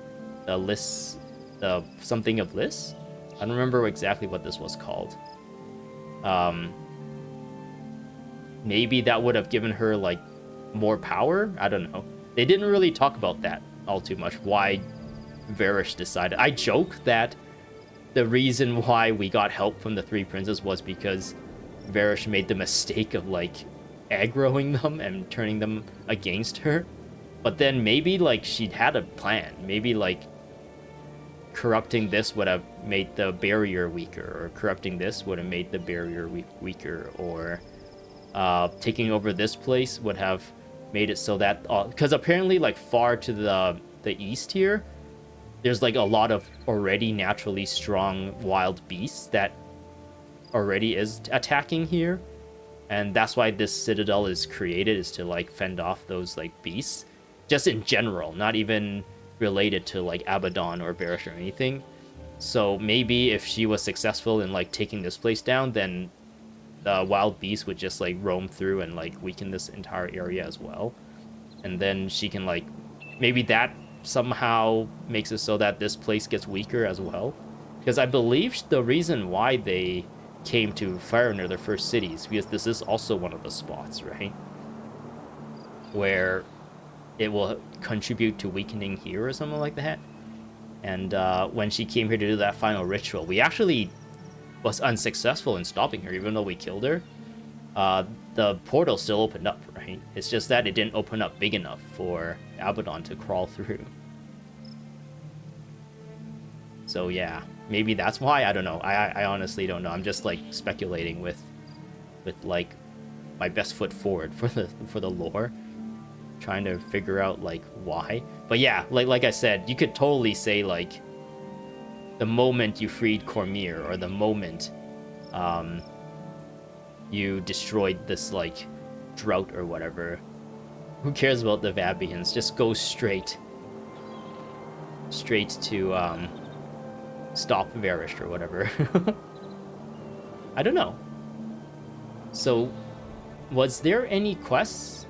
the Liss, the something of Liss, I don't remember exactly what this was called. Maybe that would have given her like more power. I don't know. They didn't really talk about that all too much, why Varish decided. I joke that the reason why we got help from the 3 princes was because Varish made the mistake of like aggroing them and turning them against her. But then maybe like she'd had a plan. Maybe like corrupting this would have made the barrier weaker, or corrupting this would have made the barrier weaker, or taking over this place would have made it so that, because apparently like far to the east here, there's like a lot of already naturally strong wild beasts that already is attacking here, and that's why this citadel is created, is to like fend off those like beasts, just in general, not even related to like Abaddon or Varish or anything. So maybe if she was successful in like taking this place down, then the wild beast would just like roam through and like weaken this entire area as well, and then she can like, maybe that somehow makes it so that this place gets weaker as well. Because I believe the reason why they came to Fire near their first cities, because this is also one of the spots, right? where it will contribute to weakening here or something like that. And when she came here to do that final ritual, we actually was unsuccessful in stopping her, even though we killed her. The portal still opened up, right? It's just that it didn't open up big enough for Abaddon to crawl through. So yeah, maybe that's why. I don't know. I honestly don't know. I'm just like speculating with like my best foot forward for the lore, trying to figure out like why. But yeah, like I said, you could totally say like the moment you freed Cormyr, or the moment you destroyed this like drought or whatever. Who cares about the Vabians? Just go straight to stop Varish or whatever. I don't know. So, was there any quests?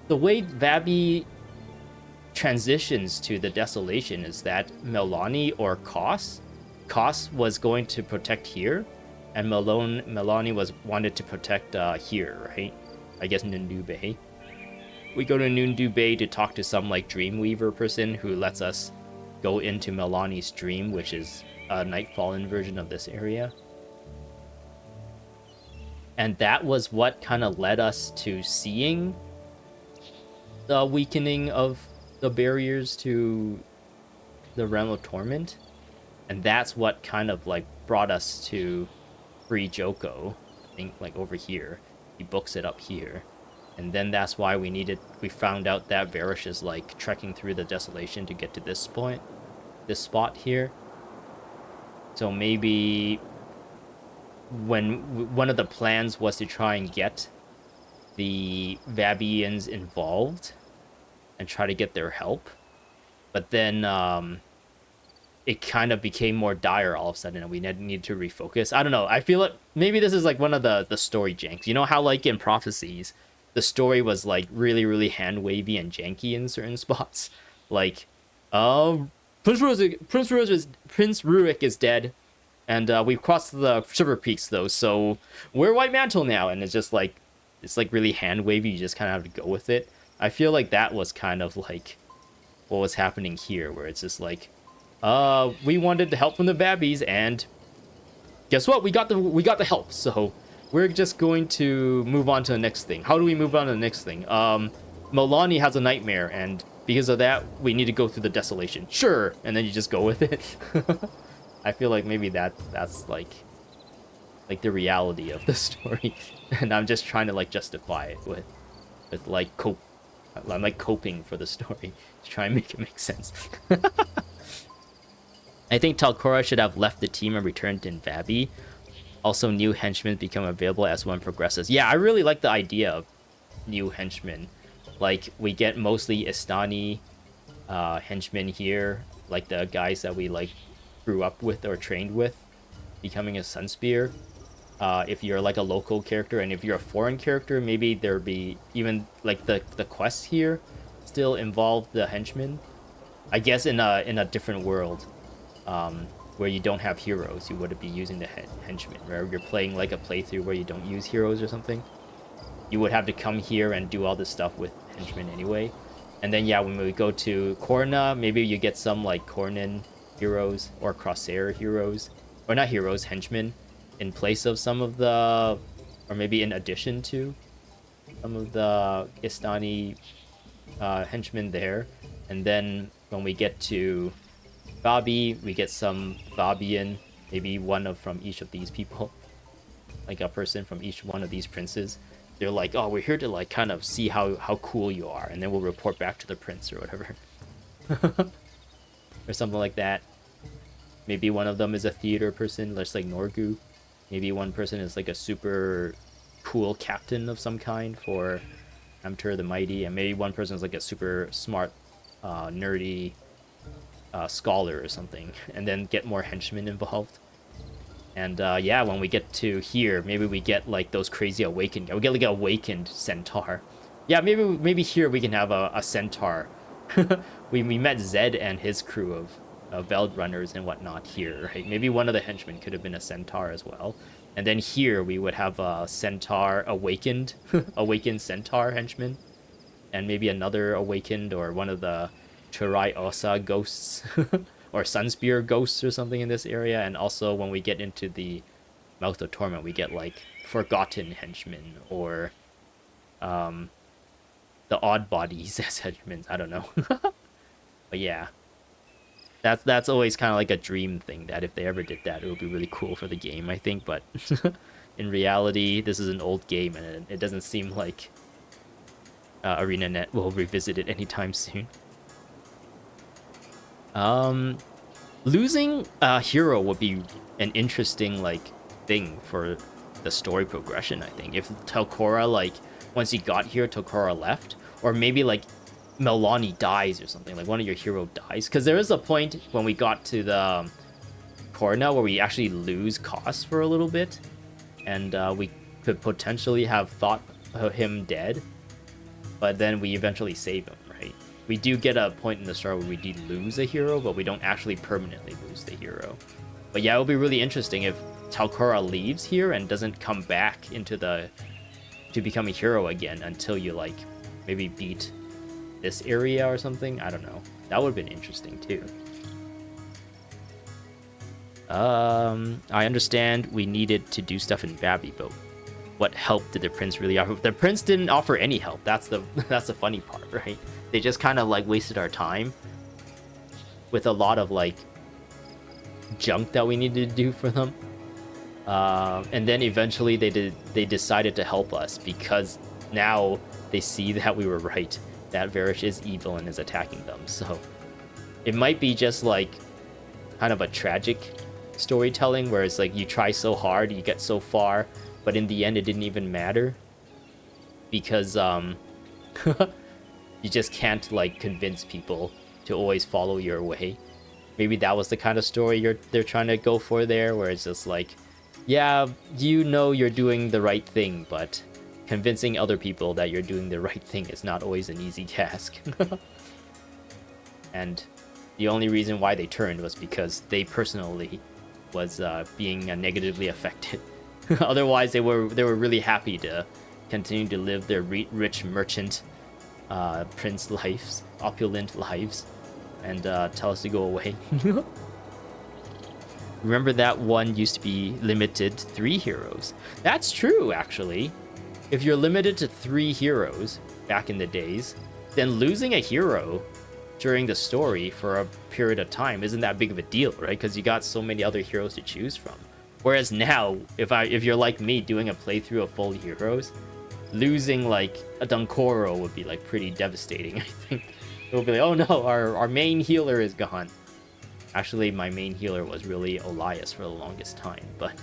The way Vabi transitions to the Desolation is that Melani or Kos was going to protect here, and Melani wanted to protect here, right? I guess Nundu Bay. We go to Nundu Bay to talk to some like Dreamweaver person who lets us go into Melani's dream, which is a Nightfallen version of this area. And that was what kind of led us to seeing the weakening of the barriers to the Realm of Torment. And that's what kind of like brought us to free Joko, I think, like over here. He books it up here. And then that's why we found out that Varish is like trekking through the Desolation to get to this point, this spot here. So maybe when one of the plans was to try and get the Vabians involved and try to get their help, but then it kind of became more dire all of a sudden, and we need to refocus. I don't know. I feel like maybe this is like one of the story janks. You know how like in Prophecies, the story was like really, really hand wavy and janky in certain spots. Like, Prince Rurik is dead, and we've crossed the Shiver Peaks though, so we're White Mantle now, and it's just like really hand wavy. You just kind of have to go with it. I feel like that was kind of like what was happening here, where it's just like, we wanted the help from the Babbies, and guess what? We got the help. So we're just going to move on to the next thing. How do we move on to the next thing? Melani has a nightmare, and because of that, we need to go through the Desolation. Sure, and then you just go with it. I feel like maybe that's like the reality of the story, and I'm just trying to like justify it with like I'm like coping for the story to try and make it make sense. I think Talcora should have left the team and returned in Vabi. Also, new henchmen become available as one progresses. Yeah, I really like the idea of new henchmen. Like, we get mostly Istani henchmen here, like the guys that we like grew up with or trained with, becoming a Sunspear. If you're like a local character, and if you're a foreign character, maybe there'd be even like the quests here still involve the henchmen. I guess in a different world, where you don't have heroes, you would be using the henchmen. Where you're playing like a playthrough where you don't use heroes or something, you would have to come here and do all this stuff with henchmen anyway. And then yeah, when we go to Korna, maybe you get some like Kornan heroes or Crosshair heroes, or not heroes, henchmen, in place of some of the, or maybe in addition to some of the Istani henchmen there. And then when we get to Vabi, we get some Vabian, maybe one from each of these people, like a person from each one of these princes. They're like, oh, we're here to like kind of see how cool you are, and then we'll report back to the prince or whatever. Or something like that. Maybe one of them is a theater person, just like Norgu. Maybe one person is like a super cool captain of some kind for Amtur the Mighty, and maybe one person is like a super smart, nerdy scholar or something, and then get more henchmen involved. And yeah, when we get to here, maybe we get like those crazy awakened. We get like an awakened centaur. Yeah, maybe here we can have a centaur. we met Zed and his crew of Veld runners and whatnot here, right? Maybe one of the henchmen could have been a centaur as well. And then here we would have a centaur awakened, awakened centaur henchman, and maybe another awakened or one of the Churai Osa ghosts or Sunspear ghosts or something in this area. And also when we get into the Mouth of Torment, we get like forgotten henchmen or the odd bodies as henchmen. I don't know. But yeah. That's always kind of like a dream thing, that if they ever did that, it would be really cool for the game, I think. But in reality, this is an old game, and it doesn't seem like ArenaNet will revisit it anytime soon. Losing a hero would be an interesting like thing for the story progression, I think. If Talcora, like, once you got here, Talcora left, or maybe like Melani dies or something, like one of your hero dies, because there is a point when we got to the Corna where we actually lose cost for a little bit, and we could potentially have thought of him dead, but then we eventually save him, right? We do get a point in the story where we do lose a hero, but we don't actually permanently lose the hero. But yeah, it would be really interesting if Talcora leaves here and doesn't come back into to become a hero again until you like maybe beat this area or something. I don't know. That would have been interesting too. I understand we needed to do stuff in Babby, but what help did the prince really offer? The prince didn't offer any help. That's the funny part, right? They just kind of like wasted our time with a lot of like junk that we needed to do for them. And then eventually they decided to help us because now they see that we were right. That Varish is evil and is attacking them. So it might be just like kind of a tragic storytelling where it's like you try so hard, you get so far, but in the end it didn't even matter because you just can't like convince people to always follow your way. Maybe that was the kind of story they're trying to go for there, where it's just like, yeah, you know you're doing the right thing, but convincing other people that you're doing the right thing is not always an easy task. And the only reason why they turned was because they personally was being negatively affected. Otherwise, they were really happy to continue to live their rich merchant prince lives, opulent lives, and tell us to go away. Remember that one used to be limited to 3 heroes. That's true, actually. If you're limited to 3 heroes back in the days, then losing a hero during the story for a period of time isn't that big of a deal, right? Because you got so many other heroes to choose from. Whereas now, if you're like me doing a playthrough of full heroes, losing like a Dunkoro would be like pretty devastating, I think. It would be like, oh no, our main healer is gone. Actually, my main healer was really Elias for the longest time, but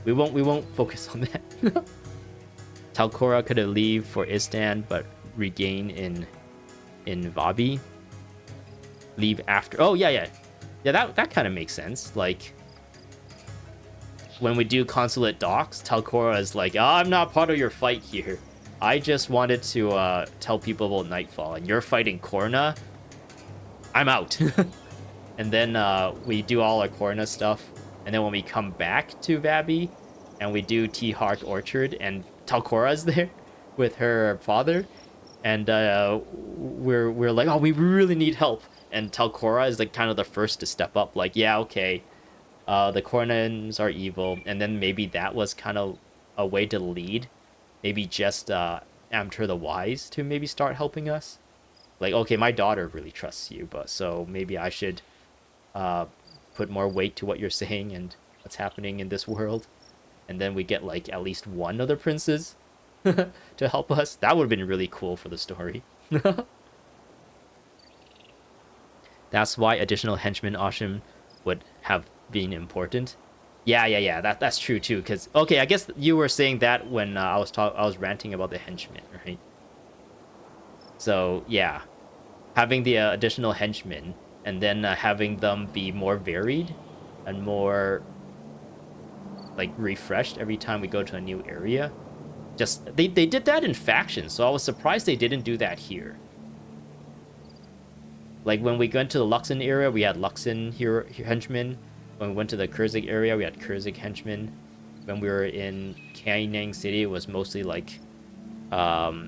we won't focus on that. Talcora could have leave for Istan, but regain in Vabi. Leave after. Oh yeah. That kind of makes sense. Like when we do consulate docks, Talcora is like, I'm not part of your fight here. I just wanted to tell people about Nightfall, and you're fighting Corna. I'm out. And then we do all our Corna stuff, and then when we come back to Vabi, and we do T-Hark Orchard, and Talcora's there with her father, and we're like, oh, we really need help. And Talcora is like kind of the first to step up, like, yeah, okay, the Cornans are evil, and then maybe that was kind of a way to lead, maybe just Amter the Wise to maybe start helping us. Like, okay, my daughter really trusts you, but so maybe I should put more weight to what you're saying and what's happening in this world. And then we get like at least one of the princes to help us. That would have been really cool for the story. That's why additional henchmen option would have been important. Yeah. That's true too. Because okay, I guess you were saying that when I was ranting about the henchmen, right? So yeah, having the additional henchmen and then having them be more varied and more like refreshed every time we go to a new area. Just they did that in factions, so I was surprised they didn't do that here. Like when we went to the Luxon area, we had Luxon henchmen. When we went to the Kurzik area, we had Kurzik henchmen. when we were in Kaineng City, it was mostly like our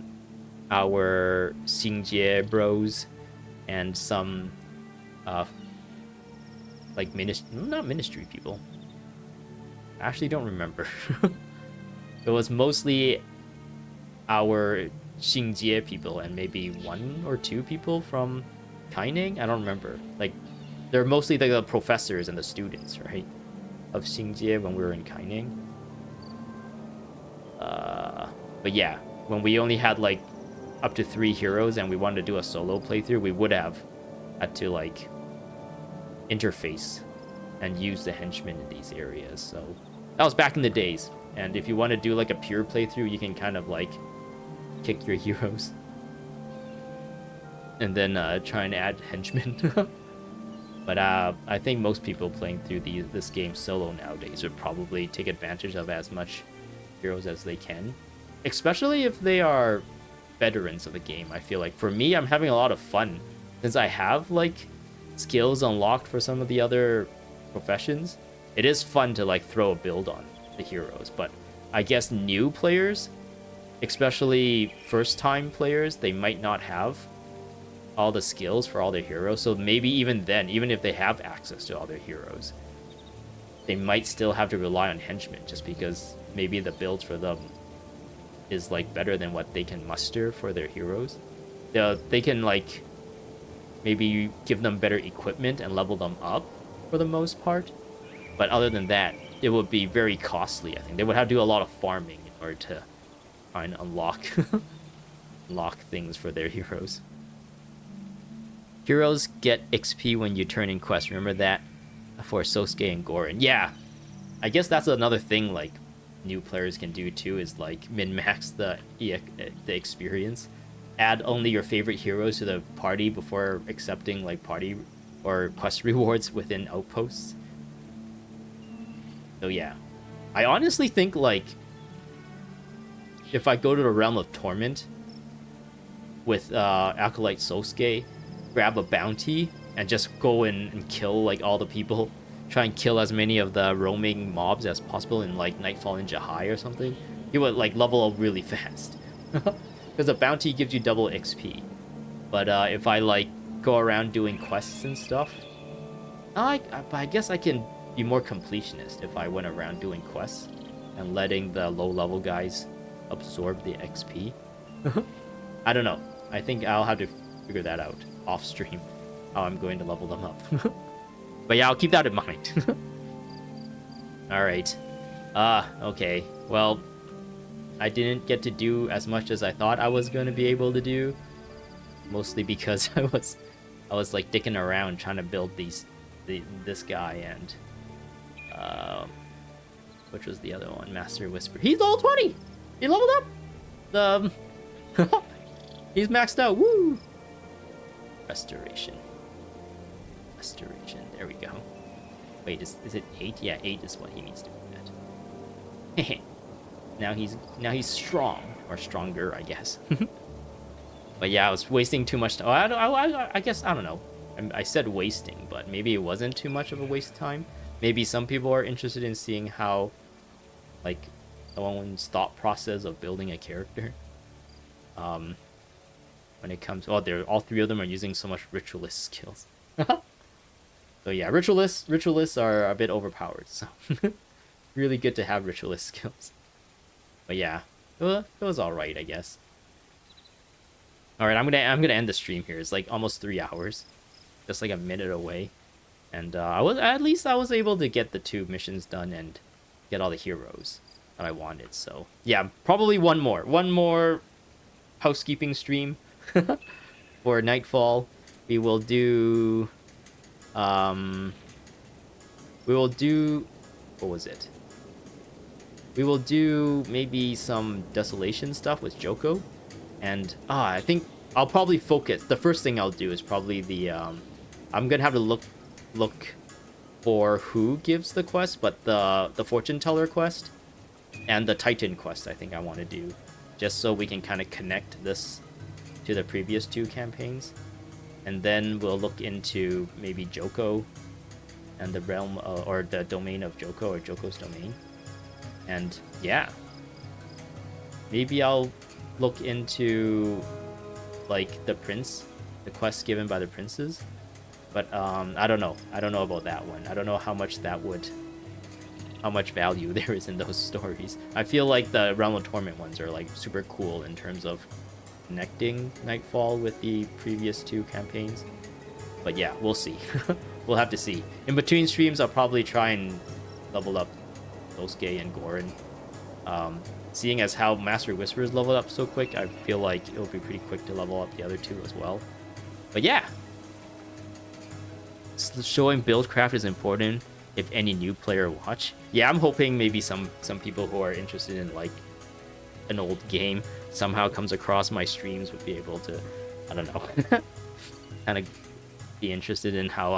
Xingjie bros and some like not ministry people. I actually don't remember. It was mostly our Xingjie people and maybe 1 or 2 people from Kaineng. I don't remember. Like, they're mostly the professors and the students, right, of Xingjie when we were in Kaineng. But yeah, when we only had like up to 3 heroes and we wanted to do a solo playthrough, we would have had to like interface and use the henchmen in these areas. So that was back in the days. And if you want to do like a pure playthrough, you can kind of like kick your heroes and then try and add henchmen. But I think most people playing through this game solo nowadays would probably take advantage of as much heroes as they can, especially if they are veterans of the game. I feel like for me, I'm having a lot of fun since I have like skills unlocked for some of the other professions. It is fun to like throw a build on the heroes, but I guess new players, especially first time players, they might not have all the skills for all their heroes. So maybe even then, even if they have access to all their heroes, they might still have to rely on henchmen just because maybe the builds for them is like better than what they can muster for their heroes. They can like maybe give them better equipment and level them up for the most part. But other than that, it would be very costly. I think they would have to do a lot of farming in order to try and unlock things for their heroes. Heroes get XP when you turn in quests. Remember that for Sosuke and Gorin. Yeah, I guess that's another thing like new players can do too, is like min-max the experience. Add only your favorite heroes to the party before accepting like party or quest rewards within outposts. So yeah, I honestly think like if I go to the Realm of Torment with Acolyte Sosuke, grab a bounty and just go in and kill like all the people, try and kill as many of the roaming mobs as possible in like Nightfall Ninja High or something, you would like level up really fast. Because the bounty gives you double XP. But if I like go around doing quests and stuff, I guess I can be more completionist if I went around doing quests and letting the low level guys absorb the XP. I don't know. I think I'll have to figure that out off stream, how I'm going to level them up. But yeah, I'll keep that in mind. Alright. Okay. Well, I didn't get to do as much as I thought I was going to be able to do. Mostly because I was like dicking around trying to build this guy and which was the other one, Master Whisper. He's level 20! He leveled up! He's maxed out, woo! Restoration. There we go. Wait, is it 8? Yeah, 8 is what he needs to be at. Now he's strong, or stronger, I guess. But yeah, I was wasting too much time. I guess, I don't know. I said wasting, but maybe it wasn't too much of a waste of time. Maybe some people are interested in seeing how, like, someone's thought process of building a character. When it comes, all 3 of them are using so much ritualist skills. So yeah, ritualists are a bit overpowered. So really good to have ritualist skills. But yeah, it was all right, I guess. All right, I'm gonna end the stream here. It's like almost 3 hours, just like a minute away, and I was able to get the 2 missions done and get all the heroes that I wanted. So yeah, probably one more housekeeping stream for Nightfall. We will do what was it? We will do maybe some Desolation stuff with Joko. And I think I'll probably focus. The first thing I'll do is probably the I'm gonna have to look for who gives the quest, but the Fortune Teller quest and the Titan quest I think I want to do, just so we can kind of connect this to the previous 2 campaigns. And then we'll look into maybe Joko and the realm or the domain of Joko, or Joko's domain. And yeah, maybe I'll look into like the quests given by the princes. But I don't know. I don't know about that one. I don't know how much value there is in those stories. I feel like the Realm of Torment ones are like super cool in terms of connecting Nightfall with the previous 2 campaigns. But yeah, we'll see. We'll have to see. In between streams, I'll probably try and level up Dosuke and Gorin. Seeing as how Master Whisperers leveled up so quick, I feel like it'll be pretty quick to level up the other 2 as well. But yeah, showing buildcraft is important if any new player watch. Yeah, I'm hoping maybe some people who are interested in like an old game somehow comes across my streams would be able to, I don't know, kind of be interested in how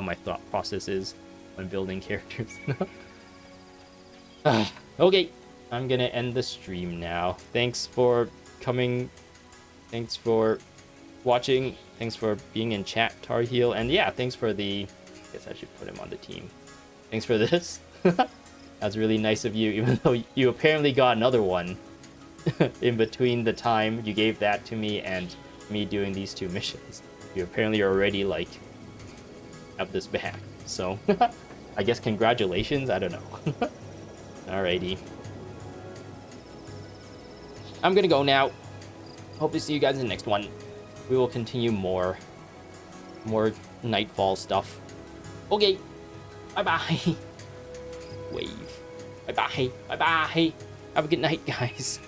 my thought process is when building characters. Okay, I'm gonna end the stream now. Thanks for coming. Thanks for watching. Thanks for being in chat, Tar Heel. And yeah, thanks for I guess I should put him on the team. Thanks for this. That's really nice of you, even though you apparently got another one in between the time you gave that to me and me doing these 2 missions. You apparently already like have this back. So I guess congratulations. I don't know. Alrighty. I'm gonna go now. Hope to see you guys in the next one. We will continue more Nightfall stuff. Okay. Bye-bye. Wave. Bye-bye. Bye-bye. Have a good night, guys.